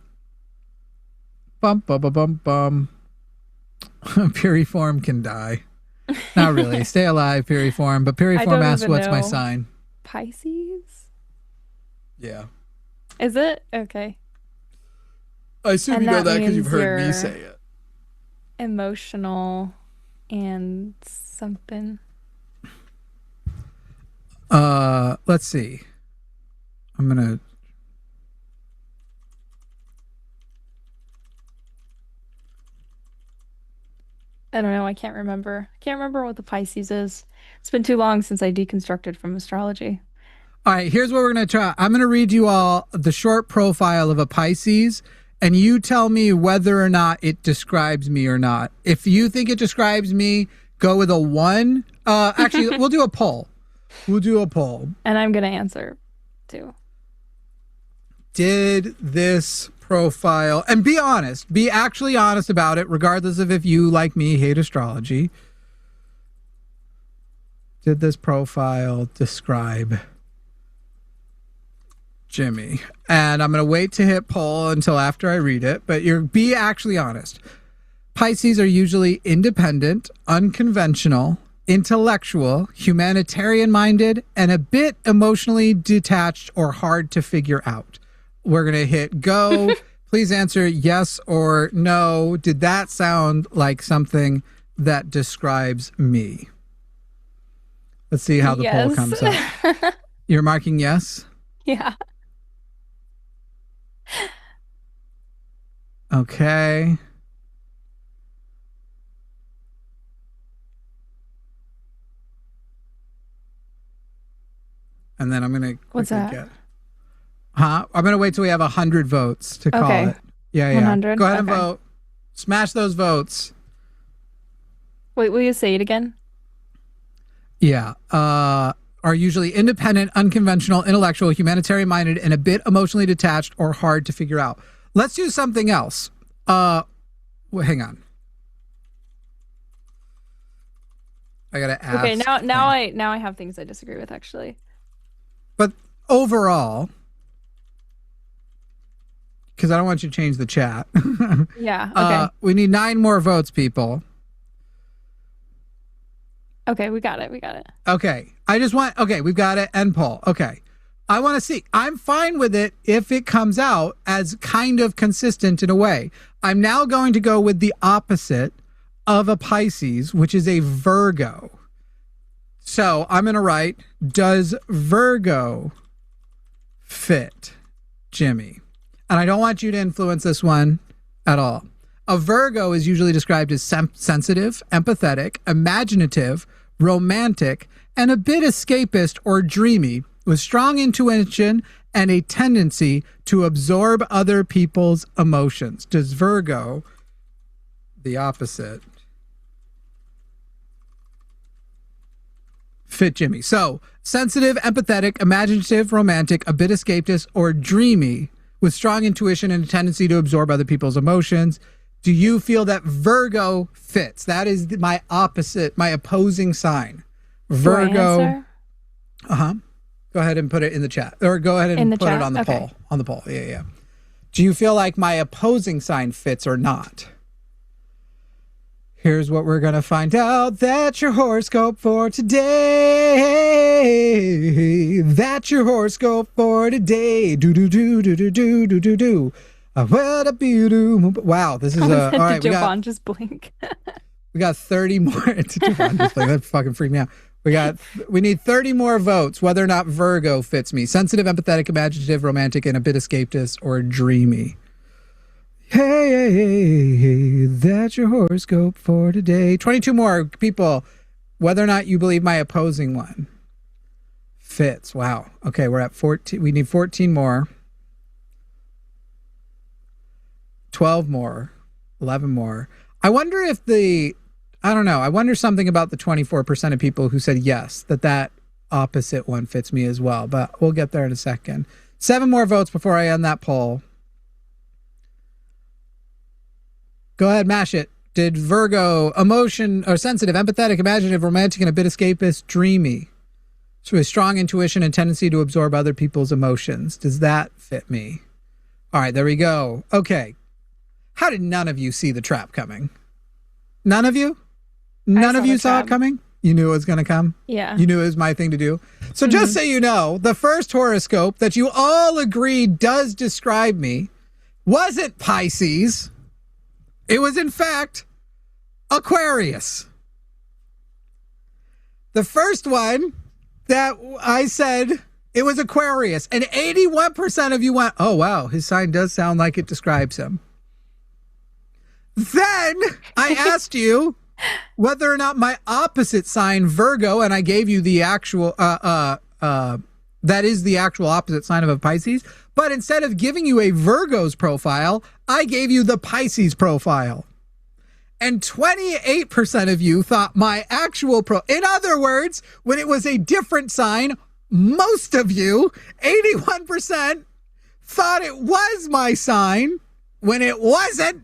can die. Not really. Stay alive, Piriform. But Piriform asks, what's my sign? Pisces? Yeah. Is it? Okay. I assume you know that because you've heard me say it. Emotional and something. Let's see. I'm gonna. I don't know. I can't remember. I can't remember what the Pisces is. It's been too long since I deconstructed from astrology. All right, here's what we're going to try. I'm going to read you all the short profile of a Pisces, and you tell me whether or not it describes me or not. If you think it describes me, go with a 1. Actually, we'll do a poll. And I'm going to answer, too. Did this profile, and be honest, be actually honest about it, regardless of if you, like me, hate astrology. Did this profile describe Jimmy? And I'm going to wait to hit poll until after I read it, but be actually honest. Pisces are usually independent, unconventional, intellectual, humanitarian-minded, and a bit emotionally detached or hard to figure out. We're going to hit go. Please answer yes or no. Did that sound like something that describes me? Let's see how the poll comes up. You're marking yes? Yeah. Okay. And then I'm going to quickly get... I'm going to wait till we have 100 votes to call it. Yeah. 100? Go ahead and vote. Smash those votes. Wait, will you say it again? Yeah. Are usually independent, unconventional, intellectual, humanitarian-minded, and a bit emotionally detached or hard to figure out. Let's do something else. Hang on. I gotta ask. Okay, now I have things I disagree with, actually. But overall, because I don't want you to change the chat. Yeah. Okay. We need 9 more votes, people. Okay, we got it. Okay. We've got it. End poll. Okay. I want to see. I'm fine with it if it comes out as kind of consistent in a way. I'm now going to go with the opposite of a Pisces, which is a Virgo. So I'm going to write, does Virgo fit Jimmy? And I don't want you to influence this one at all. A Virgo is usually described as sensitive, empathetic, imaginative, romantic, and a bit escapist or dreamy, with strong intuition and a tendency to absorb other people's emotions. Does Virgo, the opposite, fit Jimmy? So, sensitive, empathetic, imaginative, romantic, a bit escapist, or dreamy, with strong intuition and a tendency to absorb other people's emotions. Do you feel that Virgo fits? That is my opposite, my opposing sign. Virgo. Go ahead and put it in the chat, or go ahead and put it on the poll. On the poll, yeah. Do you feel like my opposing sign fits or not? Here's what we're gonna find out. That's your horoscope for today. That's your horoscope for today. Do do do do do do do do do. What a beautiful. Wow, this is all right. Jovan just blink. We got 30 more. Jovan just blink. That fucking freaked me out. We need 30 more votes, whether or not Virgo fits me. Sensitive, empathetic, imaginative, romantic, and a bit escapist or dreamy. Hey, that's your horoscope for today. 22 more people, whether or not you believe my opposing one fits. Wow. Okay, we're at 14. We need 14 more. 12 more. 11 more. I wonder if I don't know. I wonder something about the 24% of people who said yes, that opposite one fits me as well. But we'll get there in a second. 7 more votes before I end that poll. Go ahead, mash it. Did Virgo emotion or sensitive, empathetic, imaginative, romantic, and a bit escapist, dreamy? So a strong intuition and tendency to absorb other people's emotions. Does that fit me? All right, there we go. Okay. How did none of you see the trap coming? None of you? None of you saw it coming? You knew it was going to come? Yeah. You knew it was my thing to do? So just so you know, the first horoscope that you all agreed does describe me wasn't Pisces. It was, in fact, Aquarius. The first one that I said, it was Aquarius. And 81% of you went, oh, wow, his sign does sound like it describes him. Then I asked you whether or not my opposite sign, Virgo, and I gave you the actual, that is the actual opposite sign of a Pisces. But instead of giving you a Virgo's profile, I gave you the Pisces profile. And 28% of you thought my actual in other words, when it was a different sign, most of you, 81%, thought it was my sign when it wasn't.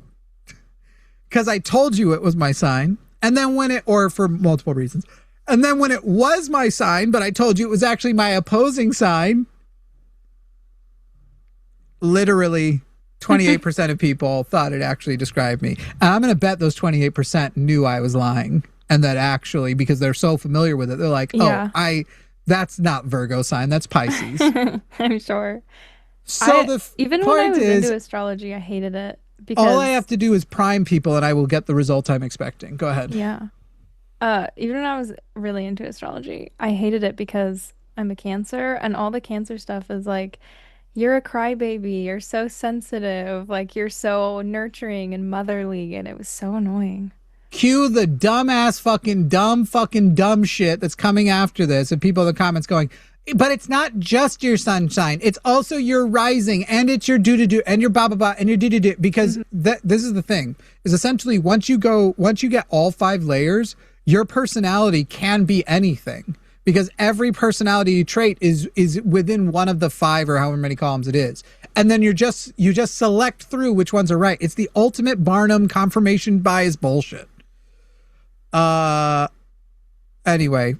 Because I told you it was my sign. And then or for multiple reasons. And then when it was my sign, but I told you it was actually my opposing sign, literally 28% of people thought it actually described me. And I'm going to bet those 28% knew I was lying. And that actually, because they're so familiar with it, they're like, that's not Virgo sign, that's Pisces. I'm sure. So even when I was into astrology, I hated it because all I have to do is prime people, and I will get the results I'm expecting. Go ahead. Yeah. Even when I was really into astrology, I hated it because I'm a Cancer, and all the Cancer stuff is like, you're a crybaby, you're so sensitive, like you're so nurturing and motherly, and it was so annoying. Cue the dumbass fucking dumb shit that's coming after this, and people in the comments going, but it's not just your sun sign, it's also your rising, and it's your do and your blah blah blah and your do because this is the thing, is essentially once you get all 5 layers, your personality can be anything, because every personality trait is within one of the 5 or however many columns it is, and then you just select through which ones are right. It's the ultimate Barnum confirmation bias bullshit. Anyway,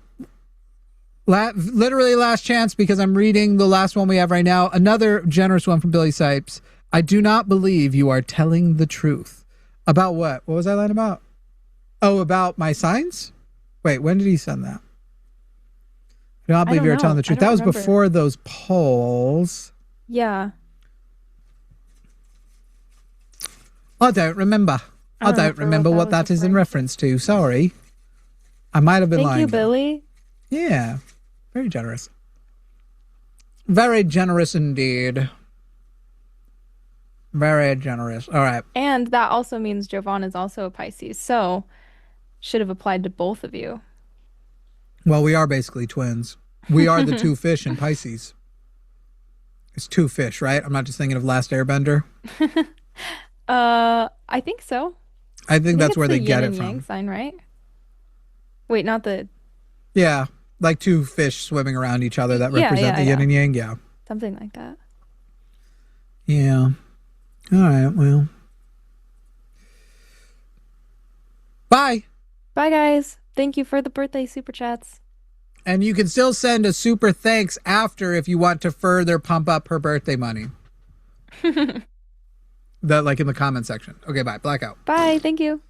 literally last chance, because I'm reading the last one we have right now. Another generous one from Billy Sipes. I do not believe you are telling the truth. About what? What was that line about? Oh, about my signs? Wait, when did he send that? I do not believe you are telling the truth. That was before those polls. Yeah. I don't remember. I don't remember what that is in reference to. Sorry. I might have been lying. Thank you, Billy. Yeah. Very generous. Very generous indeed. Very generous. All right. And that also means Jovan is also a Pisces, so should have applied to both of you. Well, we are basically twins. We are the 2 fish in Pisces. It's 2 fish, right? I'm not just thinking of Last Airbender. I think so. I think that's where they get it yin and yang from. Sign, right? Wait, not the. Yeah, like 2 fish swimming around each other that represent the yin and yang. Yeah, something like that. Yeah. All right. Well. Bye. Bye, guys. Thank you for the birthday super chats. And you can still send a super thanks after if you want to further pump up her birthday money. That, like, in the comment section. Okay, bye. Blackout. Bye. Thank you.